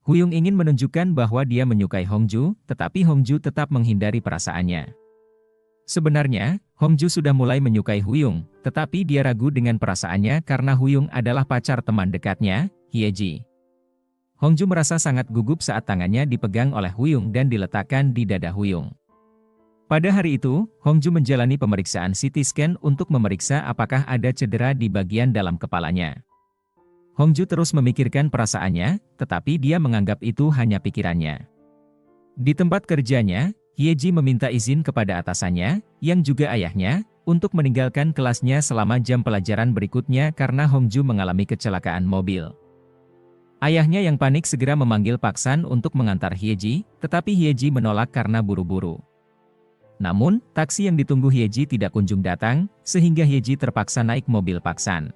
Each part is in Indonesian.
Huyung ingin menunjukkan bahwa dia menyukai Hongju, tetapi Hongju tetap menghindari perasaannya. Sebenarnya, Hongju sudah mulai menyukai Huyung, tetapi dia ragu dengan perasaannya karena Huyung adalah pacar teman dekatnya, Hyeji. Hongju merasa sangat gugup saat tangannya dipegang oleh Huyung dan diletakkan di dada Huyung. Pada hari itu, Hongju menjalani pemeriksaan CT scan untuk memeriksa apakah ada cedera di bagian dalam kepalanya. Hongju terus memikirkan perasaannya, tetapi dia menganggap itu hanya pikirannya. Di tempat kerjanya, Hyeji meminta izin kepada atasannya, yang juga ayahnya, untuk meninggalkan kelasnya selama jam pelajaran berikutnya karena Hongju mengalami kecelakaan mobil. Ayahnya yang panik segera memanggil Pak San untuk mengantar Hyeji, tetapi Hyeji menolak karena buru-buru. Namun, taksi yang ditunggu Hyeji tidak kunjung datang, sehingga Hyeji terpaksa naik mobil Pak San.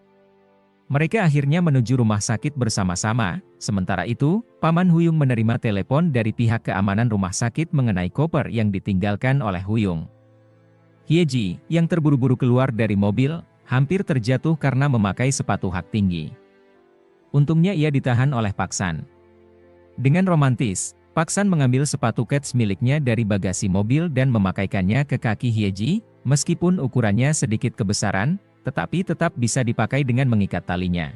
Mereka akhirnya menuju rumah sakit bersama-sama, sementara itu, Paman Huyung menerima telepon dari pihak keamanan rumah sakit mengenai koper yang ditinggalkan oleh Huyung. Hyeji, yang terburu-buru keluar dari mobil, hampir terjatuh karena memakai sepatu hak tinggi. Untungnya ia ditahan oleh Pak San. Dengan romantis, Pak San mengambil sepatu kets miliknya dari bagasi mobil dan memakaikannya ke kaki Hyeji, meskipun ukurannya sedikit kebesaran, tetapi tetap bisa dipakai dengan mengikat talinya.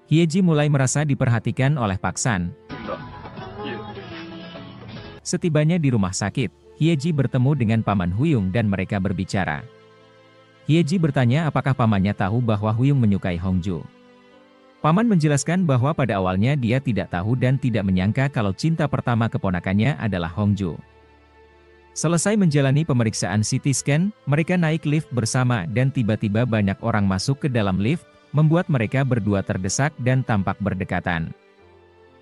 Hyeji mulai merasa diperhatikan oleh Pak San. Setibanya di rumah sakit, Hyeji bertemu dengan Paman Huyung dan mereka berbicara. Hyeji bertanya apakah pamannya tahu bahwa Huyung menyukai Hongju. Paman menjelaskan bahwa pada awalnya dia tidak tahu dan tidak menyangka kalau cinta pertama keponakannya adalah Hongju. Selesai menjalani pemeriksaan CT scan, mereka naik lift bersama dan tiba-tiba banyak orang masuk ke dalam lift, membuat mereka berdua terdesak dan tampak berdekatan.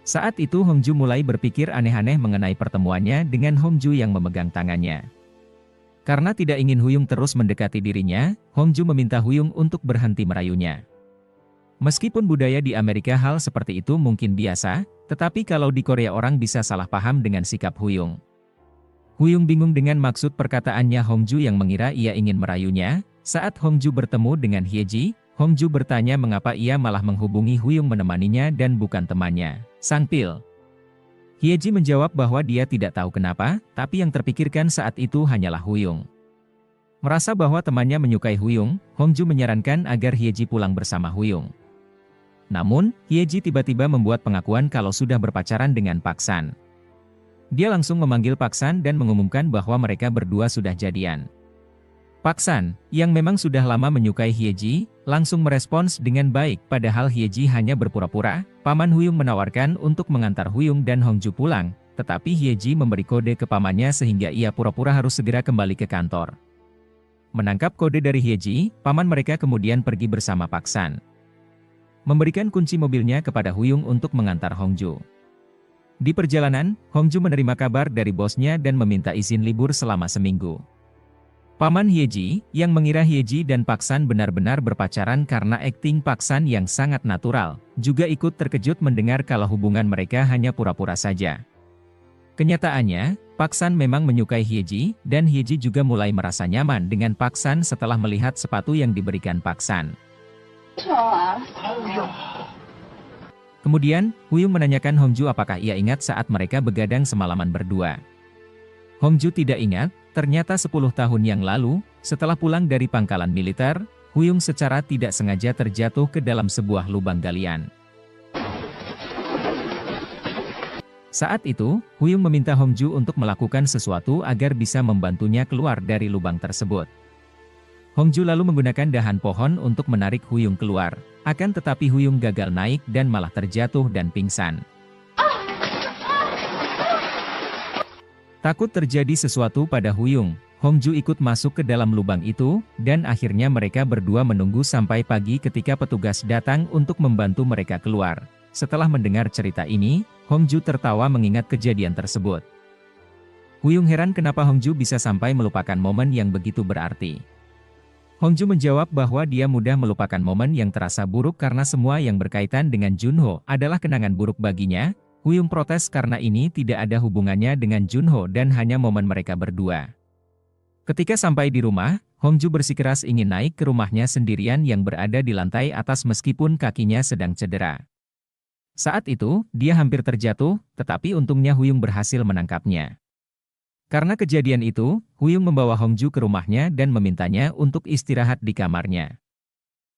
Saat itu Hongju mulai berpikir aneh-aneh mengenai pertemuannya dengan Hongju yang memegang tangannya. Karena tidak ingin Huyung terus mendekati dirinya, Hongju meminta Huyung untuk berhenti merayunya. Meskipun budaya di Amerika hal seperti itu mungkin biasa, tetapi kalau di Korea orang bisa salah paham dengan sikap Huyung. Huyung bingung dengan maksud perkataannya Hongju yang mengira ia ingin merayunya. Saat Hongju bertemu dengan Hyeji, Hongju bertanya mengapa ia malah menghubungi Huyung menemaninya dan bukan temannya, Sang Pil. Hyeji menjawab bahwa dia tidak tahu kenapa, tapi yang terpikirkan saat itu hanyalah Huyung. Merasa bahwa temannya menyukai Huyung, Hongju menyarankan agar Hyeji pulang bersama Huyung. Namun, Hyeji tiba-tiba membuat pengakuan kalau sudah berpacaran dengan Pak San. Dia langsung memanggil Pak San dan mengumumkan bahwa mereka berdua sudah jadian. Pak San, yang memang sudah lama menyukai Hyeji, langsung merespons dengan baik padahal Hyeji hanya berpura-pura. Paman Huyung menawarkan untuk mengantar Huyung dan Hongju pulang, tetapi Hyeji memberi kode ke pamannya sehingga ia pura-pura harus segera kembali ke kantor. Menangkap kode dari Hyeji, paman mereka kemudian pergi bersama Pak San. Memberikan kunci mobilnya kepada Huyung untuk mengantar Hongju. Di perjalanan, Hongju menerima kabar dari bosnya dan meminta izin libur selama seminggu. Paman Hyeji, yang mengira Hyeji dan Pak San benar-benar berpacaran karena akting Pak San yang sangat natural, juga ikut terkejut mendengar kalau hubungan mereka hanya pura-pura saja. Kenyataannya, Pak San memang menyukai Hyeji, dan Hyeji juga mulai merasa nyaman dengan Pak San setelah melihat sepatu yang diberikan Pak San. Kemudian, Huyung menanyakan Hongju apakah ia ingat saat mereka begadang semalaman berdua. Hongju tidak ingat, ternyata 10 tahun yang lalu, setelah pulang dari pangkalan militer, Huyung secara tidak sengaja terjatuh ke dalam sebuah lubang galian. Saat itu, Huyung meminta Hongju untuk melakukan sesuatu agar bisa membantunya keluar dari lubang tersebut. Hongju lalu menggunakan dahan pohon untuk menarik Huyung keluar, akan tetapi Huyung gagal naik dan malah terjatuh dan pingsan. Takut terjadi sesuatu pada Huyung, Hongju ikut masuk ke dalam lubang itu, dan akhirnya mereka berdua menunggu sampai pagi ketika petugas datang untuk membantu mereka keluar. Setelah mendengar cerita ini, Hongju tertawa mengingat kejadian tersebut. Huyung heran kenapa Hongju bisa sampai melupakan momen yang begitu berarti. Hongju menjawab bahwa dia mudah melupakan momen yang terasa buruk karena semua yang berkaitan dengan Junho adalah kenangan buruk baginya. Huyung protes karena ini tidak ada hubungannya dengan Junho dan hanya momen mereka berdua. Ketika sampai di rumah, Hongju bersikeras ingin naik ke rumahnya sendirian yang berada di lantai atas meskipun kakinya sedang cedera. Saat itu, dia hampir terjatuh, tetapi untungnya Huyung berhasil menangkapnya. Karena kejadian itu, Huyung membawa Hongju ke rumahnya dan memintanya untuk istirahat di kamarnya.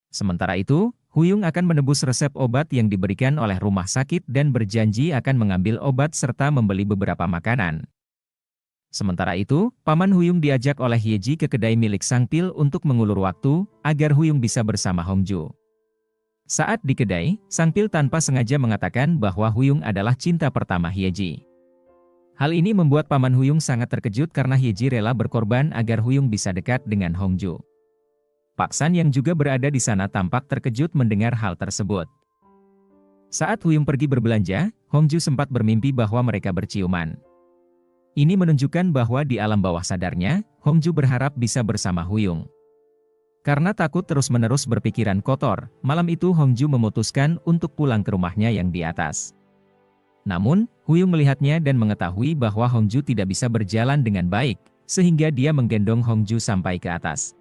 Sementara itu, Huyung akan menebus resep obat yang diberikan oleh rumah sakit dan berjanji akan mengambil obat serta membeli beberapa makanan. Sementara itu, Paman Huyung diajak oleh Hyeji ke kedai milik Sang Pil untuk mengulur waktu, agar Huyung bisa bersama Hongju. Saat di kedai, Sang Pil tanpa sengaja mengatakan bahwa Huyung adalah cinta pertama Hyeji. Hal ini membuat Paman Huyung sangat terkejut karena Hyeji rela berkorban agar Huyung bisa dekat dengan Hongju. Pak San yang juga berada di sana tampak terkejut mendengar hal tersebut. Saat Huyung pergi berbelanja, Hongju sempat bermimpi bahwa mereka berciuman. Ini menunjukkan bahwa di alam bawah sadarnya, Hongju berharap bisa bersama Huyung. Karena takut terus-menerus berpikiran kotor, malam itu Hongju memutuskan untuk pulang ke rumahnya yang di atas. Namun, Huyung melihatnya dan mengetahui bahwa Hongju tidak bisa berjalan dengan baik, sehingga dia menggendong Hongju sampai ke atas.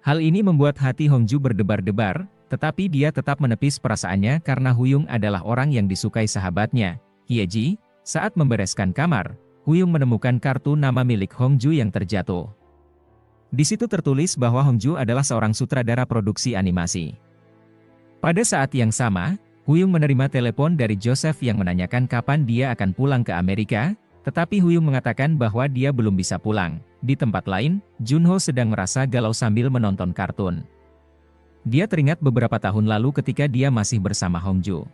Hal ini membuat hati Hongju berdebar-debar, tetapi dia tetap menepis perasaannya karena Huyung adalah orang yang disukai sahabatnya, Hyeji. Saat membereskan kamar, Huyung menemukan kartu nama milik Hongju yang terjatuh. Di situ tertulis bahwa Hongju adalah seorang sutradara produksi animasi. Pada saat yang sama, Huyung menerima telepon dari Joseph yang menanyakan kapan dia akan pulang ke Amerika, tetapi Huyung mengatakan bahwa dia belum bisa pulang. Di tempat lain, Junho sedang merasa galau sambil menonton kartun. Dia teringat beberapa tahun lalu ketika dia masih bersama Hongju.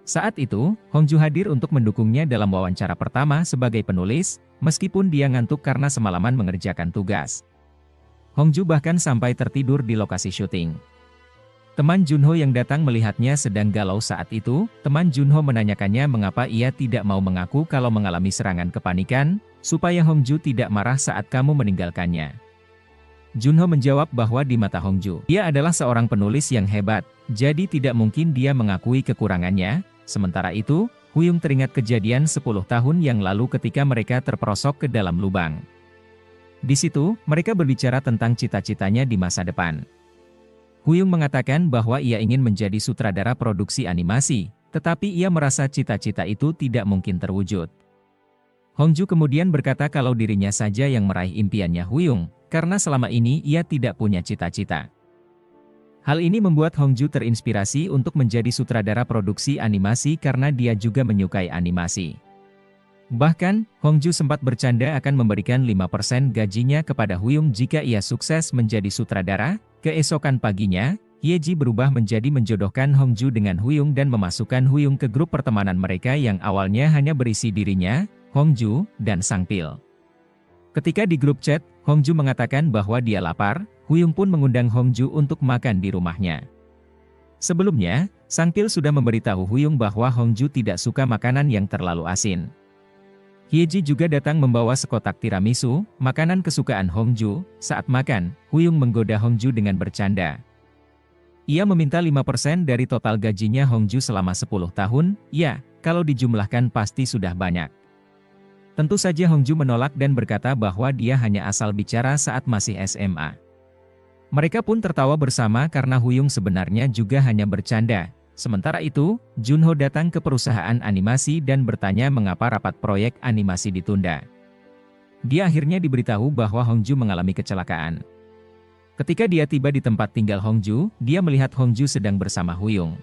Saat itu, Hongju hadir untuk mendukungnya dalam wawancara pertama sebagai penulis, meskipun dia ngantuk karena semalaman mengerjakan tugas. Hongju bahkan sampai tertidur di lokasi syuting. Teman Junho yang datang melihatnya sedang galau saat itu, teman Junho menanyakannya mengapa ia tidak mau mengaku kalau mengalami serangan kepanikan, supaya Hongju tidak marah saat kamu meninggalkannya. Junho menjawab bahwa di mata Hongju, dia adalah seorang penulis yang hebat, jadi tidak mungkin dia mengakui kekurangannya. Sementara itu, Huyung teringat kejadian 10 tahun yang lalu ketika mereka terperosok ke dalam lubang. Di situ, mereka berbicara tentang cita-citanya di masa depan. Huyung mengatakan bahwa ia ingin menjadi sutradara produksi animasi, tetapi ia merasa cita-cita itu tidak mungkin terwujud. Hongju kemudian berkata kalau dirinya saja yang meraih impiannya Huyung, karena selama ini ia tidak punya cita-cita. Hal ini membuat Hongju terinspirasi untuk menjadi sutradara produksi animasi karena dia juga menyukai animasi. Bahkan, Hongju sempat bercanda akan memberikan 5% gajinya kepada Huyung jika ia sukses menjadi sutradara. Keesokan paginya, Hyeji berubah menjadi menjodohkan Hongju dengan Huyung dan memasukkan Huyung ke grup pertemanan mereka yang awalnya hanya berisi dirinya, Hongju, dan Sang Pil. Ketika di grup chat, Hongju mengatakan bahwa dia lapar, Huyung pun mengundang Hongju untuk makan di rumahnya. Sebelumnya, Sang Pil sudah memberitahu Huyung bahwa Hongju tidak suka makanan yang terlalu asin. Hyeji juga datang membawa sekotak tiramisu, makanan kesukaan Hongju. Saat makan, Huyung menggoda Hongju dengan bercanda. Ia meminta 5% dari total gajinya Hongju selama 10 tahun, ya, kalau dijumlahkan pasti sudah banyak. Tentu saja Hongju menolak dan berkata bahwa dia hanya asal bicara saat masih SMA. Mereka pun tertawa bersama karena Huyung sebenarnya juga hanya bercanda. Sementara itu, Junho datang ke perusahaan animasi dan bertanya mengapa rapat proyek animasi ditunda. Dia akhirnya diberitahu bahwa Hongju mengalami kecelakaan. Ketika dia tiba di tempat tinggal Hongju, dia melihat Hongju sedang bersama Huyung.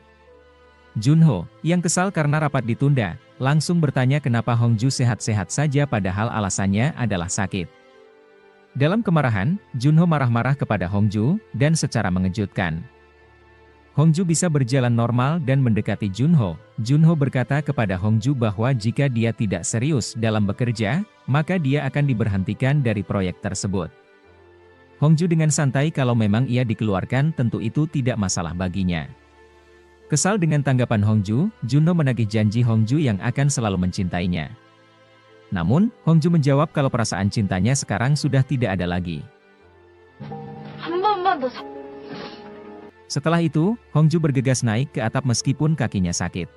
Junho, yang kesal karena rapat ditunda, langsung bertanya kenapa Hongju sehat-sehat saja padahal alasannya adalah sakit. Dalam kemarahan, Junho marah-marah kepada Hongju, dan secara mengejutkan, Hongju bisa berjalan normal dan mendekati Junho. Junho berkata kepada Hongju bahwa jika dia tidak serius dalam bekerja, maka dia akan diberhentikan dari proyek tersebut. Hongju dengan santai kalau memang ia dikeluarkan tentu itu tidak masalah baginya. Kesal dengan tanggapan Hongju, Junho menagih janji Hongju yang akan selalu mencintainya. Namun, Hongju menjawab kalau perasaan cintanya sekarang sudah tidak ada lagi. Setelah itu, Hongju bergegas naik ke atap meskipun kakinya sakit.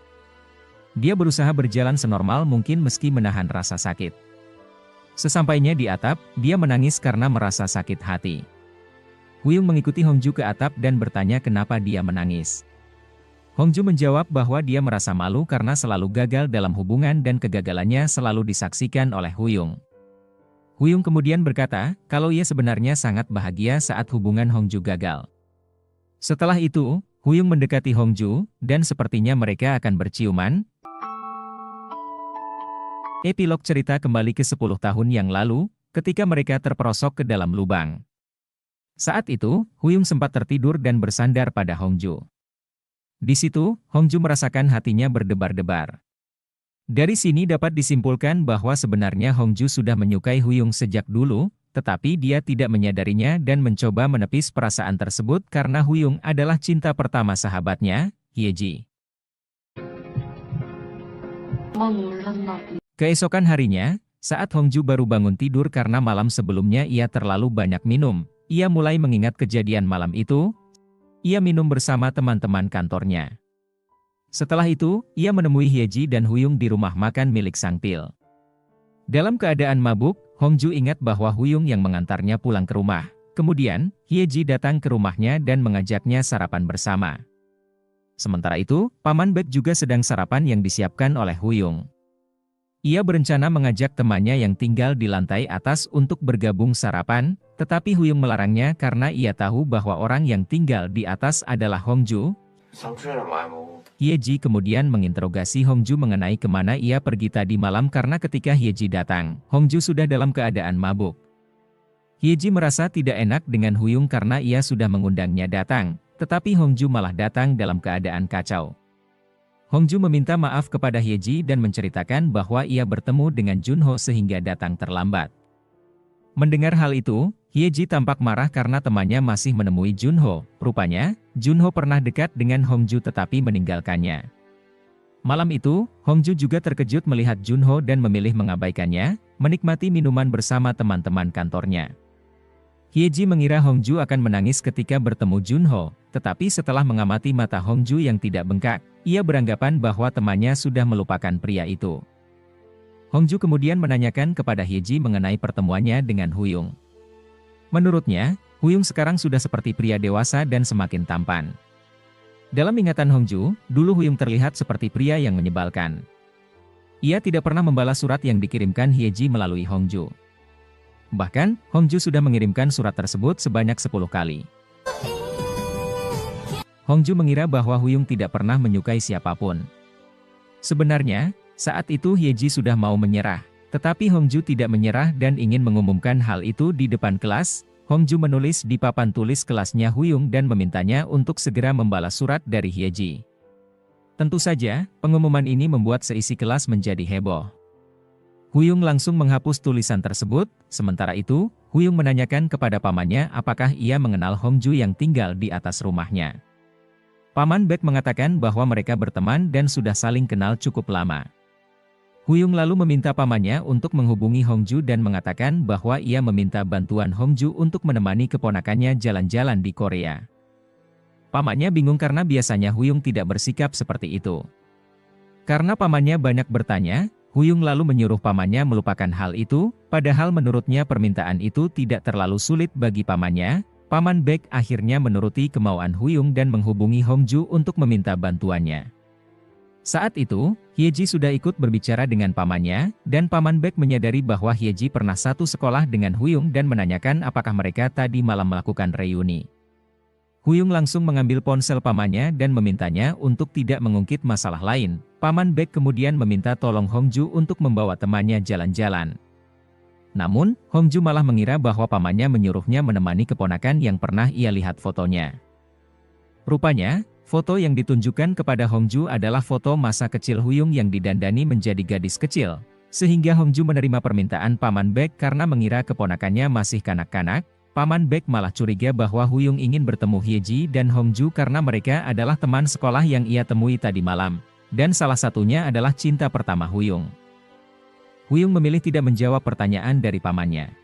Dia berusaha berjalan senormal mungkin meski menahan rasa sakit. Sesampainya di atap, dia menangis karena merasa sakit hati. Huyung mengikuti Hongju ke atap dan bertanya kenapa dia menangis. Hongju menjawab bahwa dia merasa malu karena selalu gagal dalam hubungan dan kegagalannya selalu disaksikan oleh Huyung. Huyung kemudian berkata, kalau ia sebenarnya sangat bahagia saat hubungan Hongju gagal. Setelah itu, Huyung mendekati Hongju, dan sepertinya mereka akan berciuman. Epilog cerita kembali ke 10 tahun yang lalu, ketika mereka terperosok ke dalam lubang. Saat itu, Huyung sempat tertidur dan bersandar pada Hongju. Di situ, Hongju merasakan hatinya berdebar-debar. Dari sini dapat disimpulkan bahwa sebenarnya Hongju sudah menyukai Huyung sejak dulu, tetapi dia tidak menyadarinya dan mencoba menepis perasaan tersebut karena Huyung adalah cinta pertama sahabatnya, Hyeji. Keesokan harinya, saat Hongju baru bangun tidur karena malam sebelumnya ia terlalu banyak minum, ia mulai mengingat kejadian malam itu. Ia minum bersama teman-teman kantornya. Setelah itu, ia menemui Hyeji dan Huyung di rumah makan milik Sang Pil. Dalam keadaan mabuk, Hongju ingat bahwa Huyung yang mengantarnya pulang ke rumah. Kemudian, Hyeji datang ke rumahnya dan mengajaknya sarapan bersama. Sementara itu, Paman Baek juga sedang sarapan yang disiapkan oleh Huyung. Ia berencana mengajak temannya yang tinggal di lantai atas untuk bergabung sarapan, tetapi Huyung melarangnya karena ia tahu bahwa orang yang tinggal di atas adalah Hongju. Hyeji kemudian menginterogasi Hongju mengenai kemana ia pergi tadi malam karena ketika Hyeji datang, Hongju sudah dalam keadaan mabuk. Hyeji merasa tidak enak dengan Huyung karena ia sudah mengundangnya datang, tetapi Hongju malah datang dalam keadaan kacau. Hongju meminta maaf kepada Hyeji dan menceritakan bahwa ia bertemu dengan Junho sehingga datang terlambat. Mendengar hal itu, Hyeji tampak marah karena temannya masih menemui Junho. Rupanya, Junho pernah dekat dengan Hongju tetapi meninggalkannya. Malam itu, Hongju juga terkejut melihat Junho dan memilih mengabaikannya, menikmati minuman bersama teman-teman kantornya. Hyeji mengira Hongju akan menangis ketika bertemu Junho, tetapi setelah mengamati mata Hongju yang tidak bengkak, ia beranggapan bahwa temannya sudah melupakan pria itu. Hongju kemudian menanyakan kepada Hyeji mengenai pertemuannya dengan Huyung. Menurutnya, Huyung sekarang sudah seperti pria dewasa dan semakin tampan. Dalam ingatan Hongju, dulu Huyung terlihat seperti pria yang menyebalkan. Ia tidak pernah membalas surat yang dikirimkan Hyeji melalui Hongju. Bahkan, Hongju sudah mengirimkan surat tersebut sebanyak 10 kali. Hongju mengira bahwa Huyung tidak pernah menyukai siapapun. Sebenarnya, saat itu Hyeji sudah mau menyerah, tetapi Hongju tidak menyerah dan ingin mengumumkan hal itu di depan kelas. Hongju menulis di papan tulis kelasnya Huyung dan memintanya untuk segera membalas surat dari Hyeji. Tentu saja, pengumuman ini membuat seisi kelas menjadi heboh. Huyung langsung menghapus tulisan tersebut, sementara itu, Huyung menanyakan kepada pamannya apakah ia mengenal Hongju yang tinggal di atas rumahnya. Paman Baek mengatakan bahwa mereka berteman dan sudah saling kenal cukup lama. Huyung lalu meminta pamannya untuk menghubungi Hongju dan mengatakan bahwa ia meminta bantuan Hongju untuk menemani keponakannya jalan-jalan di Korea. Pamannya bingung karena biasanya Huyung tidak bersikap seperti itu. Karena pamannya banyak bertanya, Huyung lalu menyuruh pamannya melupakan hal itu, padahal menurutnya permintaan itu tidak terlalu sulit bagi pamannya. Paman Baek akhirnya menuruti kemauan Huyung dan menghubungi Hongju untuk meminta bantuannya. Saat itu, Hyeji sudah ikut berbicara dengan pamannya, dan Paman Baek menyadari bahwa Hyeji pernah satu sekolah dengan Huyung dan menanyakan apakah mereka tadi malam melakukan reuni. Huyung langsung mengambil ponsel pamannya dan memintanya untuk tidak mengungkit masalah lain. Paman Baek kemudian meminta tolong Hongju untuk membawa temannya jalan-jalan. Namun, Hongju malah mengira bahwa pamannya menyuruhnya menemani keponakan yang pernah ia lihat fotonya. Rupanya, foto yang ditunjukkan kepada Hongju adalah foto masa kecil Huyung yang didandani menjadi gadis kecil, sehingga Hongju menerima permintaan Paman Baek karena mengira keponakannya masih kanak-kanak. Paman Baek malah curiga bahwa Huyung ingin bertemu Hyeji dan Hongju karena mereka adalah teman sekolah yang ia temui tadi malam, dan salah satunya adalah cinta pertama Huyung. Huyung memilih tidak menjawab pertanyaan dari pamannya.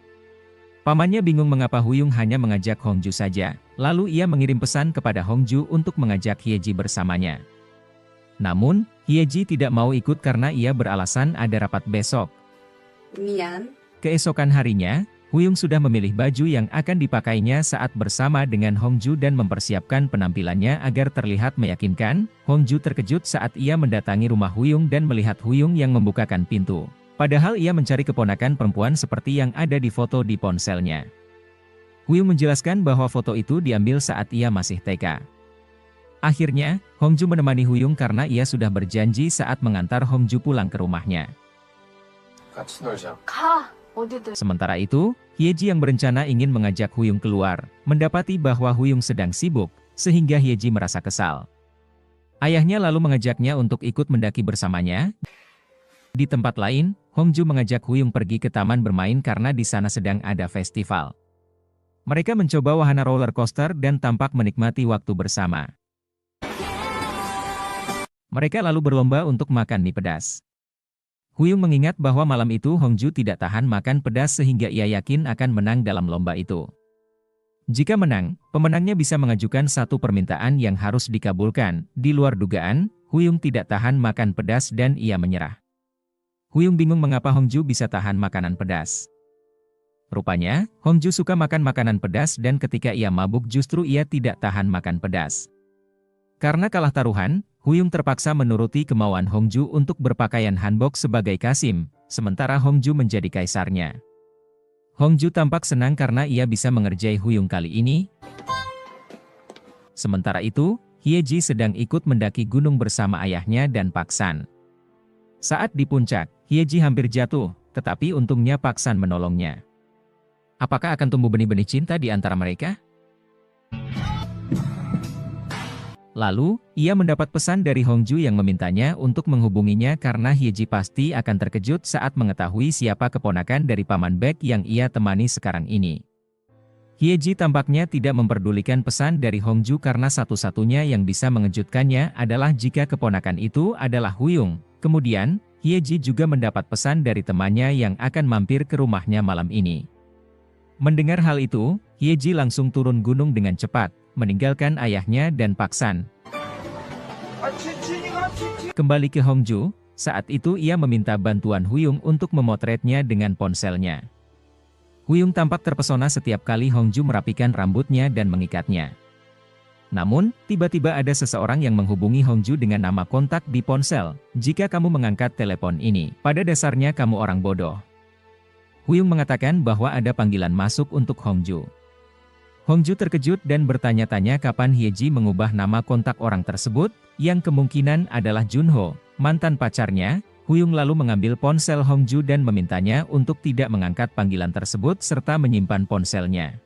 Pamannya bingung mengapa Huyung hanya mengajak Hongju saja, lalu ia mengirim pesan kepada Hongju untuk mengajak Hyeji bersamanya. Namun, Hyeji tidak mau ikut karena ia beralasan ada rapat besok. 미안, Keesokan harinya, Huyung sudah memilih baju yang akan dipakainya saat bersama dengan Hongju dan mempersiapkan penampilannya agar terlihat meyakinkan. Hongju terkejut saat ia mendatangi rumah Huyung dan melihat Huyung yang membukakan pintu. Padahal ia mencari keponakan perempuan seperti yang ada di foto di ponselnya. Huyung menjelaskan bahwa foto itu diambil saat ia masih TK. Akhirnya, Hongju menemani Huyung karena ia sudah berjanji saat mengantar Hongju pulang ke rumahnya. Sementara itu, Hyeji yang berencana ingin mengajak Huyung keluar, mendapati bahwa Huyung sedang sibuk, sehingga Hyeji merasa kesal. Ayahnya lalu mengajaknya untuk ikut mendaki bersamanya. Di tempat lain, Hongju mengajak Huyung pergi ke taman bermain karena di sana sedang ada festival. Mereka mencoba wahana roller coaster dan tampak menikmati waktu bersama. Mereka lalu berlomba untuk makan mie pedas. Huyung mengingat bahwa malam itu Hongju tidak tahan makan pedas sehingga ia yakin akan menang dalam lomba itu. Jika menang, pemenangnya bisa mengajukan satu permintaan yang harus dikabulkan. Di luar dugaan, Huyung tidak tahan makan pedas dan ia menyerah. Huyung bingung mengapa Hongju bisa tahan makanan pedas. Rupanya, Hongju suka makan makanan pedas dan ketika ia mabuk justru ia tidak tahan makan pedas. Karena kalah taruhan, Huyung terpaksa menuruti kemauan Hongju untuk berpakaian hanbok sebagai Kasim, sementara Hongju menjadi kaisarnya. Hongju tampak senang karena ia bisa mengerjai Huyung kali ini. Sementara itu, Hyeji sedang ikut mendaki gunung bersama ayahnya dan Pak San. Saat di puncak, Hyeji hampir jatuh, tetapi untungnya Pak San menolongnya. Apakah akan tumbuh benih-benih cinta di antara mereka? Lalu, ia mendapat pesan dari Hongju yang memintanya untuk menghubunginya karena Hyeji pasti akan terkejut saat mengetahui siapa keponakan dari Paman Baek yang ia temani sekarang ini. Hyeji tampaknya tidak memperdulikan pesan dari Hongju karena satu-satunya yang bisa mengejutkannya adalah jika keponakan itu adalah Huyung. Kemudian, Hyeji juga mendapat pesan dari temannya yang akan mampir ke rumahnya malam ini. Mendengar hal itu, Hyeji langsung turun gunung dengan cepat, meninggalkan ayahnya dan Pak San. Kembali ke Hongju, saat itu ia meminta bantuan Huyung untuk memotretnya dengan ponselnya. Huyung tampak terpesona setiap kali Hongju merapikan rambutnya dan mengikatnya. Namun, tiba-tiba ada seseorang yang menghubungi Hongju dengan nama kontak di ponsel. Jika kamu mengangkat telepon ini, pada dasarnya kamu orang bodoh. Huyung mengatakan bahwa ada panggilan masuk untuk Hongju. Hongju terkejut dan bertanya-tanya kapan Hyeji mengubah nama kontak orang tersebut, yang kemungkinan adalah Junho, mantan pacarnya. Huyung lalu mengambil ponsel Hongju dan memintanya untuk tidak mengangkat panggilan tersebut serta menyimpan ponselnya.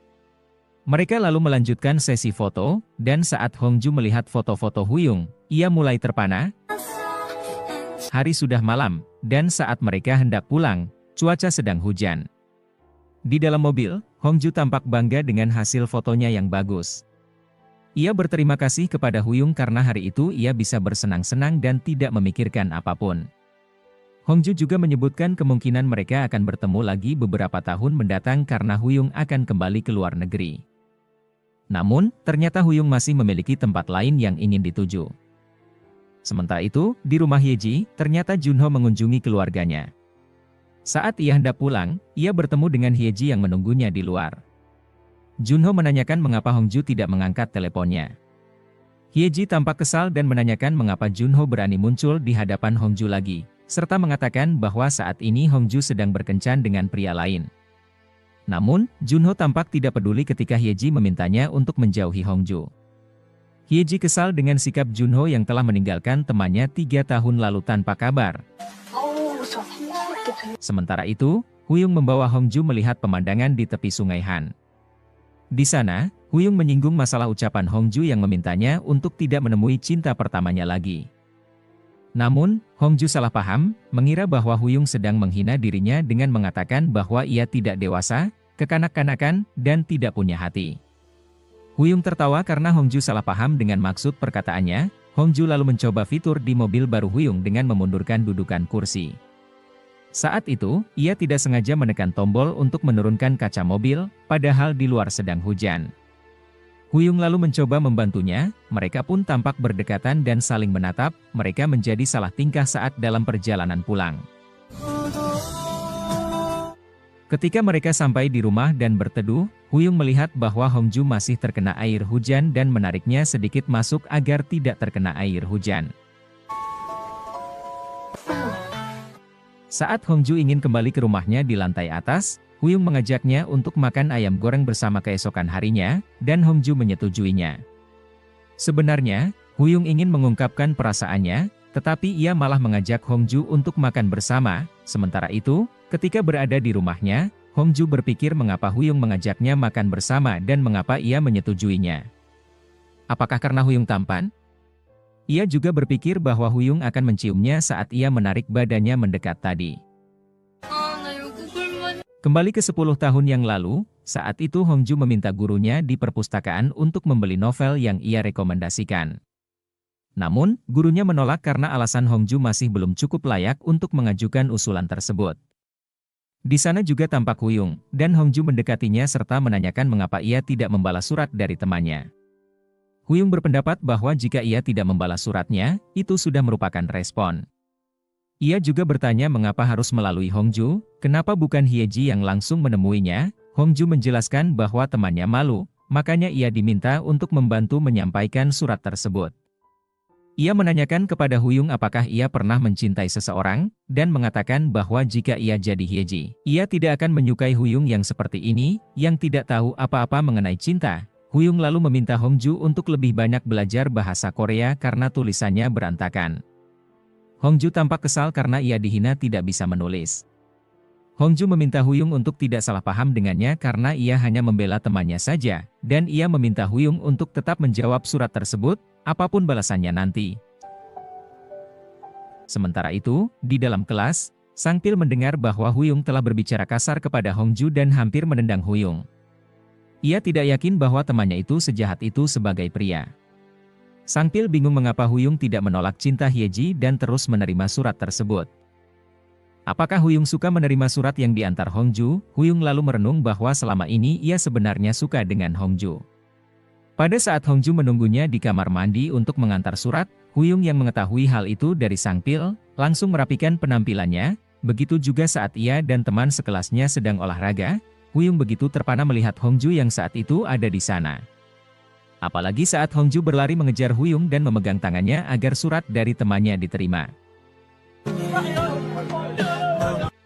Mereka lalu melanjutkan sesi foto, dan saat Hongju melihat foto-foto Huyung, ia mulai terpana. Hari sudah malam, dan saat mereka hendak pulang, cuaca sedang hujan. Di dalam mobil, Hongju tampak bangga dengan hasil fotonya yang bagus. Ia berterima kasih kepada Huyung karena hari itu ia bisa bersenang-senang dan tidak memikirkan apapun. Hongju juga menyebutkan kemungkinan mereka akan bertemu lagi beberapa tahun mendatang karena Huyung akan kembali ke luar negeri. Namun, ternyata Huyung masih memiliki tempat lain yang ingin dituju. Sementara itu, di rumah Hyeji, ternyata Junho mengunjungi keluarganya. Saat ia hendak pulang, ia bertemu dengan Hyeji yang menunggunya di luar. Junho menanyakan mengapa Hongju tidak mengangkat teleponnya. Hyeji tampak kesal dan menanyakan mengapa Junho berani muncul di hadapan Hongju lagi, serta mengatakan bahwa saat ini Hongju sedang berkencan dengan pria lain. Namun, Junho tampak tidak peduli ketika Hyeji memintanya untuk menjauhi Hongju. Hyeji kesal dengan sikap Junho yang telah meninggalkan temannya 3 tahun lalu tanpa kabar. Sementara itu, Huyung membawa Hongju melihat pemandangan di tepi sungai Han. Di sana, Huyung menyinggung masalah ucapan Hongju yang memintanya untuk tidak menemui cinta pertamanya lagi. Namun, Hongju salah paham, mengira bahwa Huyung sedang menghina dirinya dengan mengatakan bahwa ia tidak dewasa, kekanak-kanakan, dan tidak punya hati. Huyung tertawa karena Hongju salah paham dengan maksud perkataannya. Hongju lalu mencoba fitur di mobil baru Huyung dengan memundurkan dudukan kursi. Saat itu, ia tidak sengaja menekan tombol untuk menurunkan kaca mobil, padahal di luar sedang hujan. Huyung lalu mencoba membantunya, mereka pun tampak berdekatan dan saling menatap, mereka menjadi salah tingkah saat dalam perjalanan pulang. Ketika mereka sampai di rumah dan berteduh, Huyung melihat bahwa Hongju masih terkena air hujan dan menariknya sedikit masuk agar tidak terkena air hujan. Saat Hongju ingin kembali ke rumahnya di lantai atas, Huyung mengajaknya untuk makan ayam goreng bersama keesokan harinya, dan Hongju menyetujuinya. Sebenarnya, Huyung ingin mengungkapkan perasaannya, tetapi ia malah mengajak Hongju untuk makan bersama. Sementara itu, ketika berada di rumahnya, Hongju berpikir mengapa Huyung mengajaknya makan bersama dan mengapa ia menyetujuinya. Apakah karena Huyung tampan? Ia juga berpikir bahwa Huyung akan menciumnya saat ia menarik badannya mendekat tadi. Kembali ke 10 tahun yang lalu, saat itu Hongju meminta gurunya di perpustakaan untuk membeli novel yang ia rekomendasikan. Namun, gurunya menolak karena alasan Hongju masih belum cukup layak untuk mengajukan usulan tersebut. Di sana juga tampak Huyung, dan Hongju mendekatinya serta menanyakan mengapa ia tidak membalas surat dari temannya. Huyung berpendapat bahwa jika ia tidak membalas suratnya, itu sudah merupakan respon. Ia juga bertanya mengapa harus melalui Hongju, kenapa bukan Hyeji yang langsung menemuinya. Hongju menjelaskan bahwa temannya malu, makanya ia diminta untuk membantu menyampaikan surat tersebut. Ia menanyakan kepada Huyung apakah ia pernah mencintai seseorang, dan mengatakan bahwa jika ia jadi Hyeji, ia tidak akan menyukai Huyung yang seperti ini, yang tidak tahu apa-apa mengenai cinta. Huyung lalu meminta Hongju untuk lebih banyak belajar bahasa Korea karena tulisannya berantakan. Hongju tampak kesal karena ia dihina tidak bisa menulis. Hongju meminta Huyung untuk tidak salah paham dengannya karena ia hanya membela temannya saja, dan ia meminta Huyung untuk tetap menjawab surat tersebut, apapun balasannya nanti. Sementara itu, di dalam kelas, Sang Pil mendengar bahwa Huyung telah berbicara kasar kepada Hongju dan hampir menendang Huyung. Ia tidak yakin bahwa temannya itu sejahat itu sebagai pria. Sang Pil bingung mengapa Huyung tidak menolak cinta Hyeji dan terus menerima surat tersebut. Apakah Huyung suka menerima surat yang diantar Hongju? Huyung lalu merenung bahwa selama ini ia sebenarnya suka dengan Hongju. Pada saat Hongju menunggunya di kamar mandi untuk mengantar surat, Huyung yang mengetahui hal itu dari Sang Pil, langsung merapikan penampilannya. Begitu juga saat ia dan teman sekelasnya sedang olahraga, Huyung begitu terpana melihat Hongju yang saat itu ada di sana. Apalagi saat Hongju berlari mengejar Huyung dan memegang tangannya agar surat dari temannya diterima.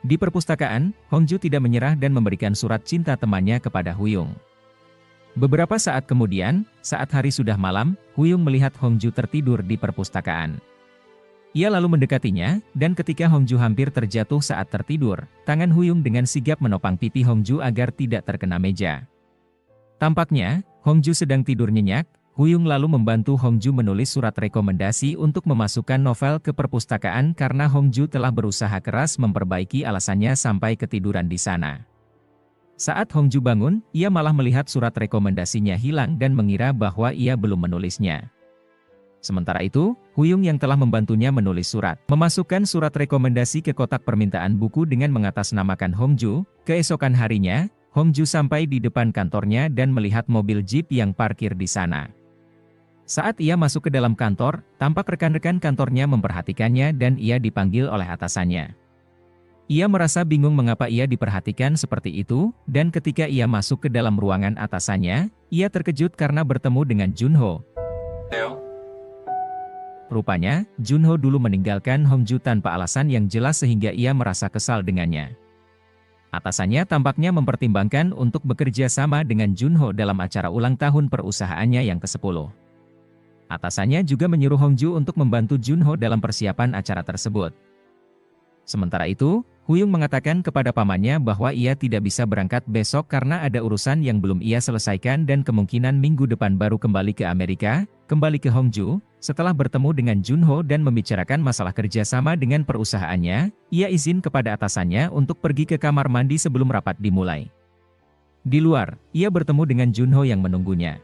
Di perpustakaan, Hongju tidak menyerah dan memberikan surat cinta temannya kepada Huyung. Beberapa saat kemudian, saat hari sudah malam, Huyung melihat Hongju tertidur di perpustakaan. Ia lalu mendekatinya, dan ketika Hongju hampir terjatuh saat tertidur, tangan Huyung dengan sigap menopang pipi Hongju agar tidak terkena meja. Tampaknya, Hongju sedang tidur nyenyak. Huyung lalu membantu Hongju menulis surat rekomendasi untuk memasukkan novel ke perpustakaan karena Hongju telah berusaha keras memperbaiki alasannya sampai ketiduran di sana. Saat Hongju bangun, ia malah melihat surat rekomendasinya hilang dan mengira bahwa ia belum menulisnya. Sementara itu, Huyung yang telah membantunya menulis surat, memasukkan surat rekomendasi ke kotak permintaan buku dengan mengatasnamakan Hongju. Keesokan harinya, Hongju sampai di depan kantornya dan melihat mobil jeep yang parkir di sana. Saat ia masuk ke dalam kantor, tampak rekan-rekan kantornya memperhatikannya dan ia dipanggil oleh atasannya. Ia merasa bingung mengapa ia diperhatikan seperti itu, dan ketika ia masuk ke dalam ruangan atasannya, ia terkejut karena bertemu dengan Junho. Rupanya, Junho dulu meninggalkan Hongju tanpa alasan yang jelas sehingga ia merasa kesal dengannya. Atasannya tampaknya mempertimbangkan untuk bekerja sama dengan Junho dalam acara ulang tahun perusahaannya yang ke-10. Atasannya juga menyuruh Hongju untuk membantu Junho dalam persiapan acara tersebut. Sementara itu, Huyung mengatakan kepada pamannya bahwa ia tidak bisa berangkat besok karena ada urusan yang belum ia selesaikan dan kemungkinan minggu depan baru kembali ke Amerika. Kembali ke Hongju, setelah bertemu dengan Junho dan membicarakan masalah kerjasama dengan perusahaannya, ia izin kepada atasannya untuk pergi ke kamar mandi sebelum rapat dimulai. Di luar, ia bertemu dengan Junho yang menunggunya.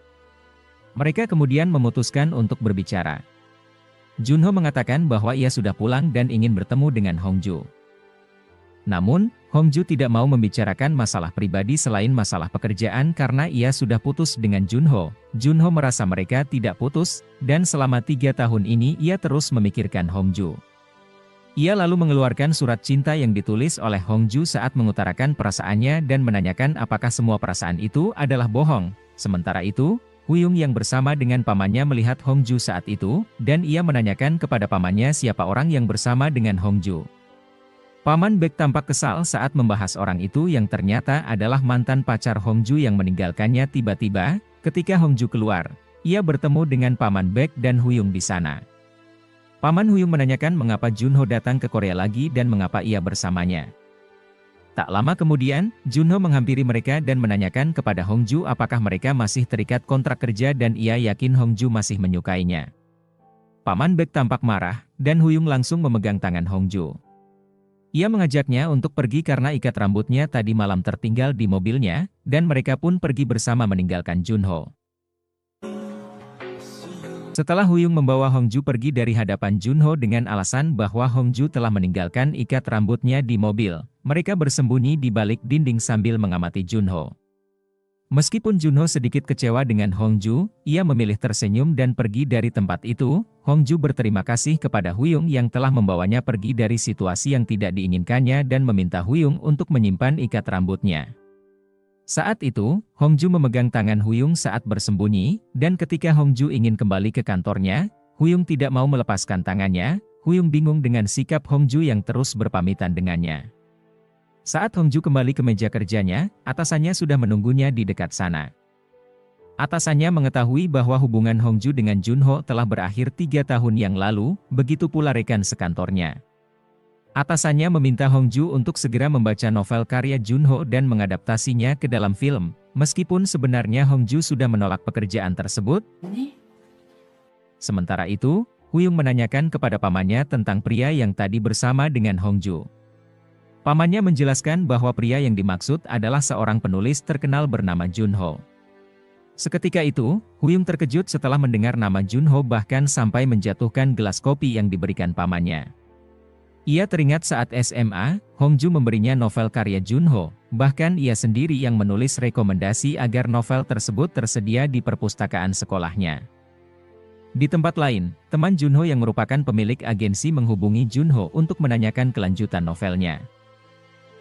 Mereka kemudian memutuskan untuk berbicara. Junho mengatakan bahwa ia sudah pulang dan ingin bertemu dengan Hongju. Namun, Hongju tidak mau membicarakan masalah pribadi selain masalah pekerjaan karena ia sudah putus dengan Junho. Junho merasa mereka tidak putus, dan selama 3 tahun ini ia terus memikirkan Hongju. Ia lalu mengeluarkan surat cinta yang ditulis oleh Hongju saat mengutarakan perasaannya dan menanyakan apakah semua perasaan itu adalah bohong. Sementara itu, Huyung yang bersama dengan pamannya melihat Hongju saat itu, dan ia menanyakan kepada pamannya siapa orang yang bersama dengan Hongju. Paman Baek tampak kesal saat membahas orang itu yang ternyata adalah mantan pacar Hongju yang meninggalkannya tiba-tiba. Ketika Hongju keluar, ia bertemu dengan Paman Baek dan Huyung di sana. Paman Huyung menanyakan mengapa Junho datang ke Korea lagi dan mengapa ia bersamanya. Tak lama kemudian, Junho menghampiri mereka dan menanyakan kepada Hongju apakah mereka masih terikat kontrak kerja dan ia yakin Hongju masih menyukainya. Paman Baek tampak marah, dan Huyung langsung memegang tangan Hongju. Ia mengajaknya untuk pergi karena ikat rambutnya tadi malam tertinggal di mobilnya, dan mereka pun pergi bersama meninggalkan Junho. Setelah Huyung membawa Hongju pergi dari hadapan Junho dengan alasan bahwa Hongju telah meninggalkan ikat rambutnya di mobil, mereka bersembunyi di balik dinding sambil mengamati Junho. Meskipun Junho sedikit kecewa dengan Hongju, ia memilih tersenyum dan pergi dari tempat itu. Hongju berterima kasih kepada Huyung yang telah membawanya pergi dari situasi yang tidak diinginkannya dan meminta Huyung untuk menyimpan ikat rambutnya. Saat itu, Hongju memegang tangan Huyung saat bersembunyi, dan ketika Hongju ingin kembali ke kantornya, Huyung tidak mau melepaskan tangannya. Huyung bingung dengan sikap Hongju yang terus berpamitan dengannya. Saat Hongju kembali ke meja kerjanya, atasannya sudah menunggunya di dekat sana. Atasannya mengetahui bahwa hubungan Hongju dengan Junho telah berakhir 3 tahun yang lalu, begitu pula rekan sekantornya. Atasannya meminta Hongju untuk segera membaca novel karya Junho dan mengadaptasinya ke dalam film, meskipun sebenarnya Hongju sudah menolak pekerjaan tersebut. Sementara itu, Huyung menanyakan kepada pamannya tentang pria yang tadi bersama dengan Hongju. Pamannya menjelaskan bahwa pria yang dimaksud adalah seorang penulis terkenal bernama Junho. Seketika itu, Huyung terkejut setelah mendengar nama Junho bahkan sampai menjatuhkan gelas kopi yang diberikan pamannya. Ia teringat saat SMA, Hongju memberinya novel karya Junho, bahkan ia sendiri yang menulis rekomendasi agar novel tersebut tersedia di perpustakaan sekolahnya. Di tempat lain, teman Junho yang merupakan pemilik agensi menghubungi Junho untuk menanyakan kelanjutan novelnya.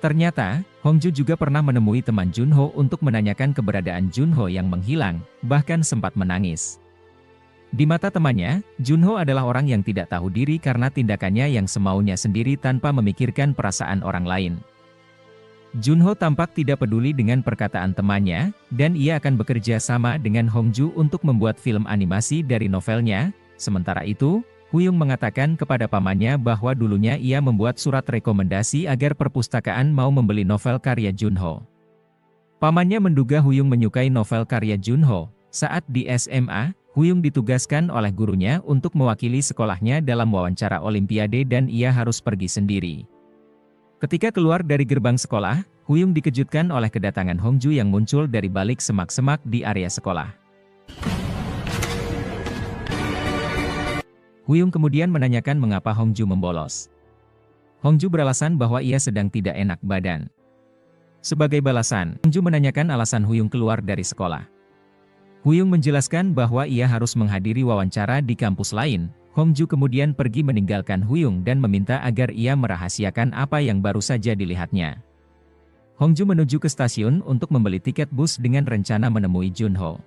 Ternyata, Hongju juga pernah menemui teman Junho untuk menanyakan keberadaan Junho yang menghilang, bahkan sempat menangis. Di mata temannya, Junho adalah orang yang tidak tahu diri karena tindakannya yang semaunya sendiri tanpa memikirkan perasaan orang lain. Junho tampak tidak peduli dengan perkataan temannya, dan ia akan bekerja sama dengan Hongju untuk membuat film animasi dari novelnya. Sementara itu, Huyung mengatakan kepada pamannya bahwa dulunya ia membuat surat rekomendasi agar perpustakaan mau membeli novel karya Junho. Pamannya menduga Huyung menyukai novel karya Junho. Saat di SMA, Huyung ditugaskan oleh gurunya untuk mewakili sekolahnya dalam wawancara olimpiade dan ia harus pergi sendiri. Ketika keluar dari gerbang sekolah, Huyung dikejutkan oleh kedatangan Hongju yang muncul dari balik semak-semak di area sekolah. Huyung kemudian menanyakan mengapa Hongju membolos. Hongju beralasan bahwa ia sedang tidak enak badan. Sebagai balasan, Hongju menanyakan alasan Huyung keluar dari sekolah. Huyung menjelaskan bahwa ia harus menghadiri wawancara di kampus lain. Hongju kemudian pergi meninggalkan Huyung dan meminta agar ia merahasiakan apa yang baru saja dilihatnya. Hongju menuju ke stasiun untuk membeli tiket bus dengan rencana menemui Junho.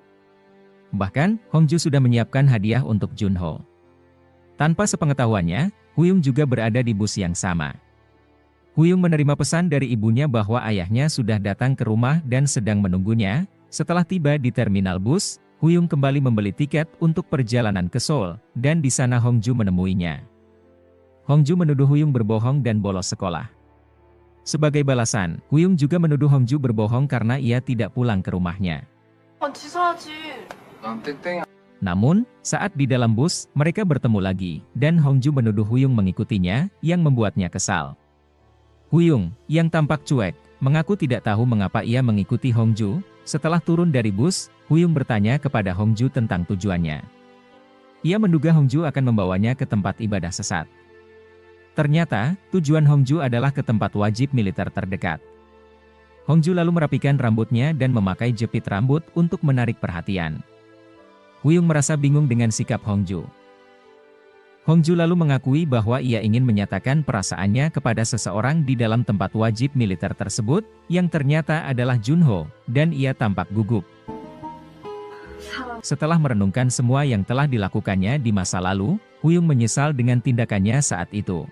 Bahkan, Hongju sudah menyiapkan hadiah untuk Junho. Tanpa sepengetahuannya, Huyung juga berada di bus yang sama. Huyung menerima pesan dari ibunya bahwa ayahnya sudah datang ke rumah dan sedang menunggunya. Setelah tiba di terminal bus, Huyung kembali membeli tiket untuk perjalanan ke Seoul, dan di sana Hongju menemuinya. Hongju menuduh Huyung berbohong dan bolos sekolah. Sebagai balasan, Huyung juga menuduh Hongju berbohong karena ia tidak pulang ke rumahnya. Namun, saat di dalam bus, mereka bertemu lagi, dan Hongju menuduh Huyung mengikutinya, yang membuatnya kesal. Huyung, yang tampak cuek, mengaku tidak tahu mengapa ia mengikuti Hongju. Setelah turun dari bus, Huyung bertanya kepada Hongju tentang tujuannya. Ia menduga Hongju akan membawanya ke tempat ibadah sesat. Ternyata, tujuan Hongju adalah ke tempat wajib militer terdekat. Hongju lalu merapikan rambutnya dan memakai jepit rambut untuk menarik perhatian. Huyung merasa bingung dengan sikap Hongju. Hongju lalu mengakui bahwa ia ingin menyatakan perasaannya kepada seseorang di dalam tempat wajib militer tersebut, yang ternyata adalah Junho, dan ia tampak gugup. Setelah merenungkan semua yang telah dilakukannya di masa lalu, Huyung menyesal dengan tindakannya saat itu.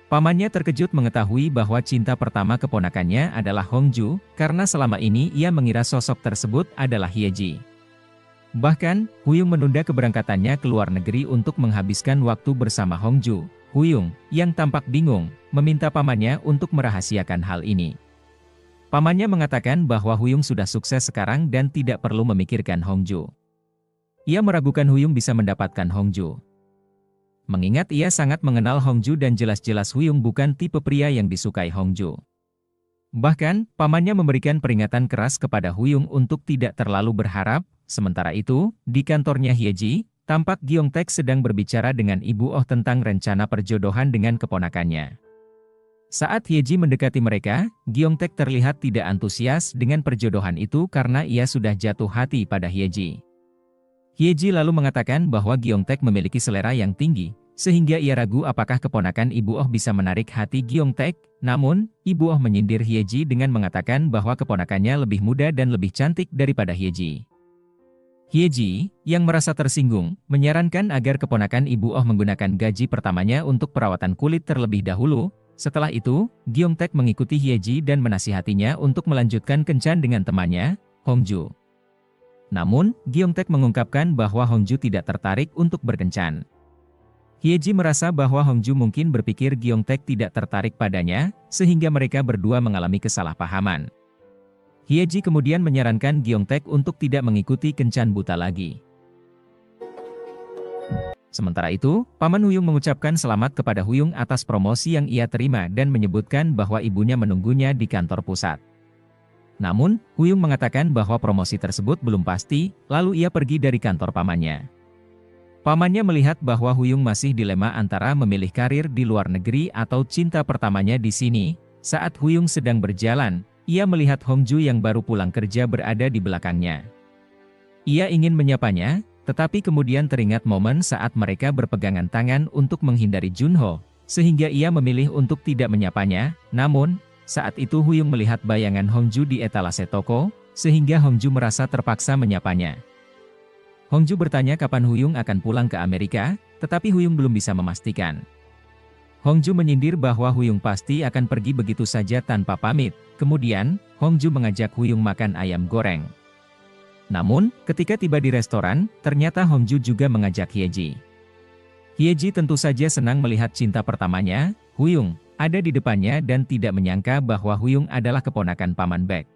Pamannya terkejut mengetahui bahwa cinta pertama keponakannya adalah Hongju, karena selama ini ia mengira sosok tersebut adalah Hyeji. Bahkan, Huyung menunda keberangkatannya ke luar negeri untuk menghabiskan waktu bersama Hongju. Huyung, yang tampak bingung, meminta pamannya untuk merahasiakan hal ini. Pamannya mengatakan bahwa Huyung sudah sukses sekarang dan tidak perlu memikirkan Hongju. Ia meragukan Huyung bisa mendapatkan Hongju. Mengingat ia sangat mengenal Hongju dan jelas-jelas Huyung bukan tipe pria yang disukai Hongju. Bahkan, pamannya memberikan peringatan keras kepada Huyung untuk tidak terlalu berharap. Sementara itu, di kantornya Hyeji, tampak Gyeongtaek sedang berbicara dengan Ibu Oh tentang rencana perjodohan dengan keponakannya. Saat Hyeji mendekati mereka, Gyeongtaek terlihat tidak antusias dengan perjodohan itu karena ia sudah jatuh hati pada Hyeji. Hyeji lalu mengatakan bahwa Gyeongtaek memiliki selera yang tinggi, sehingga ia ragu apakah keponakan Ibu Oh bisa menarik hati Gyeongtaek. Namun, Ibu Oh menyindir Hyeji dengan mengatakan bahwa keponakannya lebih muda dan lebih cantik daripada Hyeji. Hyeji, yang merasa tersinggung, menyarankan agar keponakan Ibu Oh menggunakan gaji pertamanya untuk perawatan kulit terlebih dahulu. Setelah itu, Gyeongtaek mengikuti Hyeji dan menasihatinya untuk melanjutkan kencan dengan temannya, Hongju. Namun, Gyeongtaek mengungkapkan bahwa Hongju tidak tertarik untuk berkencan. Hyeji merasa bahwa Hongju mungkin berpikir Gyeongtaek tidak tertarik padanya, sehingga mereka berdua mengalami kesalahpahaman. Hyeji kemudian menyarankan Gyeongtaek untuk tidak mengikuti kencan buta lagi. Sementara itu, Paman Huyung mengucapkan selamat kepada Huyung atas promosi yang ia terima dan menyebutkan bahwa ibunya menunggunya di kantor pusat. Namun, Huyung mengatakan bahwa promosi tersebut belum pasti, lalu ia pergi dari kantor pamannya. Pamannya melihat bahwa Huyung masih dilema antara memilih karir di luar negeri atau cinta pertamanya di sini. Saat Huyung sedang berjalan, ia melihat Hongju yang baru pulang kerja berada di belakangnya. Ia ingin menyapanya, tetapi kemudian teringat momen saat mereka berpegangan tangan untuk menghindari Junho, sehingga ia memilih untuk tidak menyapanya. Namun, saat itu Huyung melihat bayangan Hongju di etalase toko, sehingga Hongju merasa terpaksa menyapanya. Hongju bertanya kapan Huyung akan pulang ke Amerika, tetapi Huyung belum bisa memastikan. Hongju menyindir bahwa Huyung pasti akan pergi begitu saja tanpa pamit. Kemudian, Hongju mengajak Huyung makan ayam goreng. Namun, ketika tiba di restoran, ternyata Hongju juga mengajak Hyeji. Hyeji tentu saja senang melihat cinta pertamanya, Huyung, ada di depannya dan tidak menyangka bahwa Huyung adalah keponakan Paman Baek.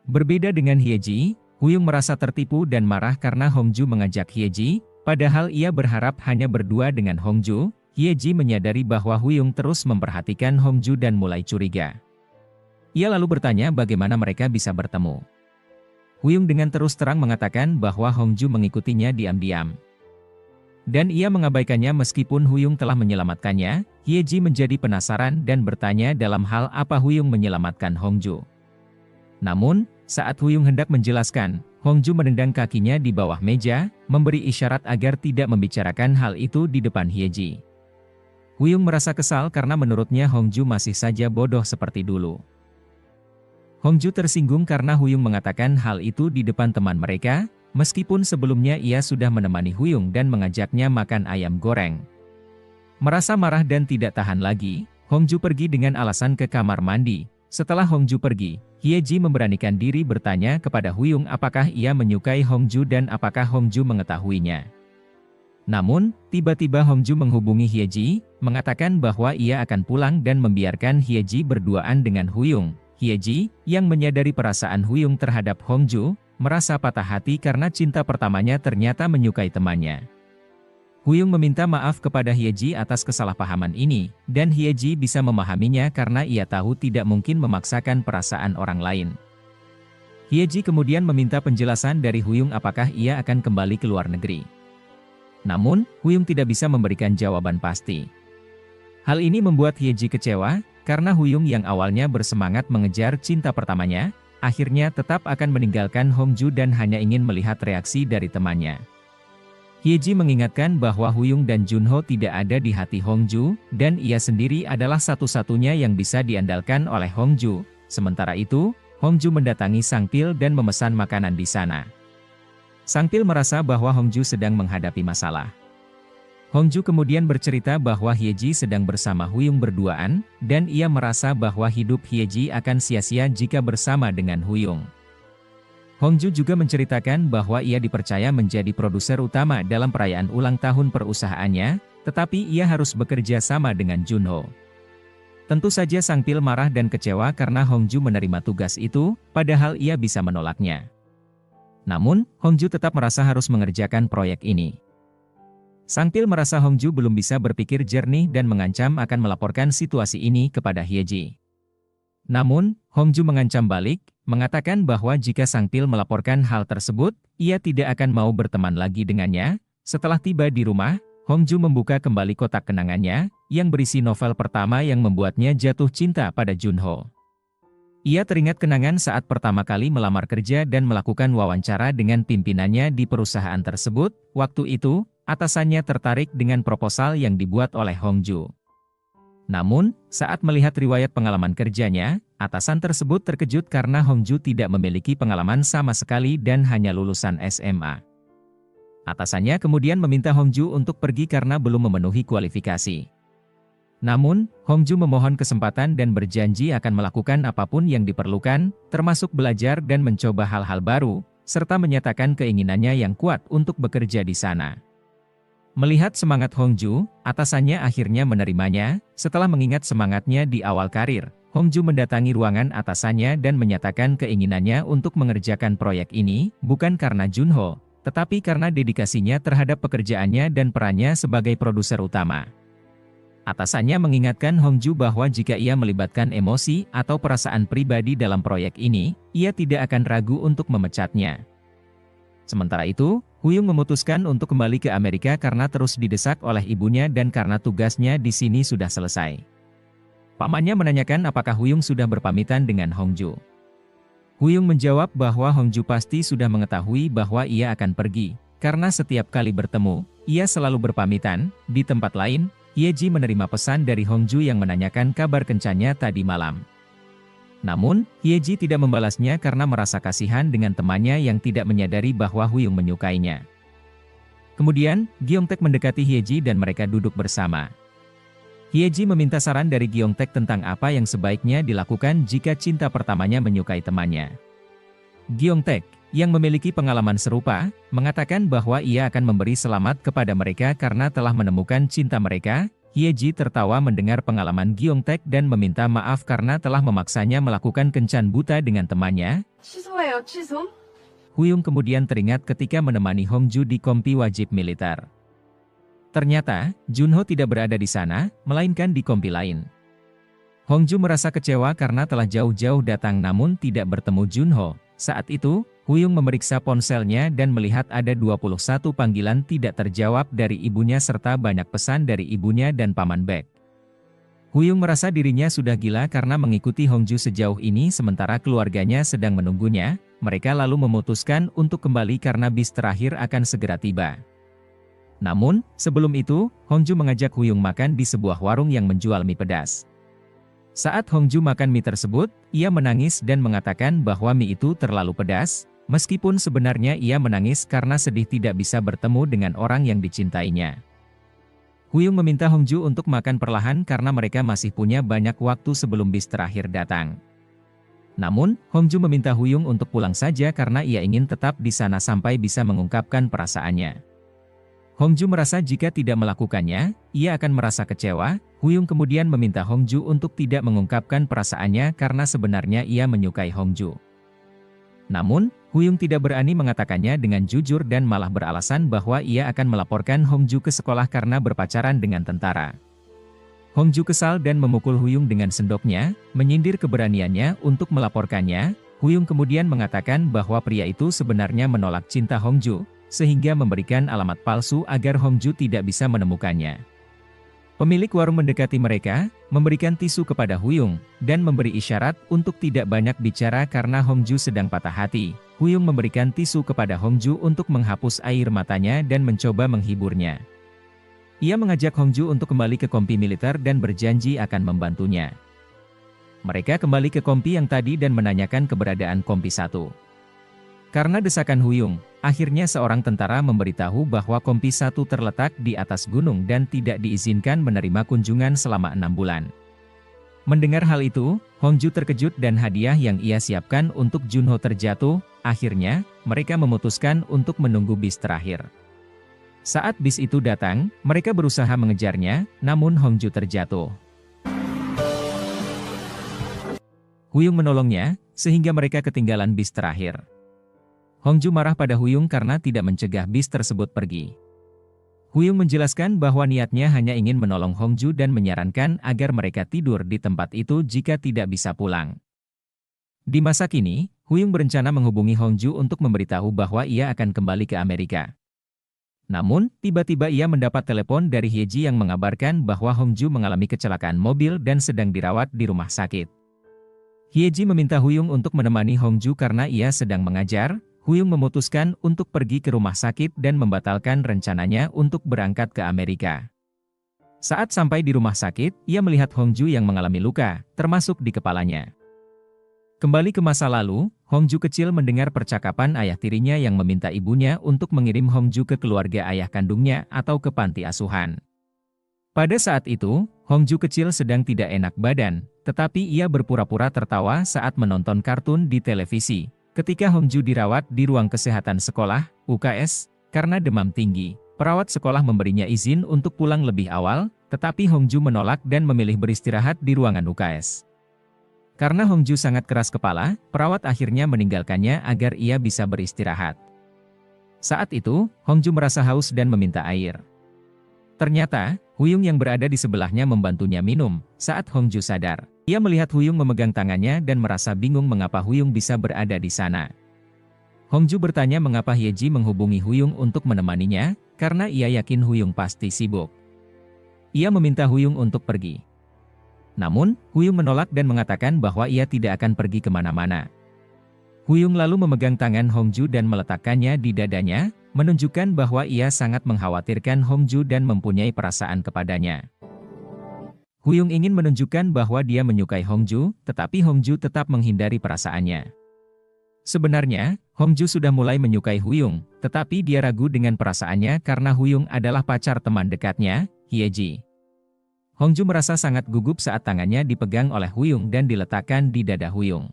Berbeda dengan Hyeji, Huyung merasa tertipu dan marah karena Hongju mengajak Hyeji, padahal ia berharap hanya berdua dengan Hongju. Hyeji menyadari bahwa Huyung terus memperhatikan Hongju dan mulai curiga. Ia lalu bertanya bagaimana mereka bisa bertemu. Huyung dengan terus terang mengatakan bahwa Hongju mengikutinya diam-diam. Dan ia mengabaikannya meskipun Huyung telah menyelamatkannya. Hyeji menjadi penasaran dan bertanya dalam hal apa Huyung menyelamatkan Hongju. Namun, saat Huyung hendak menjelaskan, Hongju menendang kakinya di bawah meja, memberi isyarat agar tidak membicarakan hal itu di depan Hyeji. Huyung merasa kesal karena menurutnya Hongju masih saja bodoh seperti dulu. Hongju tersinggung karena Huyung mengatakan hal itu di depan teman mereka, meskipun sebelumnya ia sudah menemani Huyung dan mengajaknya makan ayam goreng. Merasa marah dan tidak tahan lagi, Hongju pergi dengan alasan ke kamar mandi. Setelah Hongju pergi, Hyeji memberanikan diri bertanya kepada Huyung apakah ia menyukai Hongju dan apakah Hongju mengetahuinya. Namun, tiba-tiba Hongju menghubungi Hyeji, mengatakan bahwa ia akan pulang dan membiarkan Hyeji berduaan dengan Huyung. Hyeji, yang menyadari perasaan Huyung terhadap Hongju, merasa patah hati karena cinta pertamanya ternyata menyukai temannya. Huyung meminta maaf kepada Hyeji atas kesalahpahaman ini, dan Hyeji bisa memahaminya karena ia tahu tidak mungkin memaksakan perasaan orang lain. Hyeji kemudian meminta penjelasan dari Huyung apakah ia akan kembali ke luar negeri. Namun, Huyung tidak bisa memberikan jawaban pasti. Hal ini membuat Hyeji kecewa, karena Huyung yang awalnya bersemangat mengejar cinta pertamanya, akhirnya tetap akan meninggalkan Hongju dan hanya ingin melihat reaksi dari temannya. Hyeji mengingatkan bahwa Huyung dan Junho tidak ada di hati Hongju, dan ia sendiri adalah satu-satunya yang bisa diandalkan oleh Hongju. Sementara itu, Hongju mendatangi Sang Pil dan memesan makanan di sana. Sang Pil merasa bahwa Hongju sedang menghadapi masalah. Hongju kemudian bercerita bahwa Hyeji sedang bersama Huyung berduaan, dan ia merasa bahwa hidup Hyeji akan sia-sia jika bersama dengan Huyung. Hongju juga menceritakan bahwa ia dipercaya menjadi produser utama dalam perayaan ulang tahun perusahaannya, tetapi ia harus bekerja sama dengan Junho. Tentu saja Sang Pil marah dan kecewa karena Hongju menerima tugas itu, padahal ia bisa menolaknya. Namun, Hongju tetap merasa harus mengerjakan proyek ini. Sang Pil merasa Hongju belum bisa berpikir jernih dan mengancam akan melaporkan situasi ini kepada Hyeji. Namun, Hongju mengancam balik, mengatakan bahwa jika Sang Pil melaporkan hal tersebut, ia tidak akan mau berteman lagi dengannya. Setelah tiba di rumah, Hongju membuka kembali kotak kenangannya, yang berisi novel pertama yang membuatnya jatuh cinta pada Junho. Ia teringat kenangan saat pertama kali melamar kerja dan melakukan wawancara dengan pimpinannya di perusahaan tersebut. Waktu itu, atasannya tertarik dengan proposal yang dibuat oleh Hongju. Namun, saat melihat riwayat pengalaman kerjanya, atasan tersebut terkejut karena Hongju tidak memiliki pengalaman sama sekali dan hanya lulusan SMA. Atasannya kemudian meminta Hongju untuk pergi karena belum memenuhi kualifikasi. Namun, Hongju memohon kesempatan dan berjanji akan melakukan apapun yang diperlukan, termasuk belajar dan mencoba hal-hal baru, serta menyatakan keinginannya yang kuat untuk bekerja di sana. Melihat semangat Hongju, atasannya akhirnya menerimanya. Setelah mengingat semangatnya di awal karir, Hongju mendatangi ruangan atasannya dan menyatakan keinginannya untuk mengerjakan proyek ini, bukan karena Junho, tetapi karena dedikasinya terhadap pekerjaannya dan perannya sebagai produser utama. Atasannya mengingatkan Hongju bahwa jika ia melibatkan emosi atau perasaan pribadi dalam proyek ini, ia tidak akan ragu untuk memecatnya. Sementara itu, Huyung memutuskan untuk kembali ke Amerika karena terus didesak oleh ibunya dan karena tugasnya di sini sudah selesai. Pamannya menanyakan apakah Huyung sudah berpamitan dengan Hongju. Huyung menjawab bahwa Hongju pasti sudah mengetahui bahwa ia akan pergi, karena setiap kali bertemu, ia selalu berpamitan. Di tempat lain, Hyeji menerima pesan dari Hongju yang menanyakan kabar kencannya tadi malam. Namun, Hyeji tidak membalasnya karena merasa kasihan dengan temannya yang tidak menyadari bahwa Huyung menyukainya. Kemudian, Gyeongtaek mendekati Hyeji dan mereka duduk bersama. Hyeji meminta saran dari Gyeongtaek tentang apa yang sebaiknya dilakukan jika cinta pertamanya menyukai temannya. Gyeongtaek, yang memiliki pengalaman serupa, mengatakan bahwa ia akan memberi selamat kepada mereka karena telah menemukan cinta mereka. Hyeji tertawa mendengar pengalaman Gyeongtaek dan meminta maaf karena telah memaksanya melakukan kencan buta dengan temannya. Huyung kemudian teringat ketika menemani Hongju di kompi wajib militer. Ternyata, Junho tidak berada di sana, melainkan di kompi lain. Hongju merasa kecewa karena telah jauh-jauh datang namun tidak bertemu Junho. Saat itu, Huyung memeriksa ponselnya dan melihat ada 21 panggilan tidak terjawab dari ibunya serta banyak pesan dari ibunya dan Paman Baek. Huyung merasa dirinya sudah gila karena mengikuti Hongju sejauh ini sementara keluarganya sedang menunggunya. Mereka lalu memutuskan untuk kembali karena bis terakhir akan segera tiba. Namun, sebelum itu, Hongju mengajak Huyung makan di sebuah warung yang menjual mie pedas. Saat Hongju makan mie tersebut, ia menangis dan mengatakan bahwa mie itu terlalu pedas. Meskipun sebenarnya ia menangis karena sedih tidak bisa bertemu dengan orang yang dicintainya. Huyung meminta Hongju untuk makan perlahan karena mereka masih punya banyak waktu sebelum bis terakhir datang. Namun, Hongju meminta Huyung untuk pulang saja karena ia ingin tetap di sana sampai bisa mengungkapkan perasaannya. Hongju merasa jika tidak melakukannya, ia akan merasa kecewa. Huyung kemudian meminta Hongju untuk tidak mengungkapkan perasaannya karena sebenarnya ia menyukai Hongju. Namun, Huyung tidak berani mengatakannya dengan jujur dan malah beralasan bahwa ia akan melaporkan Hongju ke sekolah karena berpacaran dengan tentara. Hongju kesal dan memukul Huyung dengan sendoknya, menyindir keberaniannya untuk melaporkannya. Huyung kemudian mengatakan bahwa pria itu sebenarnya menolak cinta Hongju, sehingga memberikan alamat palsu agar Hongju tidak bisa menemukannya. Pemilik warung mendekati mereka, memberikan tisu kepada Huyung, dan memberi isyarat untuk tidak banyak bicara karena Hongju sedang patah hati. Huyung memberikan tisu kepada Hongju untuk menghapus air matanya dan mencoba menghiburnya. Ia mengajak Hongju untuk kembali ke kompi militer dan berjanji akan membantunya. Mereka kembali ke kompi yang tadi dan menanyakan keberadaan kompi 1. Karena desakan Huyung, akhirnya seorang tentara memberitahu bahwa kompi 1 terletak di atas gunung dan tidak diizinkan menerima kunjungan selama 6 bulan. Mendengar hal itu, Hongju terkejut dan hadiah yang ia siapkan untuk Junho terjatuh. Akhirnya, mereka memutuskan untuk menunggu bis terakhir. Saat bis itu datang, mereka berusaha mengejarnya, namun Hongju terjatuh. Huyung menolongnya, sehingga mereka ketinggalan bis terakhir. Hongju marah pada Huyung karena tidak mencegah bis tersebut pergi. Huyung menjelaskan bahwa niatnya hanya ingin menolong Hongju dan menyarankan agar mereka tidur di tempat itu jika tidak bisa pulang. Di masa kini, Huyung berencana menghubungi Hongju untuk memberitahu bahwa ia akan kembali ke Amerika. Namun, tiba-tiba ia mendapat telepon dari Hyeji yang mengabarkan bahwa Hongju mengalami kecelakaan mobil dan sedang dirawat di rumah sakit. Hyeji meminta Huyung untuk menemani Hongju karena ia sedang mengajar. Huyung memutuskan untuk pergi ke rumah sakit dan membatalkan rencananya untuk berangkat ke Amerika. Saat sampai di rumah sakit, ia melihat Hongju yang mengalami luka, termasuk di kepalanya. Kembali ke masa lalu, Hongju kecil mendengar percakapan ayah tirinya yang meminta ibunya untuk mengirim Hongju ke keluarga ayah kandungnya atau ke panti asuhan. Pada saat itu, Hongju kecil sedang tidak enak badan, tetapi ia berpura-pura tertawa saat menonton kartun di televisi. Ketika Hongju dirawat di ruang kesehatan sekolah, UKS, karena demam tinggi, perawat sekolah memberinya izin untuk pulang lebih awal, tetapi Hongju menolak dan memilih beristirahat di ruangan UKS. Karena Hongju sangat keras kepala, perawat akhirnya meninggalkannya agar ia bisa beristirahat. Saat itu, Hongju merasa haus dan meminta air. Ternyata, Huyung yang berada di sebelahnya membantunya minum. Saat Hongju sadar, ia melihat Huyung memegang tangannya dan merasa bingung mengapa Huyung bisa berada di sana. Hongju bertanya mengapa Hyeji menghubungi Huyung untuk menemaninya, karena ia yakin Huyung pasti sibuk. Ia meminta Huyung untuk pergi. Namun, Huyung menolak dan mengatakan bahwa ia tidak akan pergi kemana-mana. Huyung lalu memegang tangan Hongju dan meletakkannya di dadanya, menunjukkan bahwa ia sangat mengkhawatirkan Hongju dan mempunyai perasaan kepadanya. Huyung ingin menunjukkan bahwa dia menyukai Hongju, tetapi Hongju tetap menghindari perasaannya. Sebenarnya, Hongju sudah mulai menyukai Huyung, tetapi dia ragu dengan perasaannya karena Huyung adalah pacar teman dekatnya, Hyeji. Hongju merasa sangat gugup saat tangannya dipegang oleh Huyung dan diletakkan di dada Huyung.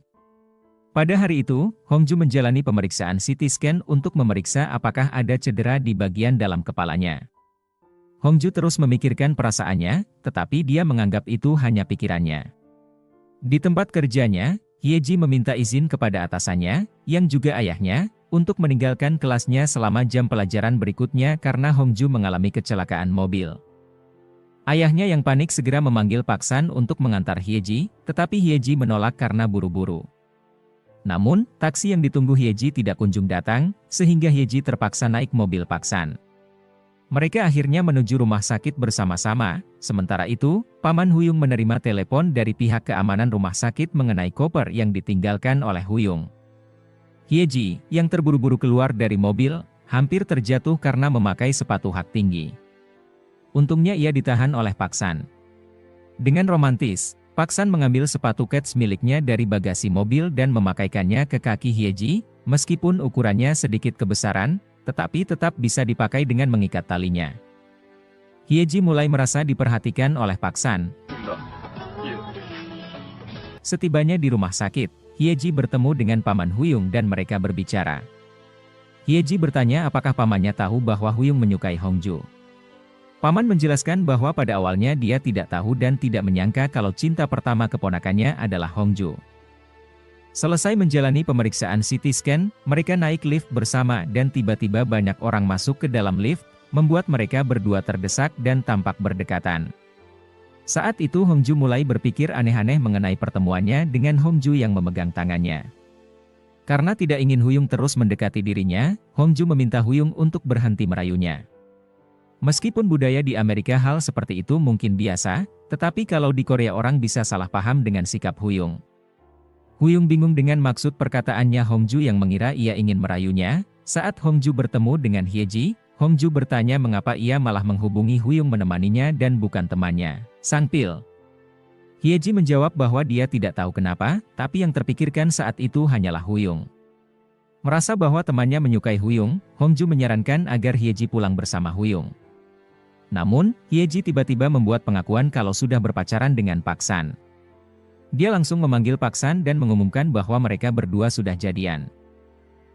Pada hari itu, Hongju menjalani pemeriksaan CT scan untuk memeriksa apakah ada cedera di bagian dalam kepalanya. Hongju terus memikirkan perasaannya, tetapi dia menganggap itu hanya pikirannya. Di tempat kerjanya, Hyeji meminta izin kepada atasannya, yang juga ayahnya, untuk meninggalkan kelasnya selama jam pelajaran berikutnya karena Hongju mengalami kecelakaan mobil. Ayahnya yang panik segera memanggil Paksan untuk mengantar Hyeji, tetapi Hyeji menolak karena buru-buru. Namun, taksi yang ditunggu Hyeji tidak kunjung datang, sehingga Hyeji terpaksa naik mobil Paksan. Mereka akhirnya menuju rumah sakit bersama-sama. Sementara itu, Paman Huyung menerima telepon dari pihak keamanan rumah sakit mengenai koper yang ditinggalkan oleh Huyung. Hyeji, yang terburu-buru keluar dari mobil, hampir terjatuh karena memakai sepatu hak tinggi. Untungnya ia ditahan oleh Paksan. Dengan romantis, Paksan mengambil sepatu kets miliknya dari bagasi mobil dan memakaikannya ke kaki Hyeji, meskipun ukurannya sedikit kebesaran, tetapi tetap bisa dipakai dengan mengikat talinya. Hyeji mulai merasa diperhatikan oleh Paksan. Setibanya di rumah sakit, Hyeji bertemu dengan Paman Huyung dan mereka berbicara. Hyeji bertanya apakah pamannya tahu bahwa Huyung menyukai Hongju. Paman menjelaskan bahwa pada awalnya dia tidak tahu dan tidak menyangka kalau cinta pertama keponakannya adalah Hongju. Selesai menjalani pemeriksaan CT scan, mereka naik lift bersama dan tiba-tiba banyak orang masuk ke dalam lift, membuat mereka berdua terdesak dan tampak berdekatan. Saat itu Hongju mulai berpikir aneh-aneh mengenai pertemuannya dengan Hongju yang memegang tangannya. Karena tidak ingin Huyung terus mendekati dirinya, Hongju meminta Huyung untuk berhenti merayunya. Meskipun budaya di Amerika hal seperti itu mungkin biasa, tetapi kalau di Korea orang bisa salah paham dengan sikap Huyung. Huyung bingung dengan maksud perkataannya Hongju yang mengira ia ingin merayunya. Saat Hongju bertemu dengan Hyeji, Hongju bertanya mengapa ia malah menghubungi Huyung menemaninya dan bukan temannya, Sang Pil. Hyeji menjawab bahwa dia tidak tahu kenapa, tapi yang terpikirkan saat itu hanyalah Huyung. Merasa bahwa temannya menyukai Huyung, Hongju menyarankan agar Hyeji pulang bersama Huyung. Namun, Hyeji tiba-tiba membuat pengakuan kalau sudah berpacaran dengan Pak San. Dia langsung memanggil Pak San dan mengumumkan bahwa mereka berdua sudah jadian.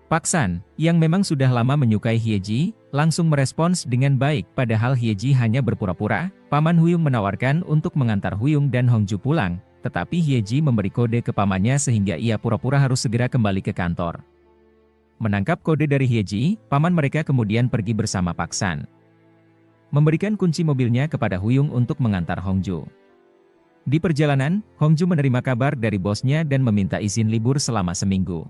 Pak San, yang memang sudah lama menyukai Hyeji, langsung merespons dengan baik padahal Hyeji hanya berpura-pura. Paman Huyung menawarkan untuk mengantar Huyung dan Hongju pulang, tetapi Hyeji memberi kode ke pamannya sehingga ia pura-pura harus segera kembali ke kantor. Menangkap kode dari Hyeji, paman mereka kemudian pergi bersama Pak San. Memberikan kunci mobilnya kepada Huyung untuk mengantar Hongju. Di perjalanan, Hongju menerima kabar dari bosnya dan meminta izin libur selama seminggu.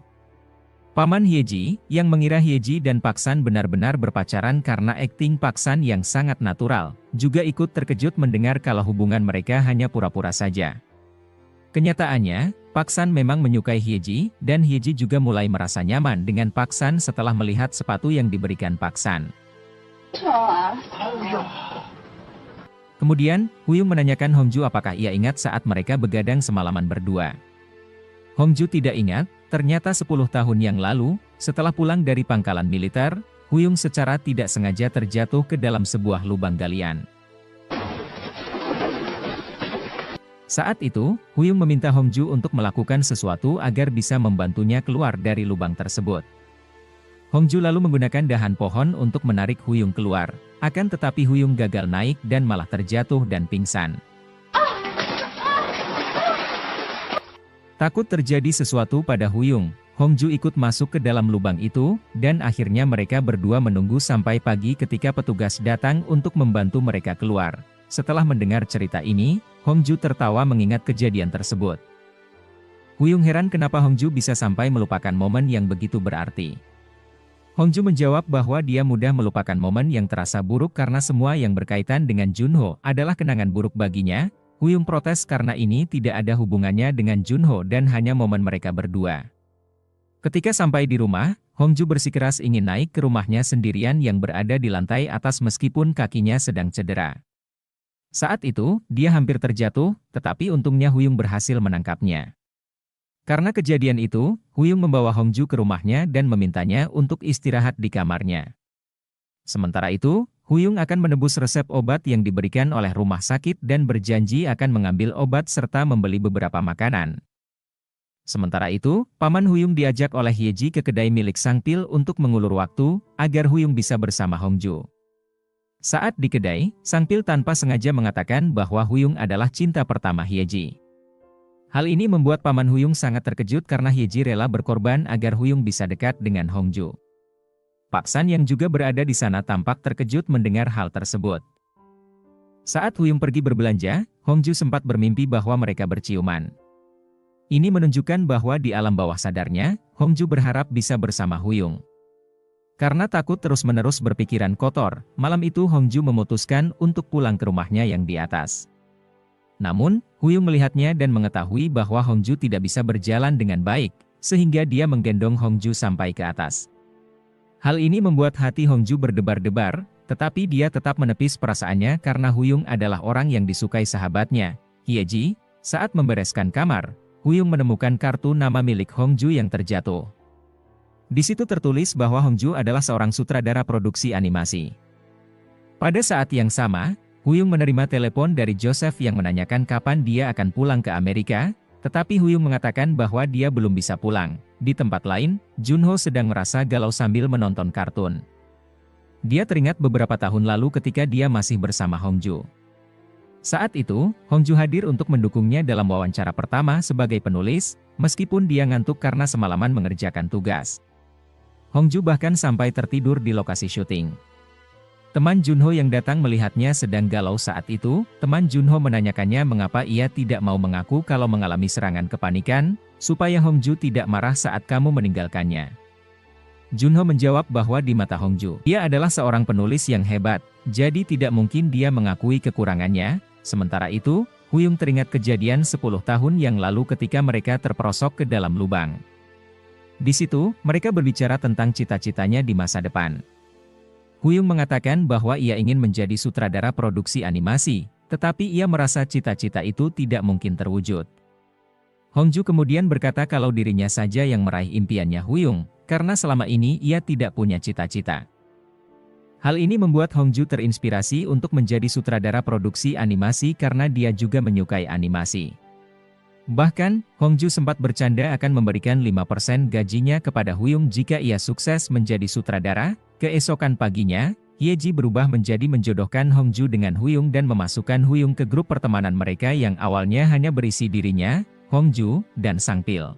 Paman Hyeji, yang mengira Hyeji dan Pak San benar-benar berpacaran karena akting Pak San yang sangat natural, juga ikut terkejut mendengar kalau hubungan mereka hanya pura-pura saja. Kenyataannya, Pak San memang menyukai Hyeji, dan Hyeji juga mulai merasa nyaman dengan Pak San setelah melihat sepatu yang diberikan Pak San. Kemudian, Huyung menanyakan Hongju apakah ia ingat saat mereka begadang semalaman berdua. Hongju tidak ingat, ternyata 10 tahun yang lalu, setelah pulang dari pangkalan militer, Huyung secara tidak sengaja terjatuh ke dalam sebuah lubang galian. Saat itu, Huyung meminta Hongju untuk melakukan sesuatu agar bisa membantunya keluar dari lubang tersebut. Hongju lalu menggunakan dahan pohon untuk menarik Huyung keluar, akan tetapi Huyung gagal naik dan malah terjatuh dan pingsan. Takut terjadi sesuatu pada Huyung, Hongju ikut masuk ke dalam lubang itu, dan akhirnya mereka berdua menunggu sampai pagi ketika petugas datang untuk membantu mereka keluar. Setelah mendengar cerita ini, Hongju tertawa mengingat kejadian tersebut. Huyung heran kenapa Hongju bisa sampai melupakan momen yang begitu berarti. Hongju menjawab bahwa dia mudah melupakan momen yang terasa buruk karena semua yang berkaitan dengan Junho adalah kenangan buruk baginya. Huyung protes karena ini tidak ada hubungannya dengan Junho dan hanya momen mereka berdua. Ketika sampai di rumah, Hongju bersikeras ingin naik ke rumahnya sendirian yang berada di lantai atas meskipun kakinya sedang cedera. Saat itu, dia hampir terjatuh, tetapi untungnya Huyung berhasil menangkapnya. Karena kejadian itu, Huyung membawa Hongju ke rumahnya dan memintanya untuk istirahat di kamarnya. Sementara itu, Huyung akan menebus resep obat yang diberikan oleh rumah sakit dan berjanji akan mengambil obat serta membeli beberapa makanan. Sementara itu, Paman Huyung diajak oleh Hyeji ke kedai milik Sang Pil untuk mengulur waktu, agar Huyung bisa bersama Hongju. Saat di kedai, Sang Pil tanpa sengaja mengatakan bahwa Huyung adalah cinta pertama Hyeji. Hal ini membuat Paman Huyung sangat terkejut karena Hyeji rela berkorban agar Huyung bisa dekat dengan Hongju. Pak San yang juga berada di sana tampak terkejut mendengar hal tersebut. Saat Huyung pergi berbelanja, Hongju sempat bermimpi bahwa mereka berciuman. Ini menunjukkan bahwa di alam bawah sadarnya, Hongju berharap bisa bersama Huyung. Karena takut terus-menerus berpikiran kotor, malam itu Hongju memutuskan untuk pulang ke rumahnya yang di atas. Namun, Huyung melihatnya dan mengetahui bahwa Hongju tidak bisa berjalan dengan baik, sehingga dia menggendong Hongju sampai ke atas. Hal ini membuat hati Hongju berdebar-debar, tetapi dia tetap menepis perasaannya karena Huyung adalah orang yang disukai sahabatnya, Hyeji. Saat membereskan kamar, Huyung menemukan kartu nama milik Hongju yang terjatuh. Di situ tertulis bahwa Hongju adalah seorang sutradara produksi animasi. Pada saat yang sama, Huyung menerima telepon dari Joseph yang menanyakan kapan dia akan pulang ke Amerika, tetapi Huyung mengatakan bahwa dia belum bisa pulang. Di tempat lain, Junho sedang merasa galau sambil menonton kartun. Dia teringat beberapa tahun lalu ketika dia masih bersama Hongju. Saat itu, Hongju hadir untuk mendukungnya dalam wawancara pertama sebagai penulis, meskipun dia ngantuk karena semalaman mengerjakan tugas. Hongju bahkan sampai tertidur di lokasi syuting. Teman Junho yang datang melihatnya sedang galau saat itu, teman Junho menanyakannya mengapa ia tidak mau mengaku kalau mengalami serangan kepanikan, supaya Hongju tidak marah saat kamu meninggalkannya. Junho menjawab bahwa di mata Hongju, dia adalah seorang penulis yang hebat, jadi tidak mungkin dia mengakui kekurangannya. Sementara itu, Huyung teringat kejadian 10 tahun yang lalu ketika mereka terperosok ke dalam lubang. Di situ, mereka berbicara tentang cita-citanya di masa depan. Huyung mengatakan bahwa ia ingin menjadi sutradara produksi animasi, tetapi ia merasa cita-cita itu tidak mungkin terwujud. Hongju kemudian berkata kalau dirinya saja yang meraih impiannya Huyung, karena selama ini ia tidak punya cita-cita. Hal ini membuat Hongju terinspirasi untuk menjadi sutradara produksi animasi karena dia juga menyukai animasi. Bahkan, Hongju sempat bercanda akan memberikan 5% gajinya kepada Huyung jika ia sukses menjadi sutradara. Keesokan paginya, Hyeji berubah menjadi menjodohkan Hongju dengan Huyung dan memasukkan Huyung ke grup pertemanan mereka yang awalnya hanya berisi dirinya, Hongju, dan Sangpil.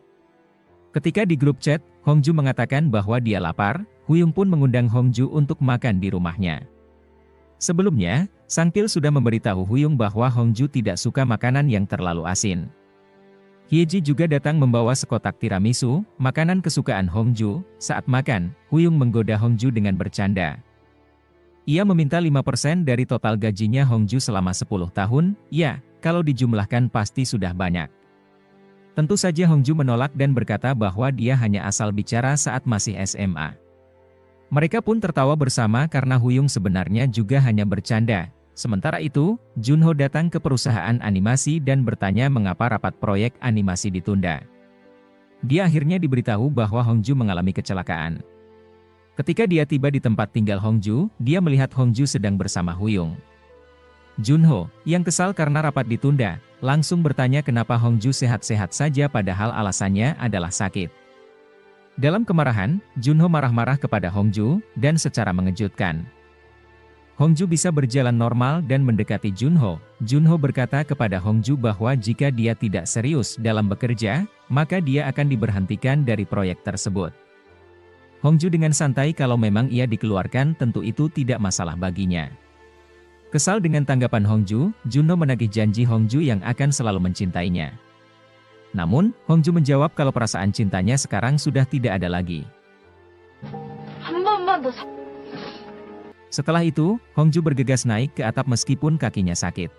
Ketika di grup chat, Hongju mengatakan bahwa dia lapar, Huyung pun mengundang Hongju untuk makan di rumahnya. Sebelumnya, Sangpil sudah memberitahu Huyung bahwa Hongju tidak suka makanan yang terlalu asin. Hyeji juga datang membawa sekotak tiramisu, makanan kesukaan Hongju. Saat makan, Huyung menggoda Hongju dengan bercanda. Ia meminta 5% dari total gajinya Hongju selama 10 tahun, ya, kalau dijumlahkan pasti sudah banyak. Tentu saja Hongju menolak dan berkata bahwa dia hanya asal bicara saat masih SMA. Mereka pun tertawa bersama karena Huyung sebenarnya juga hanya bercanda. Sementara itu, Junho datang ke perusahaan animasi dan bertanya mengapa rapat proyek animasi ditunda. Dia akhirnya diberitahu bahwa Hongju mengalami kecelakaan. Ketika dia tiba di tempat tinggal Hongju, dia melihat Hongju sedang bersama Huyung. Junho, yang kesal karena rapat ditunda, langsung bertanya kenapa Hongju sehat-sehat saja padahal alasannya adalah sakit. Dalam kemarahan, Junho marah-marah kepada Hongju, dan secara mengejutkan, Hongju bisa berjalan normal dan mendekati Junho. Junho berkata kepada Hongju bahwa jika dia tidak serius dalam bekerja, maka dia akan diberhentikan dari proyek tersebut. Hongju dengan santai kalau memang ia dikeluarkan tentu itu tidak masalah baginya. Kesal dengan tanggapan Hongju, Junho menagih janji Hongju yang akan selalu mencintainya. Namun, Hongju menjawab kalau perasaan cintanya sekarang sudah tidak ada lagi. Setelah itu, Hongju bergegas naik ke atap meskipun kakinya sakit.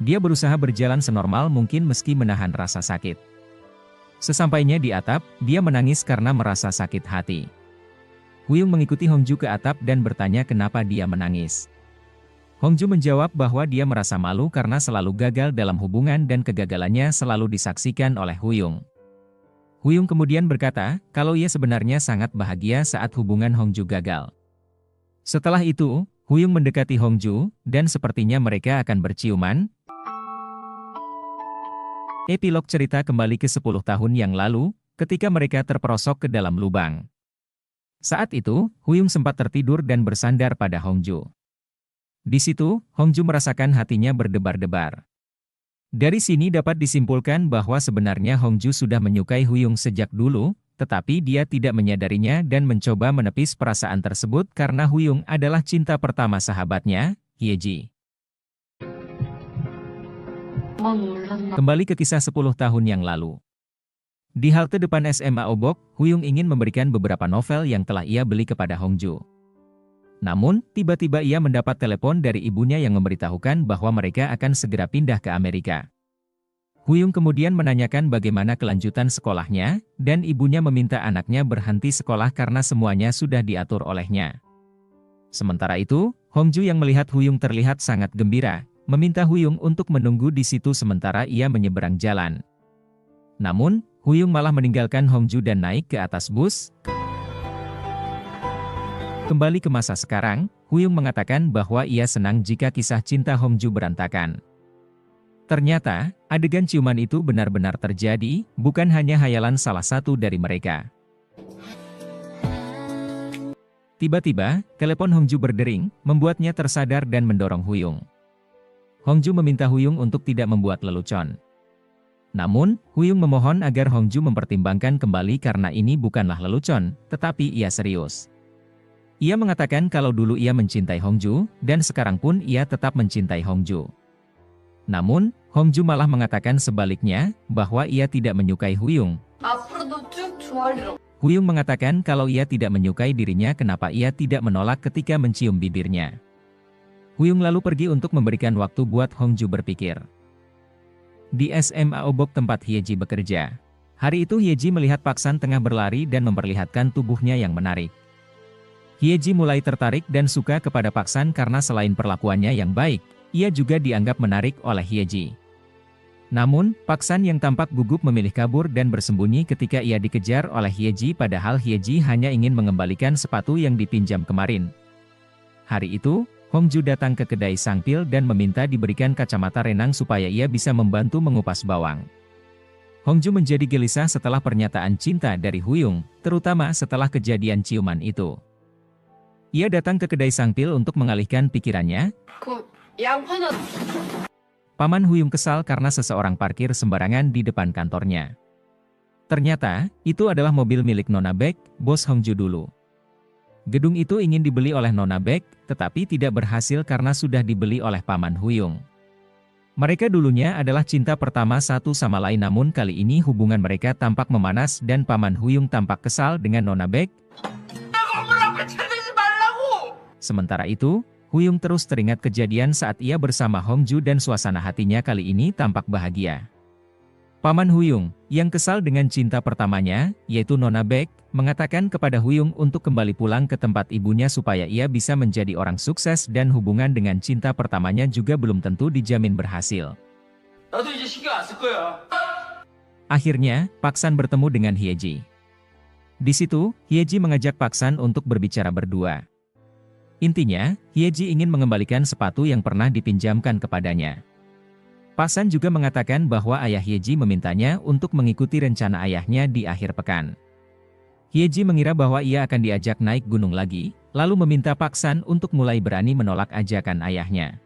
Dia berusaha berjalan senormal mungkin meski menahan rasa sakit. Sesampainya di atap, dia menangis karena merasa sakit hati. Huyung mengikuti Hongju ke atap dan bertanya kenapa dia menangis. Hongju menjawab bahwa dia merasa malu karena selalu gagal dalam hubungan dan kegagalannya selalu disaksikan oleh Huyung. Huyung kemudian berkata, kalau ia sebenarnya sangat bahagia saat hubungan Hongju gagal. Setelah itu, Huyung mendekati Hongju, dan sepertinya mereka akan berciuman. Epilog cerita kembali ke 10 tahun yang lalu, ketika mereka terperosok ke dalam lubang. Saat itu, Huyung sempat tertidur dan bersandar pada Hongju. Di situ, Hongju merasakan hatinya berdebar-debar. Dari sini dapat disimpulkan bahwa sebenarnya Hongju sudah menyukai Huyung sejak dulu, tetapi dia tidak menyadarinya dan mencoba menepis perasaan tersebut karena Huyung adalah cinta pertama sahabatnya, Hyeji. Kembali ke kisah 10 tahun yang lalu. Di halte depan SMA Obok, Huyung ingin memberikan beberapa novel yang telah ia beli kepada Hongju. Namun, tiba-tiba ia mendapat telepon dari ibunya yang memberitahukan bahwa mereka akan segera pindah ke Amerika. Huyung kemudian menanyakan bagaimana kelanjutan sekolahnya, dan ibunya meminta anaknya berhenti sekolah karena semuanya sudah diatur olehnya. Sementara itu, Hongju yang melihat Huyung terlihat sangat gembira, meminta Huyung untuk menunggu di situ sementara ia menyeberang jalan. Namun, Huyung malah meninggalkan Hongju dan naik ke atas bus. Kembali ke masa sekarang, Huyung mengatakan bahwa ia senang jika kisah cinta Hongju berantakan. Ternyata, adegan ciuman itu benar-benar terjadi, bukan hanya hayalan salah satu dari mereka. Tiba-tiba, telepon Hongju berdering, membuatnya tersadar dan mendorong Huyung. Hongju meminta Huyung untuk tidak membuat lelucon. Namun, Huyung memohon agar Hongju mempertimbangkan kembali karena ini bukanlah lelucon, tetapi ia serius. Ia mengatakan kalau dulu ia mencintai Hongju, dan sekarang pun ia tetap mencintai Hongju. Namun, Hongju malah mengatakan sebaliknya, bahwa ia tidak menyukai Huyung. Huyung mengatakan kalau ia tidak menyukai dirinya kenapa ia tidak menolak ketika mencium bibirnya. Huyung lalu pergi untuk memberikan waktu buat Hongju berpikir. Di SMA Obok tempat Hyeji bekerja. Hari itu Hyeji melihat Paksan tengah berlari dan memperlihatkan tubuhnya yang menarik. Hyeji mulai tertarik dan suka kepada Paksan karena selain perlakuannya yang baik, ia juga dianggap menarik oleh Hyeji. Namun, Paksan yang tampak gugup memilih kabur dan bersembunyi ketika ia dikejar oleh Hyeji padahal Hyeji hanya ingin mengembalikan sepatu yang dipinjam kemarin. Hari itu, Hongju datang ke kedai Sangpil dan meminta diberikan kacamata renang supaya ia bisa membantu mengupas bawang. Hongju menjadi gelisah setelah pernyataan cinta dari Huyung, terutama setelah kejadian ciuman itu. Ia datang ke kedai Sangpil untuk mengalihkan pikirannya. Paman Huyung kesal karena seseorang parkir sembarangan di depan kantornya. Ternyata, itu adalah mobil milik Nona Baek, bos Hongju dulu. Gedung itu ingin dibeli oleh Nona Baek, tetapi tidak berhasil karena sudah dibeli oleh Paman Huyung. Mereka dulunya adalah cinta pertama satu sama lain namun kali ini hubungan mereka tampak memanas dan Paman Huyung tampak kesal dengan Nona Baek. Sementara itu, Huyung terus teringat kejadian saat ia bersama Hongju dan suasana hatinya kali ini tampak bahagia. Paman Huyung, yang kesal dengan cinta pertamanya, yaitu Nona Baek, mengatakan kepada Huyung untuk kembali pulang ke tempat ibunya supaya ia bisa menjadi orang sukses dan hubungan dengan cinta pertamanya juga belum tentu dijamin berhasil. Akhirnya, Paksan bertemu dengan Hyeji. Di situ, Hyeji mengajak Paksan untuk berbicara berdua. Intinya, Hyeji ingin mengembalikan sepatu yang pernah dipinjamkan kepadanya. Paksan juga mengatakan bahwa ayah Hyeji memintanya untuk mengikuti rencana ayahnya di akhir pekan. Hyeji mengira bahwa ia akan diajak naik gunung lagi, lalu meminta Paksan untuk mulai berani menolak ajakan ayahnya.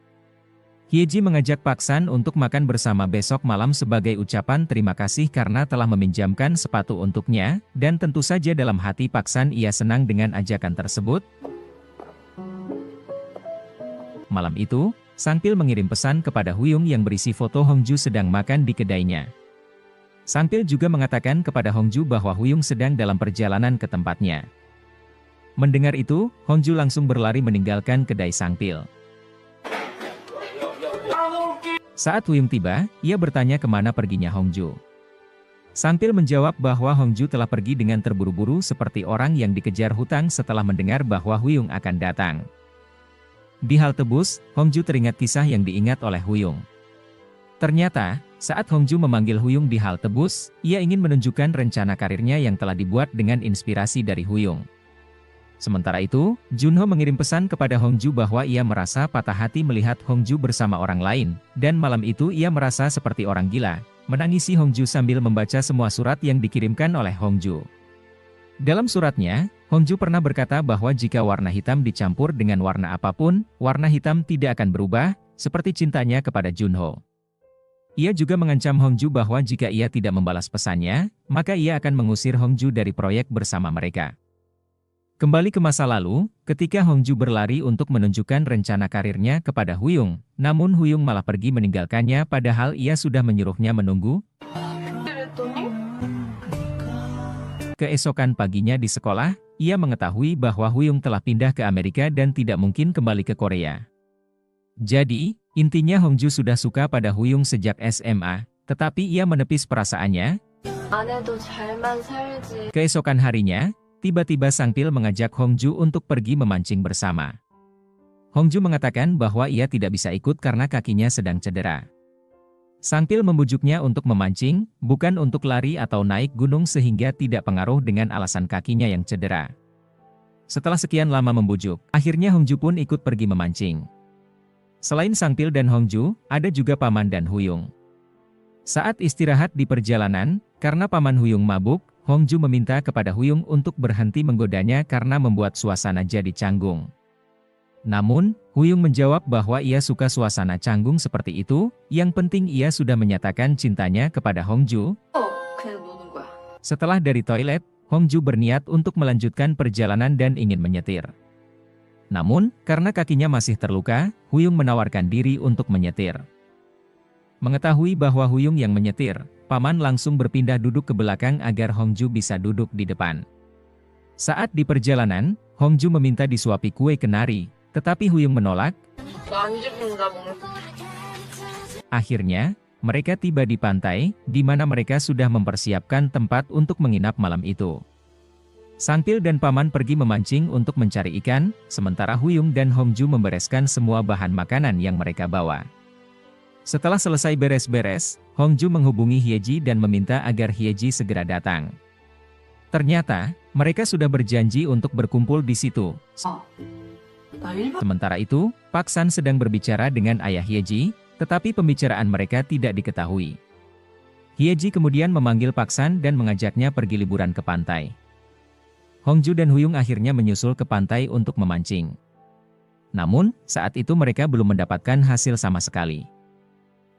Hyeji mengajak Paksan untuk makan bersama besok malam sebagai ucapan terima kasih karena telah meminjamkan sepatu untuknya, dan tentu saja dalam hati Paksan ia senang dengan ajakan tersebut. Malam itu, Sangpil mengirim pesan kepada Huyung yang berisi foto Hongju sedang makan di kedainya. Sangpil juga mengatakan kepada Hongju bahwa Huyung sedang dalam perjalanan ke tempatnya. Mendengar itu, Hongju langsung berlari meninggalkan kedai Sangpil. Saat Huyung tiba, ia bertanya kemana perginya Hongju. Sangpil menjawab bahwa Hongju telah pergi dengan terburu-buru seperti orang yang dikejar hutang setelah mendengar bahwa Huyung akan datang. Di halte bus, Hongju teringat kisah yang diingat oleh Huyung. Ternyata, saat Hongju memanggil Huyung di halte bus, ia ingin menunjukkan rencana karirnya yang telah dibuat dengan inspirasi dari Huyung. Sementara itu, Junho mengirim pesan kepada Hongju bahwa ia merasa patah hati melihat Hongju bersama orang lain, dan malam itu ia merasa seperti orang gila, menangisi Hongju sambil membaca semua surat yang dikirimkan oleh Hongju. Dalam suratnya, Hongju pernah berkata bahwa jika warna hitam dicampur dengan warna apapun, warna hitam tidak akan berubah, seperti cintanya kepada Junho. Ia juga mengancam Hongju bahwa jika ia tidak membalas pesannya, maka ia akan mengusir Hongju dari proyek bersama mereka. Kembali ke masa lalu, ketika Hongju berlari untuk menunjukkan rencana karirnya kepada Huyung, namun Huyung malah pergi meninggalkannya padahal ia sudah menyuruhnya menunggu. Keesokan paginya di sekolah, ia mengetahui bahwa Huyung telah pindah ke Amerika dan tidak mungkin kembali ke Korea. Jadi, intinya Hongju sudah suka pada Huyung sejak SMA, tetapi ia menepis perasaannya. Keesokan harinya, tiba-tiba Sangpil mengajak Hongju untuk pergi memancing bersama. Hongju mengatakan bahwa ia tidak bisa ikut karena kakinya sedang cedera. Sangpil membujuknya untuk memancing, bukan untuk lari atau naik gunung sehingga tidak pengaruh dengan alasan kakinya yang cedera. Setelah sekian lama membujuk, akhirnya Hongju pun ikut pergi memancing. Selain Sangpil dan Hongju, ada juga Paman dan Huyung. Saat istirahat di perjalanan, karena Paman Huyung mabuk, Hongju meminta kepada Huyung untuk berhenti menggodanya karena membuat suasana jadi canggung. Namun, Huyung menjawab bahwa ia suka suasana canggung seperti itu, yang penting ia sudah menyatakan cintanya kepada Hongju. Setelah dari toilet, Hongju berniat untuk melanjutkan perjalanan dan ingin menyetir. Namun, karena kakinya masih terluka, Huyung menawarkan diri untuk menyetir. Mengetahui bahwa Huyung yang menyetir, Paman langsung berpindah duduk ke belakang agar Hongju bisa duduk di depan. Saat di perjalanan, Hongju meminta disuapi kue kenari, Tetapi Huyung menolak. 안 죽는다고. Akhirnya, mereka tiba di pantai, di mana mereka sudah mempersiapkan tempat untuk menginap malam itu. Sangpil dan paman pergi memancing untuk mencari ikan, sementara Huyung dan Hongju membereskan semua bahan makanan yang mereka bawa. Setelah selesai beres-beres, Hongju menghubungi Hyeji dan meminta agar Hyeji segera datang. Ternyata, mereka sudah berjanji untuk berkumpul di situ. Sementara itu, Pak San sedang berbicara dengan ayah Hyeji, tetapi pembicaraan mereka tidak diketahui. Hyeji kemudian memanggil Pak San dan mengajaknya pergi liburan ke pantai. Hongju dan Huyung akhirnya menyusul ke pantai untuk memancing. Namun, saat itu mereka belum mendapatkan hasil sama sekali.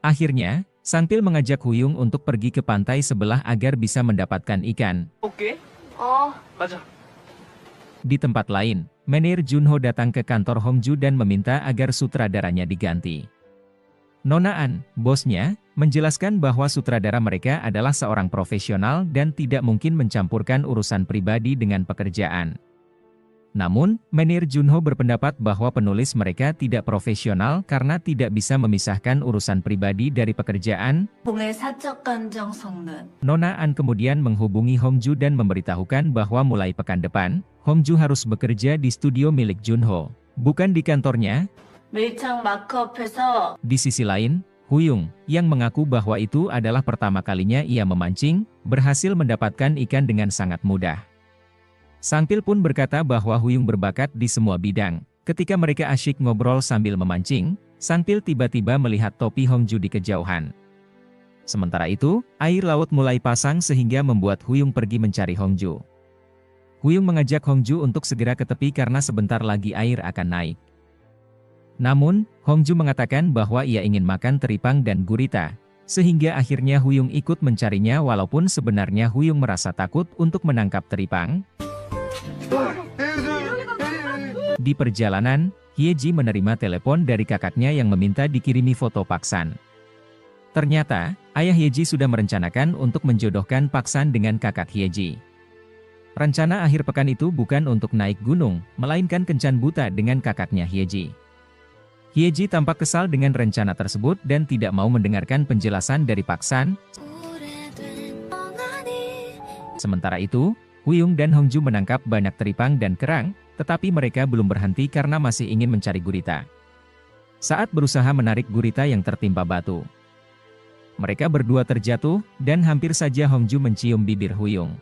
Akhirnya, Sangpil mengajak Huyung untuk pergi ke pantai sebelah agar bisa mendapatkan ikan. 오케이? 맞아. Di tempat lain, Menir Junho datang ke kantor Hongju dan meminta agar sutradaranya diganti. Nona An, bosnya, menjelaskan bahwa sutradara mereka adalah seorang profesional dan tidak mungkin mencampurkan urusan pribadi dengan pekerjaan. Namun, Menir Junho berpendapat bahwa penulis mereka tidak profesional karena tidak bisa memisahkan urusan pribadi dari pekerjaan. 공의 사적 감정 성능. Nona An kemudian menghubungi Hongju dan memberitahukan bahwa mulai pekan depan, Hongju harus bekerja di studio milik Junho, bukan di kantornya. 밀착 마크업해서 Di sisi lain, Huyung, yang mengaku bahwa itu adalah pertama kalinya ia memancing, berhasil mendapatkan ikan dengan sangat mudah. Sangpil pun berkata bahwa Huyung berbakat di semua bidang. Ketika mereka asyik ngobrol sambil memancing, Sangpil tiba-tiba melihat topi Hongju di kejauhan. Sementara itu, air laut mulai pasang sehingga membuat Huyung pergi mencari Hongju. Huyung mengajak Hongju untuk segera ke tepi karena sebentar lagi air akan naik. Namun, Hongju mengatakan bahwa ia ingin makan teripang dan gurita, sehingga akhirnya Huyung ikut mencarinya walaupun sebenarnya Huyung merasa takut untuk menangkap teripang. Di perjalanan, Hyeji menerima telepon dari kakaknya yang meminta dikirimi foto Pak San. Ternyata, ayah Hyeji sudah merencanakan untuk menjodohkan Pak San dengan kakak Hyeji. Rencana akhir pekan itu bukan untuk naik gunung, melainkan kencan buta dengan kakaknya Hyeji. Hyeji tampak kesal dengan rencana tersebut dan tidak mau mendengarkan penjelasan dari Pak San. Sementara itu, Huyung dan Hongju menangkap banyak teripang dan kerang, tetapi mereka belum berhenti karena masih ingin mencari gurita. Saat berusaha menarik gurita yang tertimpa batu, mereka berdua terjatuh, dan hampir saja Hongju mencium bibir Huyung.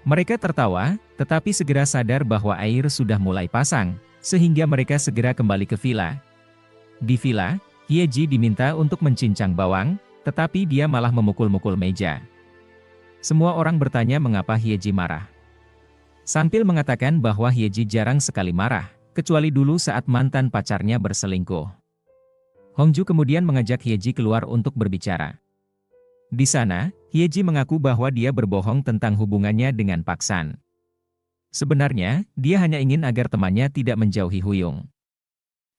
Mereka tertawa, tetapi segera sadar bahwa air sudah mulai pasang, sehingga mereka segera kembali ke villa. Di villa, Hyeji diminta untuk mencincang bawang, tetapi dia malah memukul-mukul meja. Semua orang bertanya mengapa Hyeji marah. Sangpil mengatakan bahwa Hyeji jarang sekali marah, kecuali dulu saat mantan pacarnya berselingkuh. Hongju kemudian mengajak Hyeji keluar untuk berbicara. Di sana, Hyeji mengaku bahwa dia berbohong tentang hubungannya dengan Pak San. Sebenarnya, dia hanya ingin agar temannya tidak menjauhi Huyung.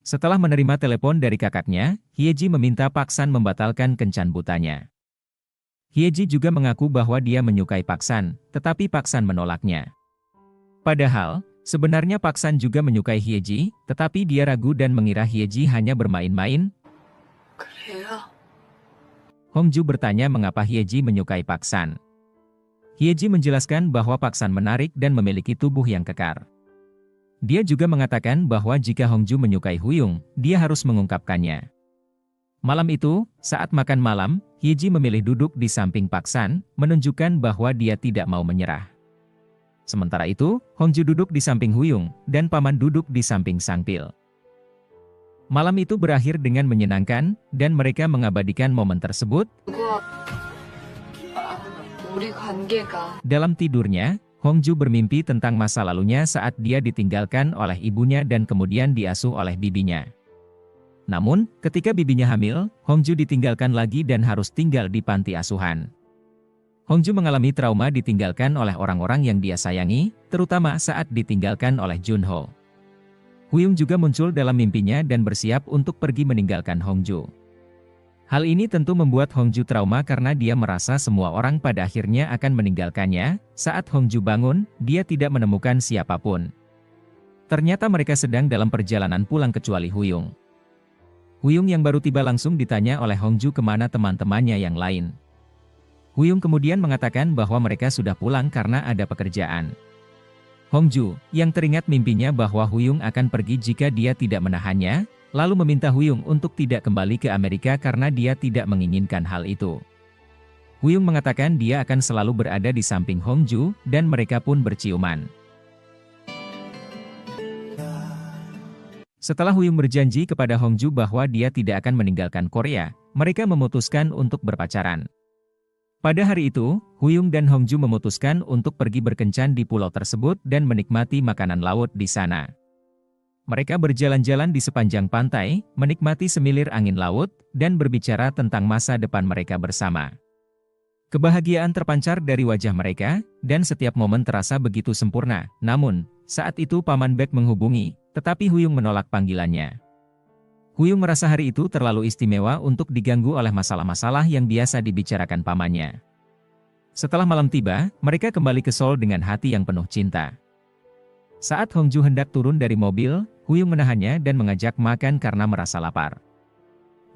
Setelah menerima telepon dari kakaknya, Hyeji meminta Pak San membatalkan kencan butanya. Hyeji juga mengaku bahwa dia menyukai Pak San, tetapi Pak San menolaknya. Padahal, sebenarnya Pak San juga menyukai Hyeji, tetapi dia ragu dan mengira Hyeji hanya bermain-main. 그래요? Hongju bertanya mengapa Hyeji menyukai Pak San. Hyeji menjelaskan bahwa Pak San menarik dan memiliki tubuh yang kekar. Dia juga mengatakan bahwa jika Hongju menyukai Huyung, dia harus mengungkapkannya. Malam itu, saat makan malam, Hyeji memilih duduk di samping Pak San, menunjukkan bahwa dia tidak mau menyerah. Sementara itu, Hongju duduk di samping Huyung, dan paman duduk di samping Sangpil. Malam itu berakhir dengan menyenangkan, dan mereka mengabadikan momen tersebut. 우리 관계가 Dalam tidurnya, Hongju bermimpi tentang masa lalunya saat dia ditinggalkan oleh ibunya dan kemudian diasuh oleh bibinya. Namun, ketika bibinya hamil, Hongju ditinggalkan lagi dan harus tinggal di panti asuhan. Hongju mengalami trauma ditinggalkan oleh orang-orang yang dia sayangi, terutama saat ditinggalkan oleh Junho. Huyung juga muncul dalam mimpinya dan bersiap untuk pergi meninggalkan Hongju. Hal ini tentu membuat Hongju trauma karena dia merasa semua orang pada akhirnya akan meninggalkannya. Saat Hongju bangun, dia tidak menemukan siapapun. Ternyata mereka sedang dalam perjalanan pulang kecuali Huyung. Huyung yang baru tiba langsung ditanya oleh Hongju kemana teman-temannya yang lain. Huyung kemudian mengatakan bahwa mereka sudah pulang karena ada pekerjaan. Hongju, yang teringat mimpinya bahwa Huyung akan pergi jika dia tidak menahannya, lalu meminta Huyung untuk tidak kembali ke Amerika karena dia tidak menginginkan hal itu. Huyung mengatakan dia akan selalu berada di samping Hongju, dan mereka pun berciuman. Setelah Huyung berjanji kepada Hongju bahwa dia tidak akan meninggalkan Korea, mereka memutuskan untuk berpacaran. Pada hari itu, Huyung dan Hongju memutuskan untuk pergi berkencan di pulau tersebut dan menikmati makanan laut di sana. Mereka berjalan-jalan di sepanjang pantai, menikmati semilir angin laut, dan berbicara tentang masa depan mereka bersama. Kebahagiaan terpancar dari wajah mereka, dan setiap momen terasa begitu sempurna. Namun, saat itu Paman Baek menghubungi, tetapi Huyung menolak panggilannya. Huyung merasa hari itu terlalu istimewa untuk diganggu oleh masalah-masalah yang biasa dibicarakan pamannya. Setelah malam tiba, mereka kembali ke Seoul dengan hati yang penuh cinta. Saat Hongju hendak turun dari mobil, Huyung menahannya dan mengajak makan karena merasa lapar.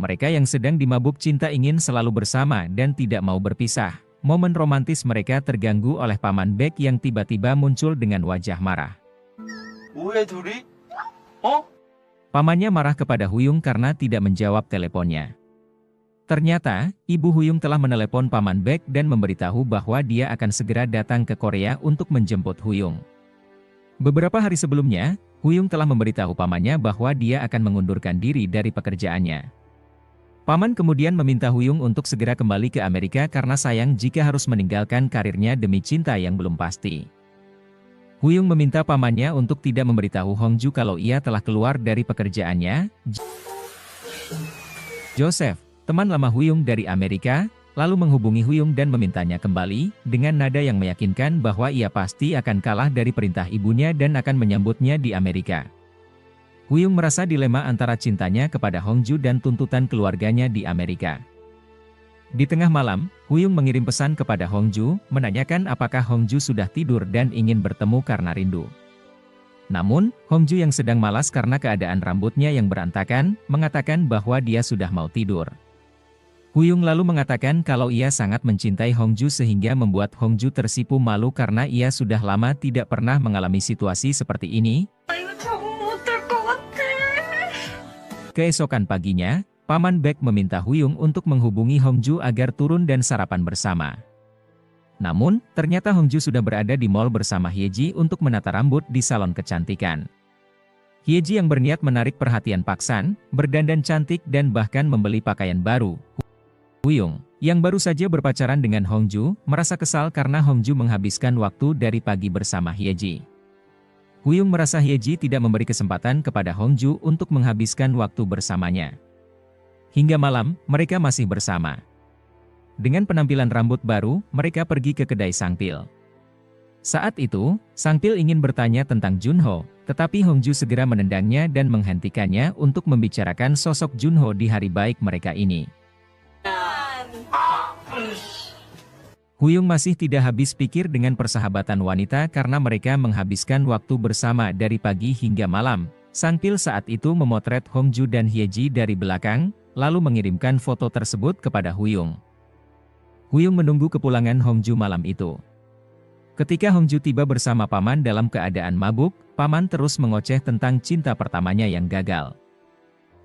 Mereka yang sedang dimabuk cinta ingin selalu bersama dan tidak mau berpisah. Momen romantis mereka terganggu oleh Paman Baek yang tiba-tiba muncul dengan wajah marah. 뭐해 둘이? 어? Pamannya marah kepada Huyung karena tidak menjawab teleponnya. Ternyata, Ibu Huyung telah menelepon Paman Baek dan memberitahu bahwa dia akan segera datang ke Korea untuk menjemput Huyung. Beberapa hari sebelumnya, Huyung telah memberitahu pamannya bahwa dia akan mengundurkan diri dari pekerjaannya. Paman kemudian meminta Huyung untuk segera kembali ke Amerika karena sayang jika harus meninggalkan karirnya demi cinta yang belum pasti. Huyung meminta pamannya untuk tidak memberitahu Hongju kalau ia telah keluar dari pekerjaannya. Joseph, teman lama Huyung dari Amerika, lalu menghubungi Huyung dan memintanya kembali, dengan nada yang meyakinkan bahwa ia pasti akan kalah dari perintah ibunya dan akan menyambutnya di Amerika. Huyung merasa dilema antara cintanya kepada Hongju dan tuntutan keluarganya di Amerika. Di tengah malam, Huyung mengirim pesan kepada Hongju, menanyakan apakah Hongju sudah tidur dan ingin bertemu karena rindu. Namun, Hongju yang sedang malas karena keadaan rambutnya yang berantakan, mengatakan bahwa dia sudah mau tidur. Huyung lalu mengatakan kalau ia sangat mencintai Hongju sehingga membuat Hongju tersipu malu karena ia sudah lama tidak pernah mengalami situasi seperti ini. Keesokan paginya, Paman Baek meminta Huyung untuk menghubungi Hongju agar turun dan sarapan bersama. Namun, ternyata Hongju sudah berada di mall bersama Hyeji untuk menata rambut di salon kecantikan. Hyeji yang berniat menarik perhatian Paksan, berdandan cantik dan bahkan membeli pakaian baru. Huyung, yang baru saja berpacaran dengan Hongju, merasa kesal karena Hongju menghabiskan waktu dari pagi bersama Hyeji. Huyung merasa Hyeji tidak memberi kesempatan kepada Hongju untuk menghabiskan waktu bersamanya. Hingga malam, mereka masih bersama. Dengan penampilan rambut baru, mereka pergi ke kedai Sangpil. Saat itu, Sangpil ingin bertanya tentang Junho, tetapi Hongju segera menendangnya dan menghentikannya untuk membicarakan sosok Junho di hari baik mereka ini. Huyung masih tidak habis pikir dengan persahabatan wanita karena mereka menghabiskan waktu bersama dari pagi hingga malam. Sangpil saat itu memotret Hongju dan Hyeji dari belakang, lalu mengirimkan foto tersebut kepada Huyung. Huyung menunggu kepulangan Hongju malam itu. Ketika Hongju tiba bersama paman dalam keadaan mabuk, paman terus mengoceh tentang cinta pertamanya yang gagal.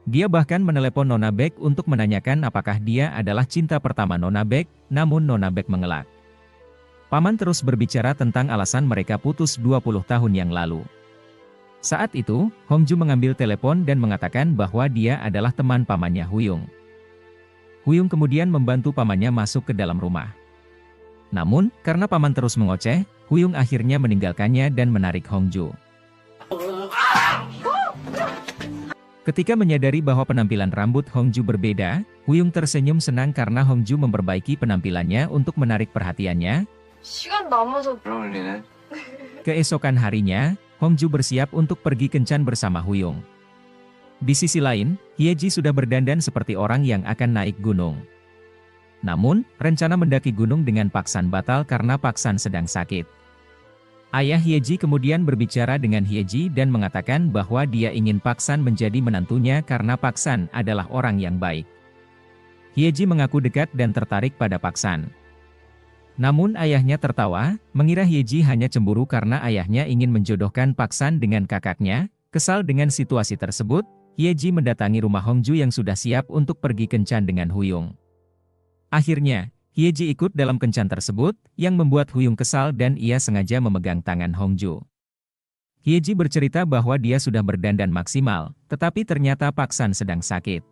Dia bahkan menelepon Nona Baek untuk menanyakan apakah dia adalah cinta pertama Nona Baek, namun Nona Baek mengelak. Paman terus berbicara tentang alasan mereka putus 20 tahun yang lalu. Saat itu, Hongju mengambil telepon dan mengatakan bahwa dia adalah teman pamannya Huyung. Huyung kemudian membantu pamannya masuk ke dalam rumah. Namun, karena paman terus mengoceh, Huyung akhirnya meninggalkannya dan menarik Hongju. Ketika menyadari bahwa penampilan rambut Hongju berbeda, Huyung tersenyum senang karena Hongju memperbaiki penampilannya untuk menarik perhatiannya. 시간 남아서 잘 어울리네. Keesokan harinya, Hongju bersiap untuk pergi kencan bersama Huyung. Di sisi lain, Hyeji sudah berdandan seperti orang yang akan naik gunung. Namun, rencana mendaki gunung dengan Paksan batal karena Paksan sedang sakit. Ayah Hyeji kemudian berbicara dengan Hyeji dan mengatakan bahwa dia ingin Paksan menjadi menantunya karena Paksan adalah orang yang baik. Hyeji mengaku dekat dan tertarik pada Paksan. Namun ayahnya tertawa, mengira Hyeji hanya cemburu karena ayahnya ingin menjodohkan Paksan dengan kakaknya. Kesal dengan situasi tersebut, Hyeji mendatangi rumah Hongju yang sudah siap untuk pergi kencan dengan Huyung. Akhirnya, Hyeji ikut dalam kencan tersebut, yang membuat Huyung kesal dan ia sengaja memegang tangan Hongju. Hyeji bercerita bahwa dia sudah berdandan maksimal, tetapi ternyata Paksan sedang sakit.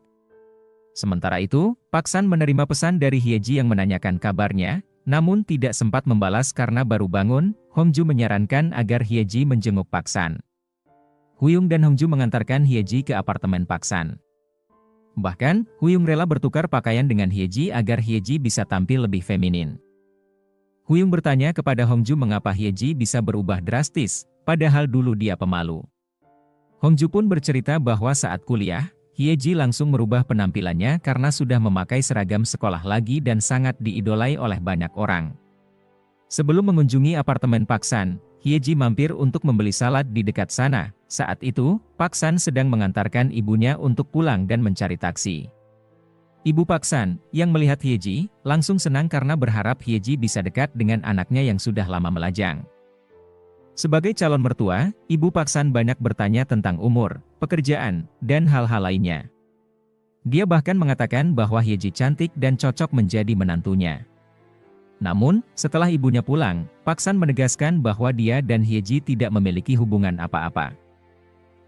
Sementara itu, Paksan menerima pesan dari Hyeji yang menanyakan kabarnya, namun tidak sempat membalas karena baru bangun. Hongju menyarankan agar Hyeji menjenguk Paksan. Huyung dan Hongju mengantarkan Hyeji ke apartemen Paksan. Bahkan, Huyung rela bertukar pakaian dengan Hyeji agar Hyeji bisa tampil lebih feminin. Huyung bertanya kepada Hongju mengapa Hyeji bisa berubah drastis, padahal dulu dia pemalu. Hongju pun bercerita bahwa saat kuliah, Hyeji langsung merubah penampilannya karena sudah memakai seragam sekolah lagi dan sangat diidolai oleh banyak orang. Sebelum mengunjungi apartemen Paksan, Hyeji mampir untuk membeli salad di dekat sana. Saat itu, Paksan sedang mengantarkan ibunya untuk pulang dan mencari taksi. Ibu Paksan, yang melihat Hyeji, langsung senang karena berharap Hyeji bisa dekat dengan anaknya yang sudah lama melajang. Sebagai calon mertua, Ibu Paksan banyak bertanya tentang umur, pekerjaan, dan hal-hal lainnya. Dia bahkan mengatakan bahwa Hyeji cantik dan cocok menjadi menantunya. Namun, setelah ibunya pulang, Paksan menegaskan bahwa dia dan Hyeji tidak memiliki hubungan apa-apa.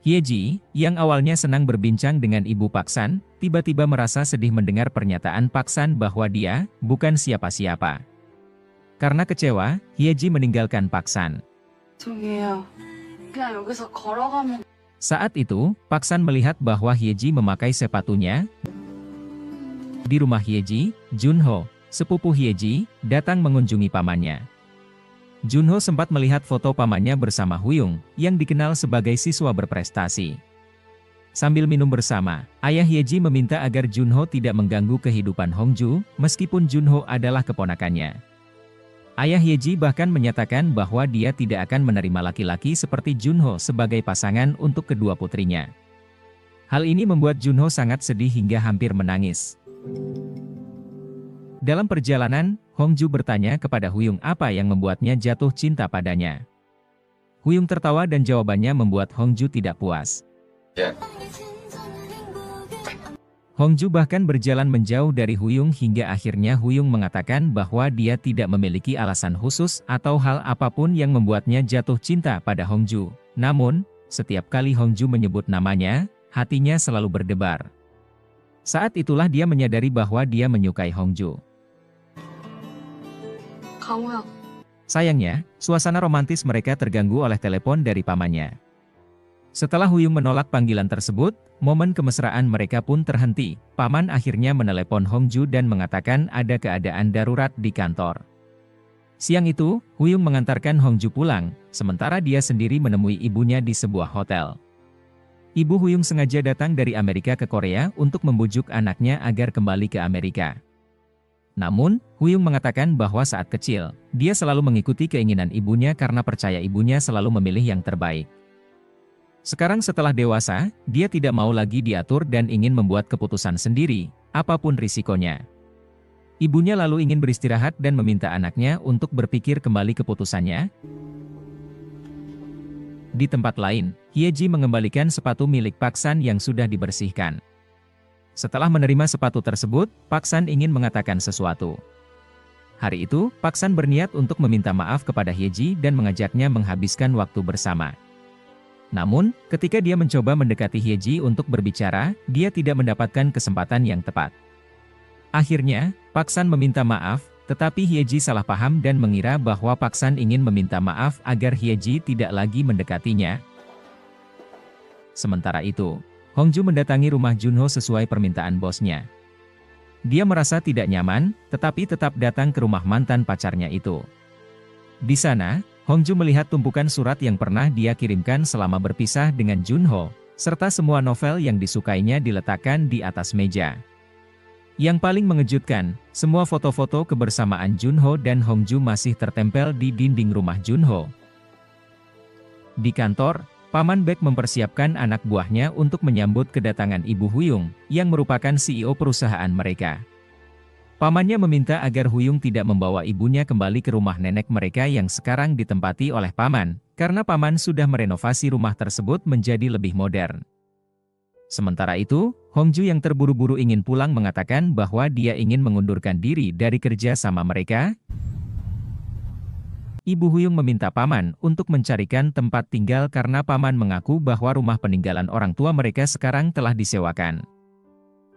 Hyeji, yang awalnya senang berbincang dengan Ibu Paksan, tiba-tiba merasa sedih mendengar pernyataan Paksan bahwa dia bukan siapa-siapa. Karena kecewa, Hyeji meninggalkan Paksan. 저기요. 그냥 여기서 걸어가면. Saat itu, Paksan melihat bahwa Hyeji memakai sepatunya. Di rumah Hyeji, Junho, sepupu Hyeji, datang mengunjungi pamannya. Junho sempat melihat foto pamannya bersama Huyung, yang dikenal sebagai siswa berprestasi. Sambil minum bersama, ayah Hyeji meminta agar Junho tidak mengganggu kehidupan Hongju, meskipun Junho adalah keponakannya. Ayah Hyeji bahkan menyatakan bahwa dia tidak akan menerima laki-laki seperti Junho sebagai pasangan untuk kedua putrinya. Hal ini membuat Junho sangat sedih hingga hampir menangis. Dalam perjalanan, Hongju bertanya kepada Huyung apa yang membuatnya jatuh cinta padanya. Huyung tertawa dan jawabannya membuat Hongju tidak puas. Hongju bahkan berjalan menjauh dari Huyung hingga akhirnya Huyung mengatakan bahwa dia tidak memiliki alasan khusus atau hal apapun yang membuatnya jatuh cinta pada Hongju. Namun, setiap kali Hongju menyebut namanya, hatinya selalu berdebar. Saat itulah dia menyadari bahwa dia menyukai Hongju. 강우야. Sayangnya, suasana romantis mereka terganggu oleh telepon dari pamannya. Setelah Huyung menolak panggilan tersebut, momen kemesraan mereka pun terhenti. Paman akhirnya menelepon Hongju dan mengatakan ada keadaan darurat di kantor. Siang itu, Huyung mengantarkan Hongju pulang, sementara dia sendiri menemui ibunya di sebuah hotel. Ibu Huyung sengaja datang dari Amerika ke Korea untuk membujuk anaknya agar kembali ke Amerika. Namun, Huyung mengatakan bahwa saat kecil, dia selalu mengikuti keinginan ibunya karena percaya ibunya selalu memilih yang terbaik. Sekarang setelah dewasa, dia tidak mau lagi diatur dan ingin membuat keputusan sendiri, apapun risikonya. Ibunya lalu ingin beristirahat dan meminta anaknya untuk berpikir kembali keputusannya. Di tempat lain, Hyeji mengembalikan sepatu milik Paksan yang sudah dibersihkan. Setelah menerima sepatu tersebut, Paksan ingin mengatakan sesuatu. Hari itu, Paksan berniat untuk meminta maaf kepada Hyeji dan mengajaknya menghabiskan waktu bersama. Namun, ketika dia mencoba mendekati Hyeji untuk berbicara, dia tidak mendapatkan kesempatan yang tepat. Akhirnya, Paksan meminta maaf, tetapi Hyeji salah paham dan mengira bahwa Paksan ingin meminta maaf agar Hyeji tidak lagi mendekatinya. Sementara itu, Hongju mendatangi rumah Junho sesuai permintaan bosnya. Dia merasa tidak nyaman, tetapi tetap datang ke rumah mantan pacarnya itu. Di sana, Hongju melihat tumpukan surat yang pernah dia kirimkan selama berpisah dengan Junho. serta semua novel yang disukainya diletakkan di atas meja. Yang paling mengejutkan, semua foto-foto kebersamaan Junho dan Hongju masih tertempel di dinding rumah Junho. Di kantor, Paman Baek mempersiapkan anak buahnya untuk menyambut kedatangan Ibu Huyung, yang merupakan CEO perusahaan mereka. Pamannya meminta agar Huyung tidak membawa ibunya kembali ke rumah nenek mereka yang sekarang ditempati oleh Paman, karena Paman sudah merenovasi rumah tersebut menjadi lebih modern. Sementara itu, Hongju yang terburu-buru ingin pulang mengatakan bahwa dia ingin mengundurkan diri dari kerja sama mereka. Ibu Huyung meminta Paman untuk mencarikan tempat tinggal karena Paman mengaku bahwa rumah peninggalan orang tua mereka sekarang telah disewakan.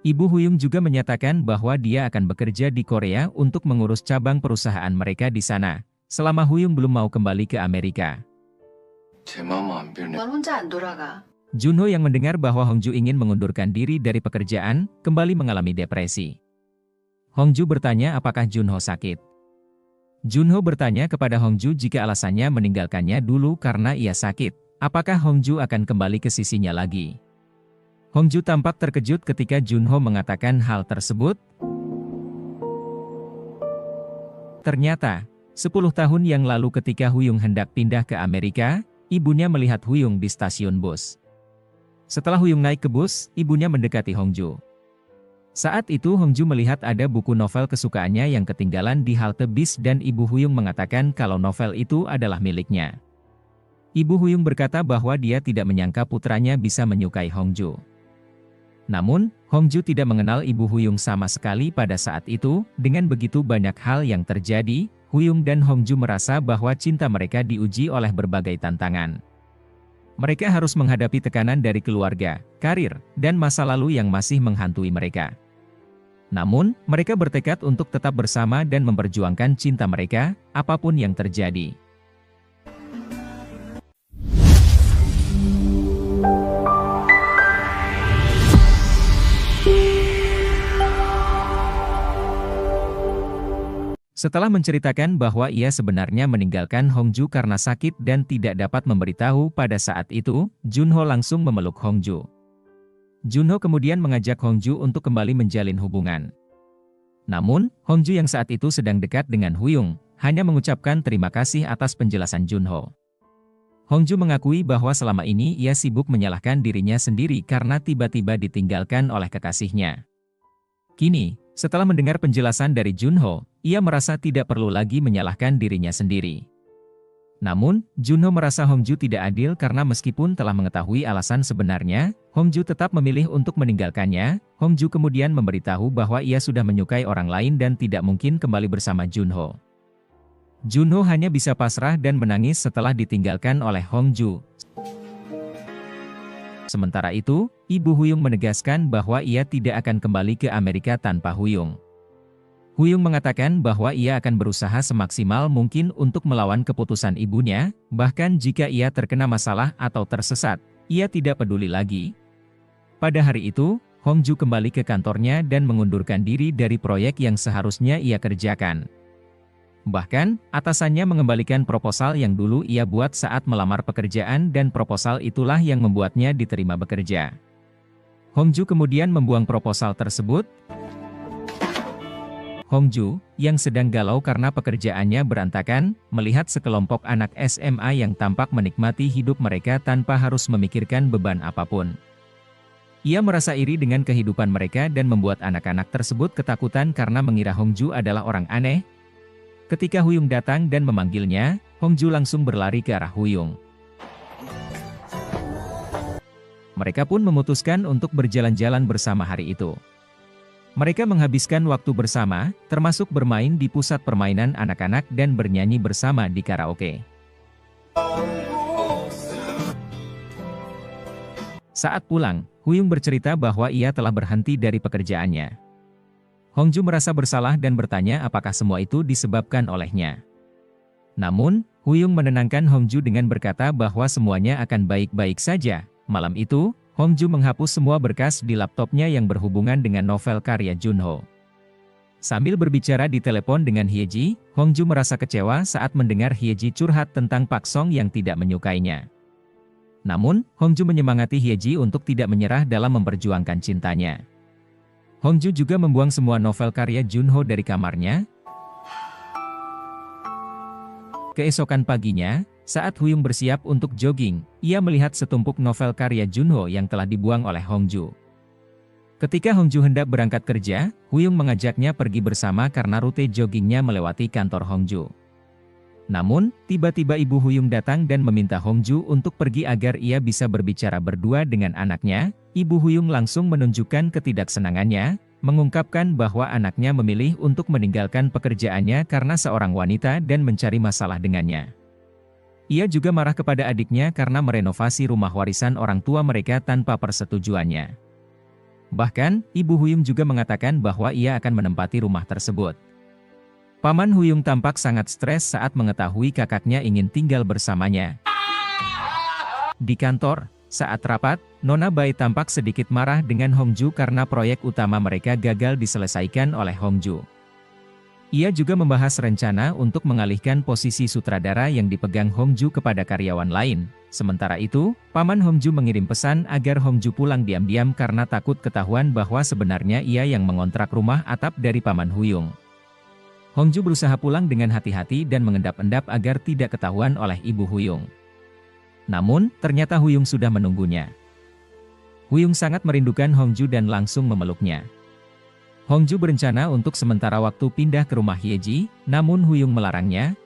Ibu Huyung juga menyatakan bahwa dia akan bekerja di Korea untuk mengurus cabang perusahaan mereka di sana, selama Huyung belum mau kembali ke Amerika. 넌 혼자 안 돌아가. Junho yang mendengar bahwa Hongju ingin mengundurkan diri dari pekerjaan, kembali mengalami depresi. Hongju bertanya apakah Junho sakit. Junho bertanya kepada Hongju jika alasannya meninggalkannya dulu karena ia sakit, apakah Hongju akan kembali ke sisinya lagi. Hongju tampak terkejut ketika Junho mengatakan hal tersebut. Ternyata, 10 tahun yang lalu ketika Huyung hendak pindah ke Amerika, ibunya melihat Huyung di stasiun bus. Setelah Huyung naik ke bus, ibunya mendekati Hongju. Saat itu Hongju melihat ada buku novel kesukaannya yang ketinggalan di halte bis dan Ibu Huyung mengatakan kalau novel itu adalah miliknya. Ibu Huyung berkata bahwa dia tidak menyangka putranya bisa menyukai Hongju. Namun, Hongju tidak mengenal Ibu Huyung sama sekali pada saat itu. Dengan begitu banyak hal yang terjadi, Huyung dan Hongju merasa bahwa cinta mereka diuji oleh berbagai tantangan. Mereka harus menghadapi tekanan dari keluarga, karir, dan masa lalu yang masih menghantui mereka. Namun, mereka bertekad untuk tetap bersama dan memperjuangkan cinta mereka, apapun yang terjadi. Setelah menceritakan bahwa ia sebenarnya meninggalkan Hongju karena sakit dan tidak dapat memberitahu pada saat itu, Junho langsung memeluk Hongju. Junho kemudian mengajak Hongju untuk kembali menjalin hubungan. Namun, Hongju yang saat itu sedang dekat dengan Huyung, hanya mengucapkan terima kasih atas penjelasan Junho. Hongju mengakui bahwa selama ini ia sibuk menyalahkan dirinya sendiri karena tiba-tiba ditinggalkan oleh kekasihnya. Kini, setelah mendengar penjelasan dari Junho, ia merasa tidak perlu lagi menyalahkan dirinya sendiri. Namun, Junho merasa Hongju tidak adil karena meskipun telah mengetahui alasan sebenarnya, Hongju tetap memilih untuk meninggalkannya. Hongju kemudian memberitahu bahwa ia sudah menyukai orang lain dan tidak mungkin kembali bersama Junho. Junho hanya bisa pasrah dan menangis setelah ditinggalkan oleh Hongju. Sementara itu, Ibu Huyung menegaskan bahwa ia tidak akan kembali ke Amerika tanpa Huyung. Huyung mengatakan bahwa ia akan berusaha semaksimal mungkin untuk melawan keputusan ibunya, bahkan jika ia terkena masalah atau tersesat, ia tidak peduli lagi. Pada hari itu, Hongju kembali ke kantornya dan mengundurkan diri dari proyek yang seharusnya ia kerjakan. Bahkan, atasannya mengembalikan proposal yang dulu ia buat saat melamar pekerjaan dan proposal itulah yang membuatnya diterima bekerja. Hongju kemudian membuang proposal tersebut. Hongju, yang sedang galau karena pekerjaannya berantakan, melihat sekelompok anak SMA yang tampak menikmati hidup mereka tanpa harus memikirkan beban apapun. Ia merasa iri dengan kehidupan mereka dan membuat anak-anak tersebut ketakutan karena mengira Hongju adalah orang aneh. Ketika Huyung datang dan memanggilnya, Hongju langsung berlari ke arah Huyung. Mereka pun memutuskan untuk berjalan-jalan bersama hari itu. Mereka menghabiskan waktu bersama, termasuk bermain di pusat permainan anak-anak dan bernyanyi bersama di karaoke. Saat pulang, Huyung bercerita bahwa ia telah berhenti dari pekerjaannya. Hongju merasa bersalah dan bertanya apakah semua itu disebabkan olehnya. Namun, Huyung menenangkan Hongju dengan berkata bahwa semuanya akan baik-baik saja. Malam itu, Hongju menghapus semua berkas di laptopnya yang berhubungan dengan novel karya Junho. Sambil berbicara di telepon dengan Hyeji, Hongju merasa kecewa saat mendengar Hyeji curhat tentang Pak Song yang tidak menyukainya. Namun, Hongju menyemangati Hyeji untuk tidak menyerah dalam memperjuangkan cintanya. Hongju juga membuang semua novel karya Junho dari kamarnya. Keesokan paginya, saat Huyung bersiap untuk jogging, ia melihat setumpuk novel karya Junho yang telah dibuang oleh Hongju. Ketika Hongju hendak berangkat kerja, Huyung mengajaknya pergi bersama karena rute joggingnya melewati kantor Hongju. Namun, tiba-tiba ibu Huyung datang dan meminta Hongju untuk pergi agar ia bisa berbicara berdua dengan anaknya. Ibu Huyung langsung menunjukkan ketidaksenangannya, mengungkapkan bahwa anaknya memilih untuk meninggalkan pekerjaannya karena seorang wanita dan mencari masalah dengannya. Ia juga marah kepada adiknya karena merenovasi rumah warisan orang tua mereka tanpa persetujuannya. Bahkan, ibu Huyung juga mengatakan bahwa ia akan menempati rumah tersebut. Paman Huyung tampak sangat stres saat mengetahui kakaknya ingin tinggal bersamanya. Di kantor, saat rapat, Nona Bai tampak sedikit marah dengan Hongju karena proyek utama mereka gagal diselesaikan oleh Hongju. Ia juga membahas rencana untuk mengalihkan posisi sutradara yang dipegang Hongju kepada karyawan lain. Sementara itu, Paman Hongju mengirim pesan agar Hongju pulang diam-diam karena takut ketahuan bahwa sebenarnya ia yang mengontrak rumah atap dari Paman Huyung. Hongju berusaha pulang dengan hati-hati dan mengendap-endap agar tidak ketahuan oleh ibu Huyung. Namun, ternyata Huyung sudah menunggunya. Huyung sangat merindukan Hongju dan langsung memeluknya. Hongju berencana untuk sementara waktu pindah ke rumah Hyeji, namun Huyung melarangnya.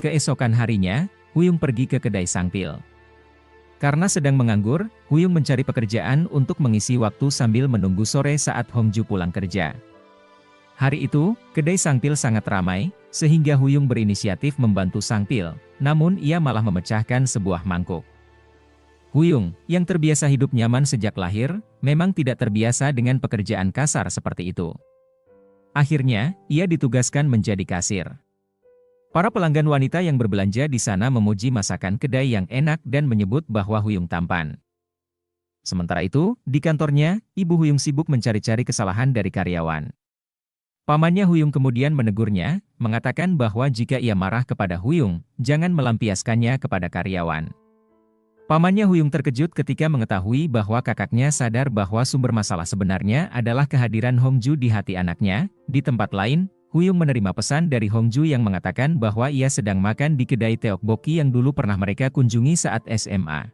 Keesokan harinya, Huyung pergi ke kedai Sangpil. Karena sedang menganggur, Huyung mencari pekerjaan untuk mengisi waktu sambil menunggu sore saat Hongju pulang kerja. Hari itu, kedai Sangpil sangat ramai, sehingga Huyung berinisiatif membantu Sangpil, namun ia malah memecahkan sebuah mangkuk. Huyung, yang terbiasa hidup nyaman sejak lahir, memang tidak terbiasa dengan pekerjaan kasar seperti itu. Akhirnya, ia ditugaskan menjadi kasir. Para pelanggan wanita yang berbelanja di sana memuji masakan kedai yang enak dan menyebut bahwa Huyung tampan. Sementara itu, di kantornya, ibu Huyung sibuk mencari-cari kesalahan dari karyawan. Pamannya Huyung kemudian menegurnya, mengatakan bahwa jika ia marah kepada Huyung, jangan melampiaskannya kepada karyawan. Pamannya Huyung terkejut ketika mengetahui bahwa kakaknya sadar bahwa sumber masalah sebenarnya adalah kehadiran Hongju di hati anaknya. Di tempat lain, Huyung menerima pesan dari Hongju yang mengatakan bahwa ia sedang makan di kedai tteokbokki yang dulu pernah mereka kunjungi saat SMA.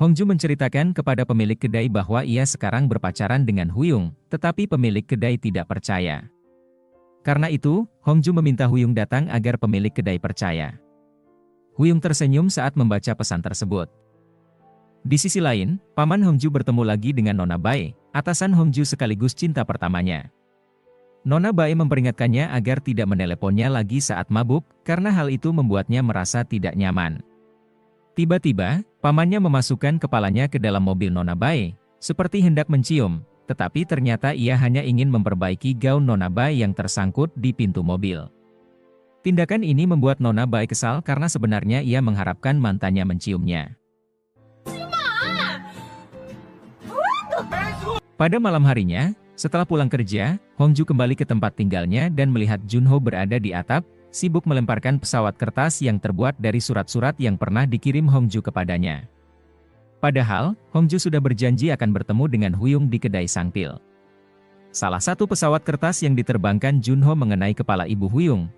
Hongju menceritakan kepada pemilik kedai bahwa ia sekarang berpacaran dengan Huyung, tetapi pemilik kedai tidak percaya. Karena itu, Hongju meminta Huyung datang agar pemilik kedai percaya. Huyung tersenyum saat membaca pesan tersebut. Di sisi lain, Paman Hongju bertemu lagi dengan Nona Bai, atasan Hongju sekaligus cinta pertamanya. Nona Bai memperingatkannya agar tidak meneleponnya lagi saat mabuk, karena hal itu membuatnya merasa tidak nyaman. Tiba-tiba, pamannya memasukkan kepalanya ke dalam mobil Nona Bai, seperti hendak mencium, tetapi ternyata ia hanya ingin memperbaiki gaun Nona Bai yang tersangkut di pintu mobil. Tindakan ini membuat Nona Bai kesal karena sebenarnya ia mengharapkan mantannya menciumnya. Pada malam harinya, setelah pulang kerja, Hongju kembali ke tempat tinggalnya dan melihat Junho berada di atap, sibuk melemparkan pesawat kertas yang terbuat dari surat-surat yang pernah dikirim Hongju kepadanya. Padahal, Hongju sudah berjanji akan bertemu dengan Huyung di kedai Sangpil. Salah satu pesawat kertas yang diterbangkan Junho mengenai kepala ibu Huyung.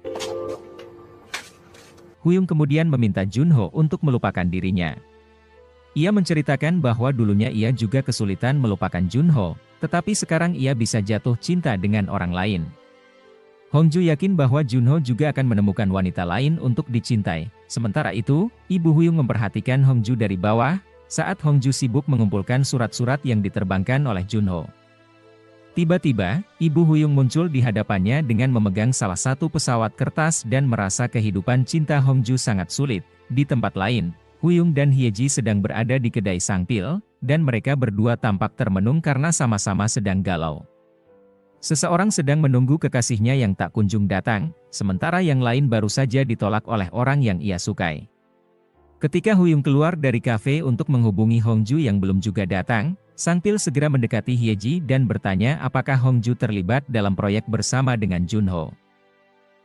Huyung kemudian meminta Junho untuk melupakan dirinya. Ia menceritakan bahwa dulunya ia juga kesulitan melupakan Junho, tetapi sekarang ia bisa jatuh cinta dengan orang lain. Hongju yakin bahwa Junho juga akan menemukan wanita lain untuk dicintai. Sementara itu, ibu Huyung memperhatikan Hongju dari bawah, saat Hongju sibuk mengumpulkan surat-surat yang diterbangkan oleh Junho. Tiba-tiba, ibu Huyung muncul di hadapannya dengan memegang salah satu pesawat kertas dan merasa kehidupan cinta Hongju sangat sulit. Di tempat lain, Huyung dan Hyeji sedang berada di kedai Sangpil, dan mereka berdua tampak termenung karena sama-sama sedang galau. Seseorang sedang menunggu kekasihnya yang tak kunjung datang, sementara yang lain baru saja ditolak oleh orang yang ia sukai. Ketika Huyung keluar dari kafe untuk menghubungi Hongju yang belum juga datang, Sangpil segera mendekati Hyeji dan bertanya apakah Hongju terlibat dalam proyek bersama dengan Junho.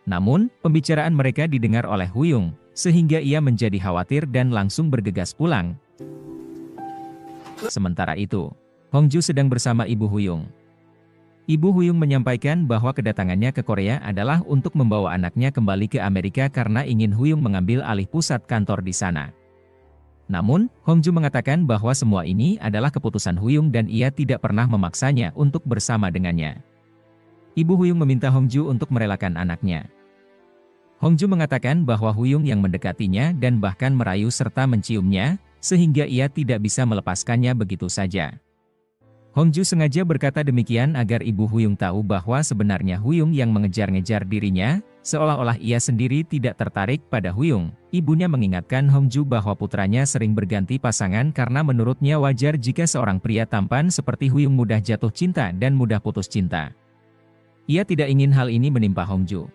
Namun, pembicaraan mereka didengar oleh Huyung, sehingga ia menjadi khawatir dan langsung bergegas pulang. Sementara itu, Hongju sedang bersama Ibu Huyung. Ibu Huyung menyampaikan bahwa kedatangannya ke Korea adalah untuk membawa anaknya kembali ke Amerika karena ingin Huyung mengambil alih pusat kantor di sana. Namun, Hongju mengatakan bahwa semua ini adalah keputusan Huyung dan ia tidak pernah memaksanya untuk bersama dengannya. Ibu Huyung meminta Hongju untuk merelakan anaknya. Hongju mengatakan bahwa Huyung yang mendekatinya dan bahkan merayu serta menciumnya, sehingga ia tidak bisa melepaskannya begitu saja. Hongju sengaja berkata demikian agar Ibu Huyung tahu bahwa sebenarnya Huyung yang mengejar-ngejar dirinya, seolah-olah ia sendiri tidak tertarik pada Huyung. Ibunya mengingatkan Hongju bahwa putranya sering berganti pasangan karena menurutnya wajar jika seorang pria tampan seperti Huyung mudah jatuh cinta dan mudah putus cinta. Ia tidak ingin hal ini menimpa Hongju.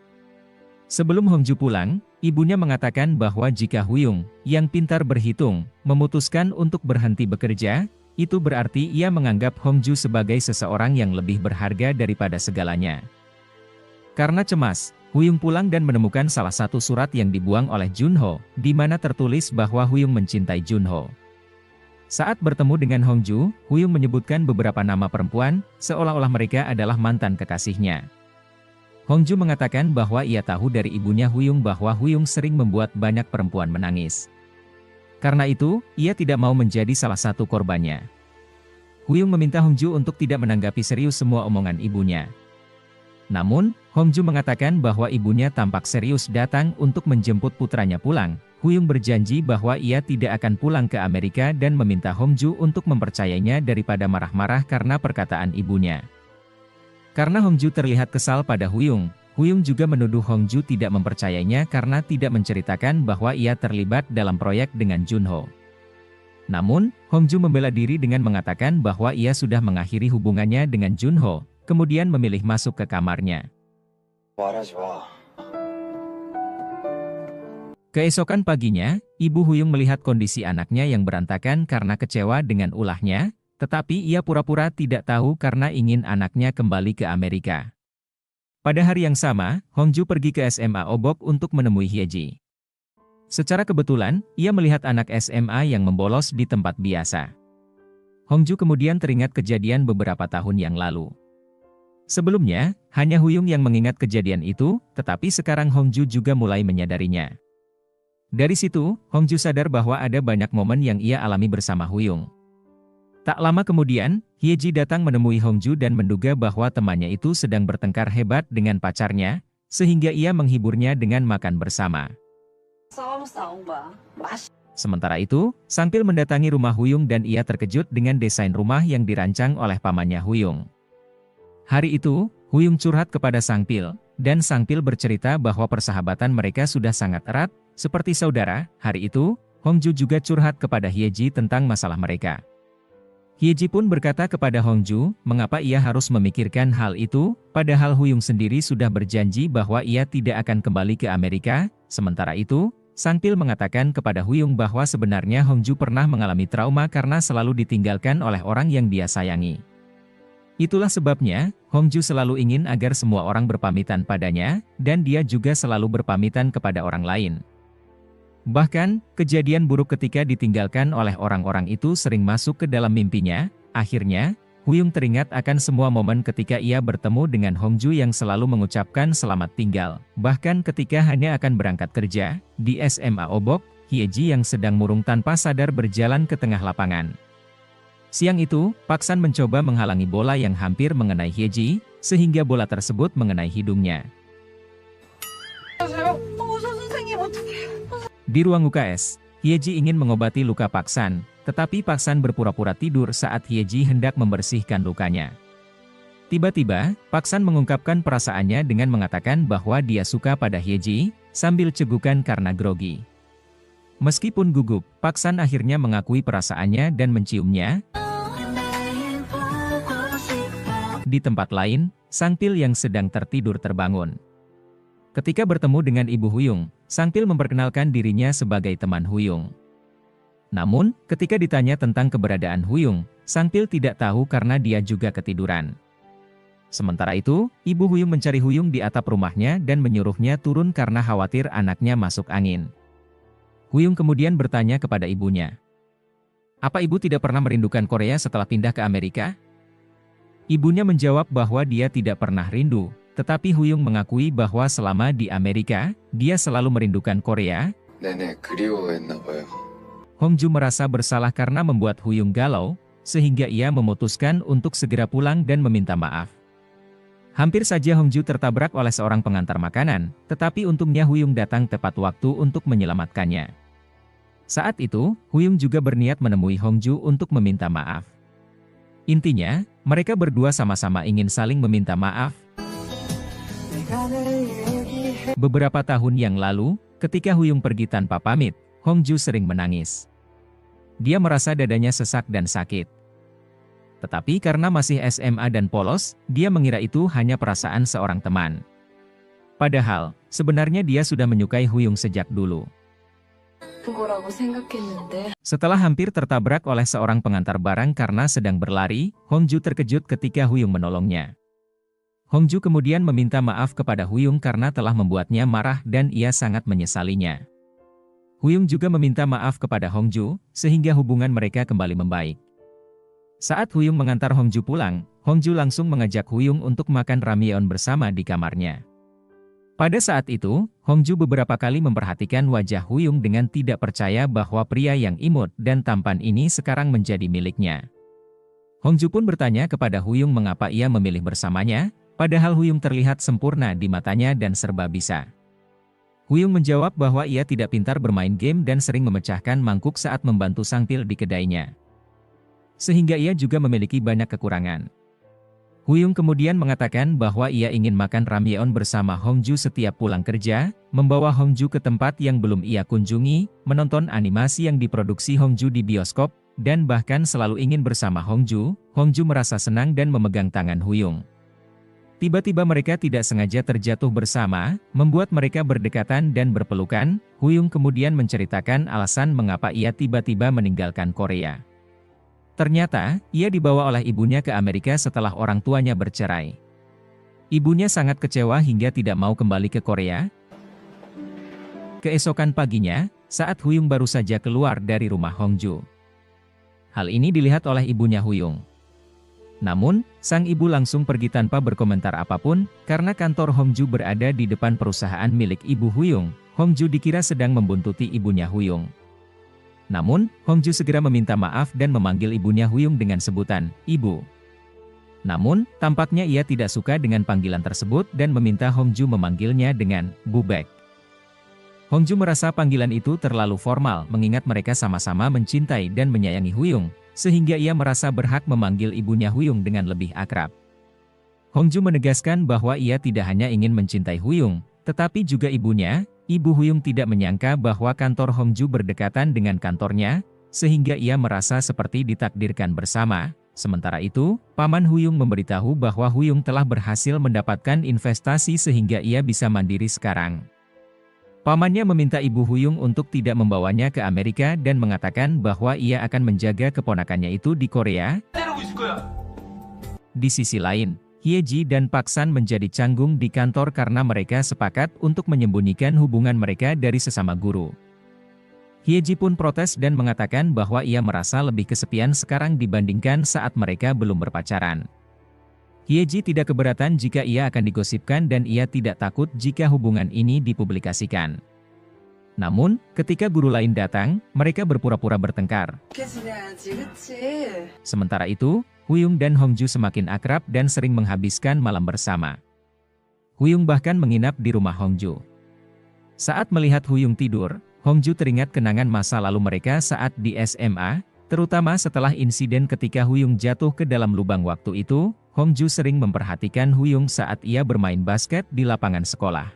Sebelum Hongju pulang, ibunya mengatakan bahwa jika Huyung, yang pintar berhitung, memutuskan untuk berhenti bekerja, itu berarti ia menganggap Hongju sebagai seseorang yang lebih berharga daripada segalanya. Karena cemas, Huyung pulang dan menemukan salah satu surat yang dibuang oleh Junho, di mana tertulis bahwa Huyung mencintai Junho. Saat bertemu dengan Hongju, Huyung menyebutkan beberapa nama perempuan, seolah-olah mereka adalah mantan kekasihnya. Hongju mengatakan bahwa ia tahu dari ibunya Huyung bahwa Huyung sering membuat banyak perempuan menangis. Karena itu, ia tidak mau menjadi salah satu korbannya. Huyung meminta Hongju untuk tidak menanggapi serius semua omongan ibunya. Namun, Hongju mengatakan bahwa ibunya tampak serius datang untuk menjemput putranya pulang. Huyung berjanji bahwa ia tidak akan pulang ke Amerika dan meminta Hongju untuk mempercayainya daripada marah-marah karena perkataan ibunya. Karena Hongju terlihat kesal pada Huyung, Huyung juga menuduh Hongju tidak mempercayainya karena tidak menceritakan bahwa ia terlibat dalam proyek dengan Junho. Namun, Hongju membela diri dengan mengatakan bahwa ia sudah mengakhiri hubungannya dengan Junho, kemudian memilih masuk ke kamarnya. Keesokan paginya, Ibu Huyung melihat kondisi anaknya yang berantakan karena kecewa dengan ulahnya, tetapi ia pura-pura tidak tahu karena ingin anaknya kembali ke Amerika. Pada hari yang sama, Hongju pergi ke SMA Obok untuk menemui Hyeji. Secara kebetulan, ia melihat anak SMA yang membolos di tempat biasa. Hongju kemudian teringat kejadian beberapa tahun yang lalu. Sebelumnya, hanya Huyung yang mengingat kejadian itu, tetapi sekarang Hongju juga mulai menyadarinya. Dari situ, Hongju sadar bahwa ada banyak momen yang ia alami bersama Huyung. Tak lama kemudian, Hyeji datang menemui Hongju dan menduga bahwa temannya itu sedang bertengkar hebat dengan pacarnya, sehingga ia menghiburnya dengan makan bersama. Sementara itu, Sangpil mendatangi rumah Huyung dan ia terkejut dengan desain rumah yang dirancang oleh pamannya Huyung. Hari itu, Huyung curhat kepada Sangpil, dan Sangpil bercerita bahwa persahabatan mereka sudah sangat erat, seperti saudara. Hari itu, Hongju juga curhat kepada Hyeji tentang masalah mereka. Hyeji pun berkata kepada Hongju, mengapa ia harus memikirkan hal itu, padahal Huyung sendiri sudah berjanji bahwa ia tidak akan kembali ke Amerika. Sementara itu, Sangpil mengatakan kepada Huyung bahwa sebenarnya Hongju pernah mengalami trauma karena selalu ditinggalkan oleh orang yang dia sayangi. Itulah sebabnya, Hongju selalu ingin agar semua orang berpamitan padanya, dan dia juga selalu berpamitan kepada orang lain. Bahkan, kejadian buruk ketika ditinggalkan oleh orang-orang itu sering masuk ke dalam mimpinya. Akhirnya, Huyung teringat akan semua momen ketika ia bertemu dengan Hongju yang selalu mengucapkan selamat tinggal. Bahkan ketika hanya akan berangkat kerja, di SMA Obok, Hyeji yang sedang murung tanpa sadar berjalan ke tengah lapangan. Siang itu, Paksan mencoba menghalangi bola yang hampir mengenai Hyeji, sehingga bola tersebut mengenai hidungnya. Di ruang UKS, Hyeji ingin mengobati luka Paksan, tetapi Paksan berpura-pura tidur saat Hyeji hendak membersihkan lukanya. Tiba-tiba, Paksan mengungkapkan perasaannya dengan mengatakan bahwa dia suka pada Hyeji, sambil cegukan karena grogi. Meskipun gugup, Paksan akhirnya mengakui perasaannya dan menciumnya. Di tempat lain, Sangpil yang sedang tertidur terbangun. Ketika bertemu dengan Ibu Huyung, Sangpil memperkenalkan dirinya sebagai teman Huyung. Namun, ketika ditanya tentang keberadaan Huyung, Sangpil tidak tahu karena dia juga ketiduran. Sementara itu, Ibu Huyung mencari Huyung di atap rumahnya dan menyuruhnya turun karena khawatir anaknya masuk angin. Huyung kemudian bertanya kepada ibunya. Apa ibu tidak pernah merindukan Korea setelah pindah ke Amerika? Ibunya menjawab bahwa dia tidak pernah rindu, tetapi Huyung mengakui bahwa selama di Amerika, dia selalu merindukan Korea. 내내 그리워했나 봐요. Hongju merasa bersalah karena membuat Huyung galau, sehingga ia memutuskan untuk segera pulang dan meminta maaf. Hampir saja Hongju tertabrak oleh seorang pengantar makanan, tetapi untungnya Huyung datang tepat waktu untuk menyelamatkannya. Saat itu, Huyung juga berniat menemui Hongju untuk meminta maaf. Intinya, mereka berdua sama-sama ingin saling meminta maaf. Beberapa tahun yang lalu, ketika Huyung pergi tanpa pamit, Hongju sering menangis. Dia merasa dadanya sesak dan sakit. Tetapi karena masih SMA dan polos, dia mengira itu hanya perasaan seorang teman. Padahal, sebenarnya dia sudah menyukai Huyung sejak dulu. Setelah hampir tertabrak oleh seorang pengantar barang karena sedang berlari, Hongju terkejut ketika Huyung menolongnya. Hongju kemudian meminta maaf kepada Huyung karena telah membuatnya marah dan ia sangat menyesalinya. Huyung juga meminta maaf kepada Hongju, sehingga hubungan mereka kembali membaik. Saat Huyung mengantar Hongju pulang, Hongju langsung mengajak Huyung untuk makan ramyeon bersama di kamarnya. Pada saat itu, Hongju beberapa kali memperhatikan wajah Huyung dengan tidak percaya bahwa pria yang imut dan tampan ini sekarang menjadi miliknya. Hongju pun bertanya kepada Huyung mengapa ia memilih bersamanya, padahal Huyung terlihat sempurna di matanya dan serba bisa. Huyung menjawab bahwa ia tidak pintar bermain game dan sering memecahkan mangkuk saat membantu Sangpil di kedainya. Sehingga ia juga memiliki banyak kekurangan. Huyung kemudian mengatakan bahwa ia ingin makan ramyeon bersama Hongju setiap pulang kerja, membawa Hongju ke tempat yang belum ia kunjungi, menonton animasi yang diproduksi Hongju di bioskop, dan bahkan selalu ingin bersama Hongju. Hongju merasa senang dan memegang tangan Huyung. Tiba-tiba mereka tidak sengaja terjatuh bersama, membuat mereka berdekatan dan berpelukan. Huyung kemudian menceritakan alasan mengapa ia tiba-tiba meninggalkan Korea. Ternyata, ia dibawa oleh ibunya ke Amerika setelah orang tuanya bercerai. Ibunya sangat kecewa hingga tidak mau kembali ke Korea. Keesokan paginya, saat Huyung baru saja keluar dari rumah Hongju. Hal ini dilihat oleh ibunya Huyung. Namun, sang ibu langsung pergi tanpa berkomentar apapun, karena kantor Hongju berada di depan perusahaan milik ibu Huyung. Hongju dikira sedang membuntuti ibunya Huyung. Namun, Hongju segera meminta maaf dan memanggil ibunya Huyung dengan sebutan, Ibu. Namun, tampaknya ia tidak suka dengan panggilan tersebut dan meminta Hongju memanggilnya dengan Bubek. Hongju merasa panggilan itu terlalu formal mengingat mereka sama-sama mencintai dan menyayangi Huyung, sehingga ia merasa berhak memanggil ibunya Huyung dengan lebih akrab. Hongju menegaskan bahwa ia tidak hanya ingin mencintai Huyung, tetapi juga ibunya. Ibu Huyung tidak menyangka bahwa kantor Hongju berdekatan dengan kantornya, sehingga ia merasa seperti ditakdirkan bersama. Sementara itu, Paman Huyung memberitahu bahwa Huyung telah berhasil mendapatkan investasi sehingga ia bisa mandiri sekarang. Pamannya meminta ibu Huyung untuk tidak membawanya ke Amerika dan mengatakan bahwa ia akan menjaga keponakannya itu di Korea. Di sisi lain, Hyeji dan Pak San menjadi canggung di kantor karena mereka sepakat untuk menyembunyikan hubungan mereka dari sesama guru. Hyeji pun protes dan mengatakan bahwa ia merasa lebih kesepian sekarang dibandingkan saat mereka belum berpacaran. Hyeji tidak keberatan jika ia akan digosipkan dan ia tidak takut jika hubungan ini dipublikasikan. Namun, ketika guru lain datang, mereka berpura-pura bertengkar. Sementara itu, Huyung dan Hongju semakin akrab dan sering menghabiskan malam bersama. Huyung bahkan menginap di rumah Hongju. Saat melihat Huyung tidur, Hongju teringat kenangan masa lalu mereka saat di SMA, terutama setelah insiden ketika Huyung jatuh ke dalam lubang waktu itu. Hongju sering memperhatikan Huyung saat ia bermain basket di lapangan sekolah.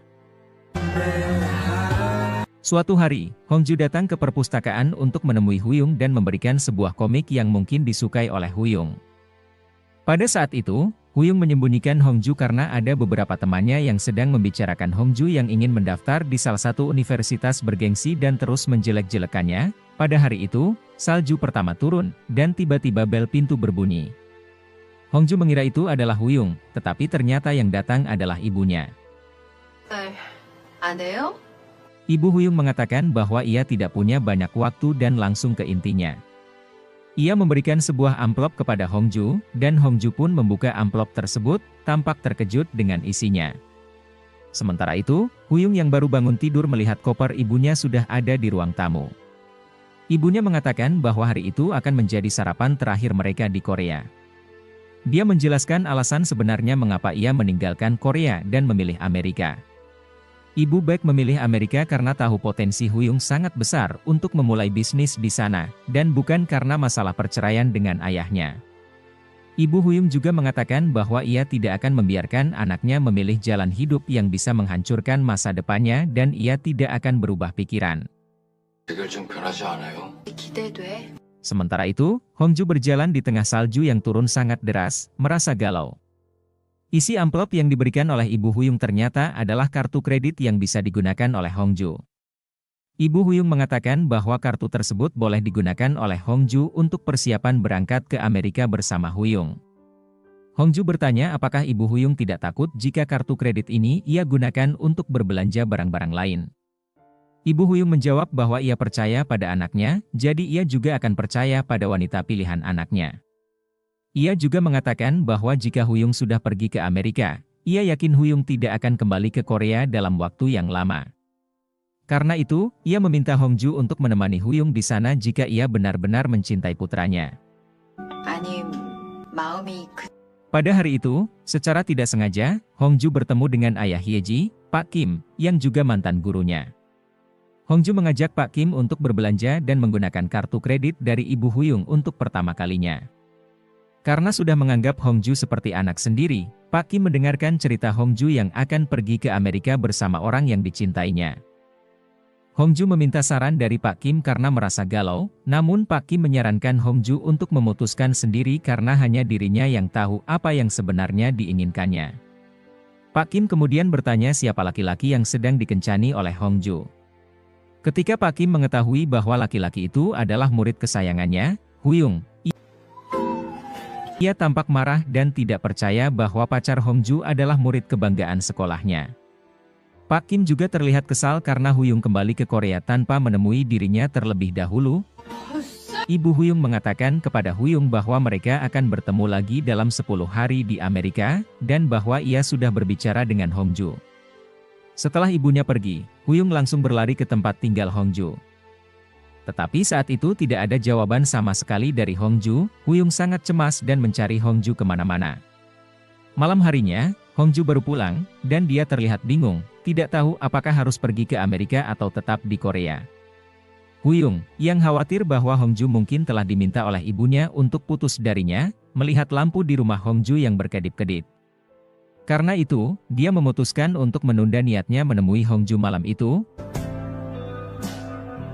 Suatu hari, Hongju datang ke perpustakaan untuk menemui Huyung dan memberikan sebuah komik yang mungkin disukai oleh Huyung. Pada saat itu, Huyung menyembunyikan Hongju karena ada beberapa temannya yang sedang membicarakan Hongju yang ingin mendaftar di salah satu universitas bergengsi dan terus menjelek-jelekannya. Pada hari itu, salju pertama turun, dan tiba-tiba bel pintu berbunyi. Hongju mengira itu adalah Huyung, tetapi ternyata yang datang adalah ibunya. 안 해요? Ibu Huyung mengatakan bahwa ia tidak punya banyak waktu dan langsung ke intinya. Ia memberikan sebuah amplop kepada Hongju, dan Hongju pun membuka amplop tersebut, tampak terkejut dengan isinya. Sementara itu, Huyung yang baru bangun tidur melihat koper ibunya sudah ada di ruang tamu. Ibunya mengatakan bahwa hari itu akan menjadi sarapan terakhir mereka di Korea. Dia menjelaskan alasan sebenarnya mengapa ia meninggalkan Korea dan memilih Amerika. Ibu Baek memilih Amerika karena tahu potensi Huyung sangat besar untuk memulai bisnis di sana, dan bukan karena masalah perceraian dengan ayahnya. Ibu Huyung juga mengatakan bahwa ia tidak akan membiarkan anaknya memilih jalan hidup yang bisa menghancurkan masa depannya dan ia tidak akan berubah pikiran. 해결 좀 변하지 않아요? 기대돼. Sementara itu, Hongju berjalan di tengah salju yang turun sangat deras, merasa galau. Isi amplop yang diberikan oleh Ibu Huyung ternyata adalah kartu kredit yang bisa digunakan oleh Hongju. Ibu Huyung mengatakan bahwa kartu tersebut boleh digunakan oleh Hongju untuk persiapan berangkat ke Amerika bersama Huyung. Hongju bertanya apakah Ibu Huyung tidak takut jika kartu kredit ini ia gunakan untuk berbelanja barang-barang lain. Ibu Huyung menjawab bahwa ia percaya pada anaknya, jadi ia juga akan percaya pada wanita pilihan anaknya. Ia juga mengatakan bahwa jika Huyung sudah pergi ke Amerika, ia yakin Huyung tidak akan kembali ke Korea dalam waktu yang lama. Karena itu, ia meminta Hongju untuk menemani Huyung di sana jika ia benar-benar mencintai putranya. Pada hari itu, secara tidak sengaja, Hongju bertemu dengan ayah Hyeji, Pak Kim, yang juga mantan gurunya. Hongju mengajak Pak Kim untuk berbelanja dan menggunakan kartu kredit dari Ibu Huyung untuk pertama kalinya. Karena sudah menganggap Hongju seperti anak sendiri, Pak Kim mendengarkan cerita Hongju yang akan pergi ke Amerika bersama orang yang dicintainya. Hongju meminta saran dari Pak Kim karena merasa galau, namun Pak Kim menyarankan Hongju untuk memutuskan sendiri karena hanya dirinya yang tahu apa yang sebenarnya diinginkannya. Pak Kim kemudian bertanya siapa laki-laki yang sedang dikencani oleh Hongju. Ketika Pak Kim mengetahui bahwa laki-laki itu adalah murid kesayangannya, Huyung, ia tampak marah dan tidak percaya bahwa pacar Hongju adalah murid kebanggaan sekolahnya. Pak Kim juga terlihat kesal karena Huyung kembali ke Korea tanpa menemui dirinya terlebih dahulu. Ibu Huyung mengatakan kepada Huyung bahwa mereka akan bertemu lagi dalam 10 hari di Amerika, dan bahwa ia sudah berbicara dengan Hongju. Setelah ibunya pergi, Huyung langsung berlari ke tempat tinggal Hongju. Tetapi saat itu tidak ada jawaban sama sekali dari Hongju. Huyung sangat cemas dan mencari Hongju kemana-mana. Malam harinya, Hongju baru pulang, dan dia terlihat bingung, tidak tahu apakah harus pergi ke Amerika atau tetap di Korea. Huyung, yang khawatir bahwa Hongju mungkin telah diminta oleh ibunya untuk putus darinya, melihat lampu di rumah Hongju yang berkedip-kedip. Karena itu, dia memutuskan untuk menunda niatnya menemui Hongju malam itu.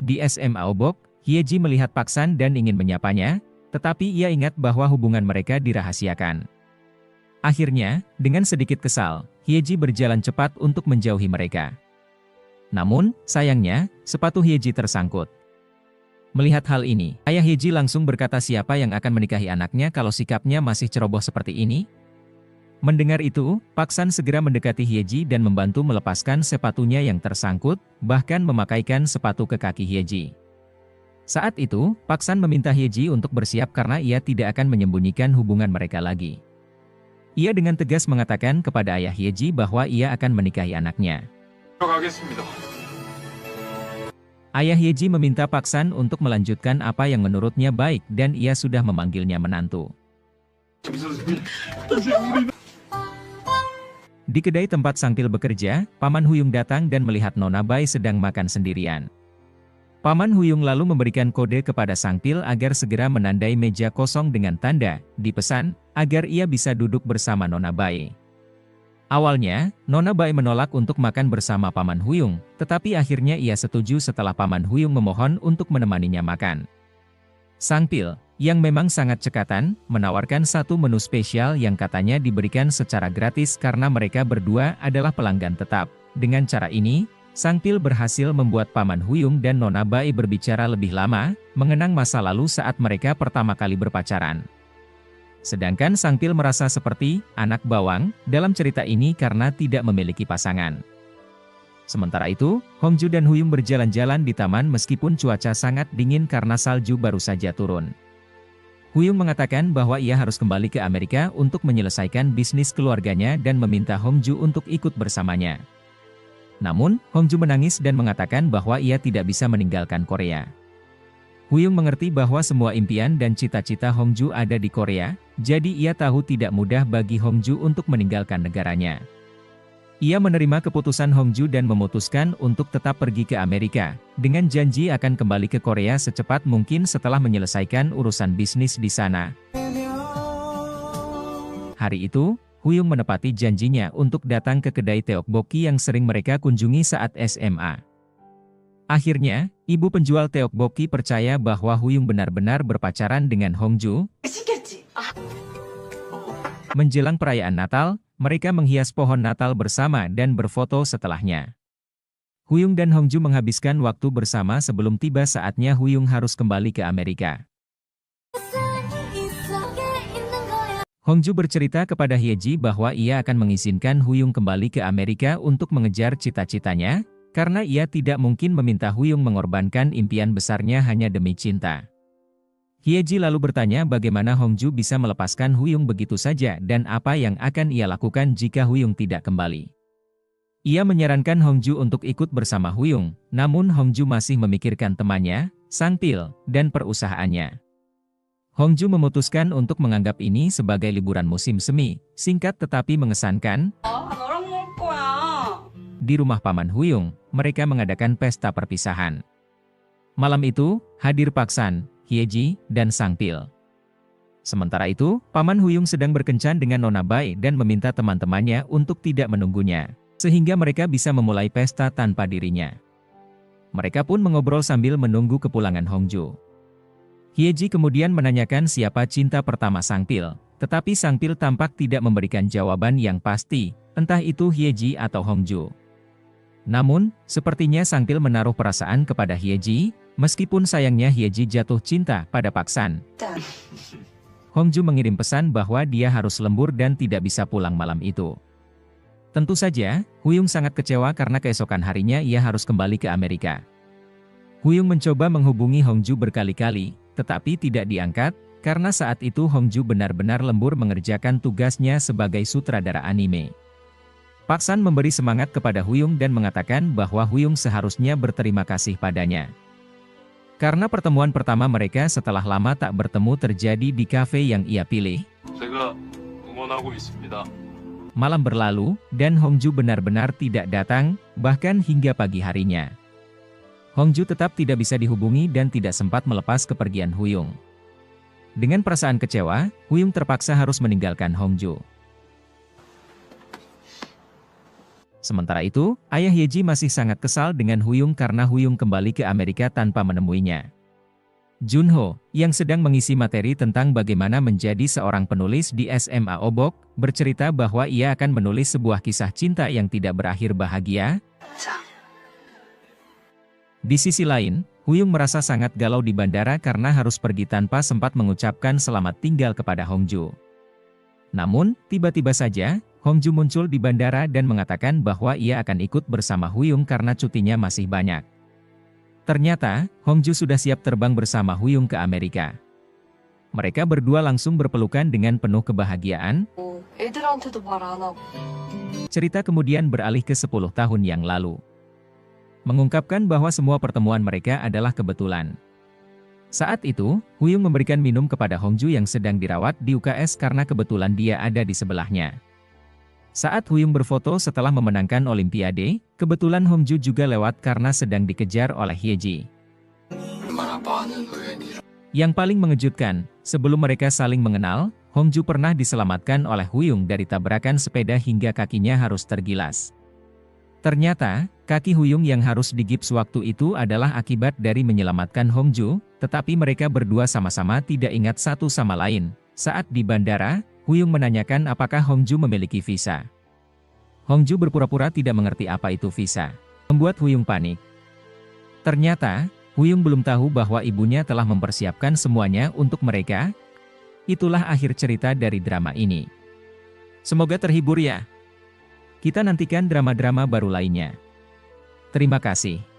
Di SMA Obok, Hyeji melihat Pak San dan ingin menyapanya, tetapi ia ingat bahwa hubungan mereka dirahasiakan. Akhirnya, dengan sedikit kesal, Hyeji berjalan cepat untuk menjauhi mereka. Namun, sayangnya, sepatu Hyeji tersangkut. Melihat hal ini, ayah Hyeji langsung berkata siapa yang akan menikahi anaknya kalau sikapnya masih ceroboh seperti ini? Mendengar itu, Pak San segera mendekati Hyeji dan membantu melepaskan sepatunya yang tersangkut, bahkan memakaikan sepatu ke kaki Hyeji. Saat itu, Pak San meminta Hyeji untuk bersiap karena ia tidak akan menyembunyikan hubungan mereka lagi. Ia dengan tegas mengatakan kepada ayah Hyeji bahwa ia akan menikahi anaknya. Ayah Hyeji meminta Pak San untuk melanjutkan apa yang menurutnya baik dan ia sudah memanggilnya menantu. Di kedai tempat Sangpil bekerja, Paman Huyung datang dan melihat Nona Bai sedang makan sendirian. Paman Huyung lalu memberikan kode kepada Sangpil agar segera menandai meja kosong dengan tanda, dipesan, agar ia bisa duduk bersama Nona Bai. Awalnya, Nona Bai menolak untuk makan bersama Paman Huyung, tetapi akhirnya ia setuju setelah Paman Huyung memohon untuk menemaninya makan. Sangpil, yang memang sangat cekatan, menawarkan satu menu spesial yang katanya diberikan secara gratis karena mereka berdua adalah pelanggan tetap. Dengan cara ini, Sangpil berhasil membuat Paman Huyung dan Nona Bai berbicara lebih lama, mengenang masa lalu saat mereka pertama kali berpacaran. Sedangkan Sangpil merasa seperti anak bawang dalam cerita ini karena tidak memiliki pasangan. Sementara itu, Hongju dan Huyung berjalan-jalan di taman meskipun cuaca sangat dingin karena salju baru saja turun. Huyung mengatakan bahwa ia harus kembali ke Amerika untuk menyelesaikan bisnis keluarganya dan meminta Hongju untuk ikut bersamanya. Namun, Hongju menangis dan mengatakan bahwa ia tidak bisa meninggalkan Korea. Huyung mengerti bahwa semua impian dan cita-cita Hongju ada di Korea, jadi ia tahu tidak mudah bagi Hongju untuk meninggalkan negaranya. Ia menerima keputusan Hongju dan memutuskan untuk tetap pergi ke Amerika, dengan janji akan kembali ke Korea secepat mungkin setelah menyelesaikan urusan bisnis di sana. Hari itu, Huyung menepati janjinya untuk datang ke kedai tteokbokki yang sering mereka kunjungi saat SMA. Akhirnya, ibu penjual tteokbokki percaya bahwa Huyung benar-benar berpacaran dengan Hongju. Menjelang perayaan Natal, mereka menghias pohon Natal bersama dan berfoto setelahnya. Huyung dan Hongju menghabiskan waktu bersama sebelum tiba saatnya Huyung harus kembali ke Amerika. Hongju bercerita kepada Hyeji bahwa ia akan mengizinkan Huyung kembali ke Amerika untuk mengejar cita-citanya, karena ia tidak mungkin meminta Huyung mengorbankan impian besarnya hanya demi cinta. Hyeji lalu bertanya bagaimana Hongju bisa melepaskan Huyung begitu saja dan apa yang akan ia lakukan jika Huyung tidak kembali. Ia menyarankan Hongju untuk ikut bersama Huyung, namun Hongju masih memikirkan temannya, Sangpil, dan perusahaannya. Hongju memutuskan untuk menganggap ini sebagai liburan musim semi, singkat tetapi mengesankan. Di rumah Paman Huyung, mereka mengadakan pesta perpisahan. Malam itu, hadir Pak San, Hyeji, dan Sangpil. Sementara itu, Paman Huyung sedang berkencan dengan Nona Bai dan meminta teman-temannya untuk tidak menunggunya, sehingga mereka bisa memulai pesta tanpa dirinya. Mereka pun mengobrol sambil menunggu kepulangan Hongju. Hyeji kemudian menanyakan siapa cinta pertama Sangpil, tetapi Sangpil tampak tidak memberikan jawaban yang pasti, entah itu Hyeji atau Hongju. Namun, sepertinya Sangpil menaruh perasaan kepada Hyeji, meskipun sayangnya Hyeji jatuh cinta pada Pak San. Hongju mengirim pesan bahwa dia harus lembur dan tidak bisa pulang malam itu. Tentu saja, Huyung sangat kecewa karena keesokan harinya ia harus kembali ke Amerika. Huyung mencoba menghubungi Hongju berkali-kali, tetapi tidak diangkat, karena saat itu Hongju benar-benar lembur mengerjakan tugasnya sebagai sutradara anime. Pak San memberi semangat kepada Huyung dan mengatakan bahwa Huyung seharusnya berterima kasih padanya. Karena pertemuan pertama mereka setelah lama tak bertemu terjadi di kafe yang ia pilih. Malam berlalu, dan Hongju benar-benar tidak datang, bahkan hingga pagi harinya. Hongju tetap tidak bisa dihubungi dan tidak sempat melepas kepergian Huyung. Dengan perasaan kecewa, Huyung terpaksa harus meninggalkan Hongju. Sementara itu, ayah Hyeji masih sangat kesal dengan Huyung karena Huyung kembali ke Amerika tanpa menemuinya. Junho, yang sedang mengisi materi tentang bagaimana menjadi seorang penulis di SMA Obok, bercerita bahwa ia akan menulis sebuah kisah cinta yang tidak berakhir bahagia. Di sisi lain, Huyung merasa sangat galau di bandara karena harus pergi tanpa sempat mengucapkan selamat tinggal kepada Hongju. Namun, tiba-tiba saja, Hongju muncul di bandara dan mengatakan bahwa ia akan ikut bersama Huyung karena cutinya masih banyak. Ternyata, Hongju sudah siap terbang bersama Huyung ke Amerika. Mereka berdua langsung berpelukan dengan penuh kebahagiaan. Cerita kemudian beralih ke 10 tahun yang lalu. Mengungkapkan bahwa semua pertemuan mereka adalah kebetulan. Saat itu, Huyung memberikan minum kepada Hongju yang sedang dirawat di UKS karena kebetulan dia ada di sebelahnya. Saat Huyung berfoto setelah memenangkan Olimpiade, kebetulan Hongju juga lewat karena sedang dikejar oleh Hyeji. Yang paling mengejutkan, sebelum mereka saling mengenal, Hongju pernah diselamatkan oleh Huyung dari tabrakan sepeda hingga kakinya harus tergilas. Ternyata, kaki Huyung yang harus digips waktu itu adalah akibat dari menyelamatkan Hongju, tetapi mereka berdua sama-sama tidak ingat satu sama lain. Saat di bandara, Huyung menanyakan apakah Hongju memiliki visa. Hongju berpura-pura tidak mengerti apa itu visa, membuat Huyung panik. Ternyata, Huyung belum tahu bahwa ibunya telah mempersiapkan semuanya untuk mereka. Itulah akhir cerita dari drama ini. Semoga terhibur ya. Kita nantikan drama-drama baru lainnya. Terima kasih.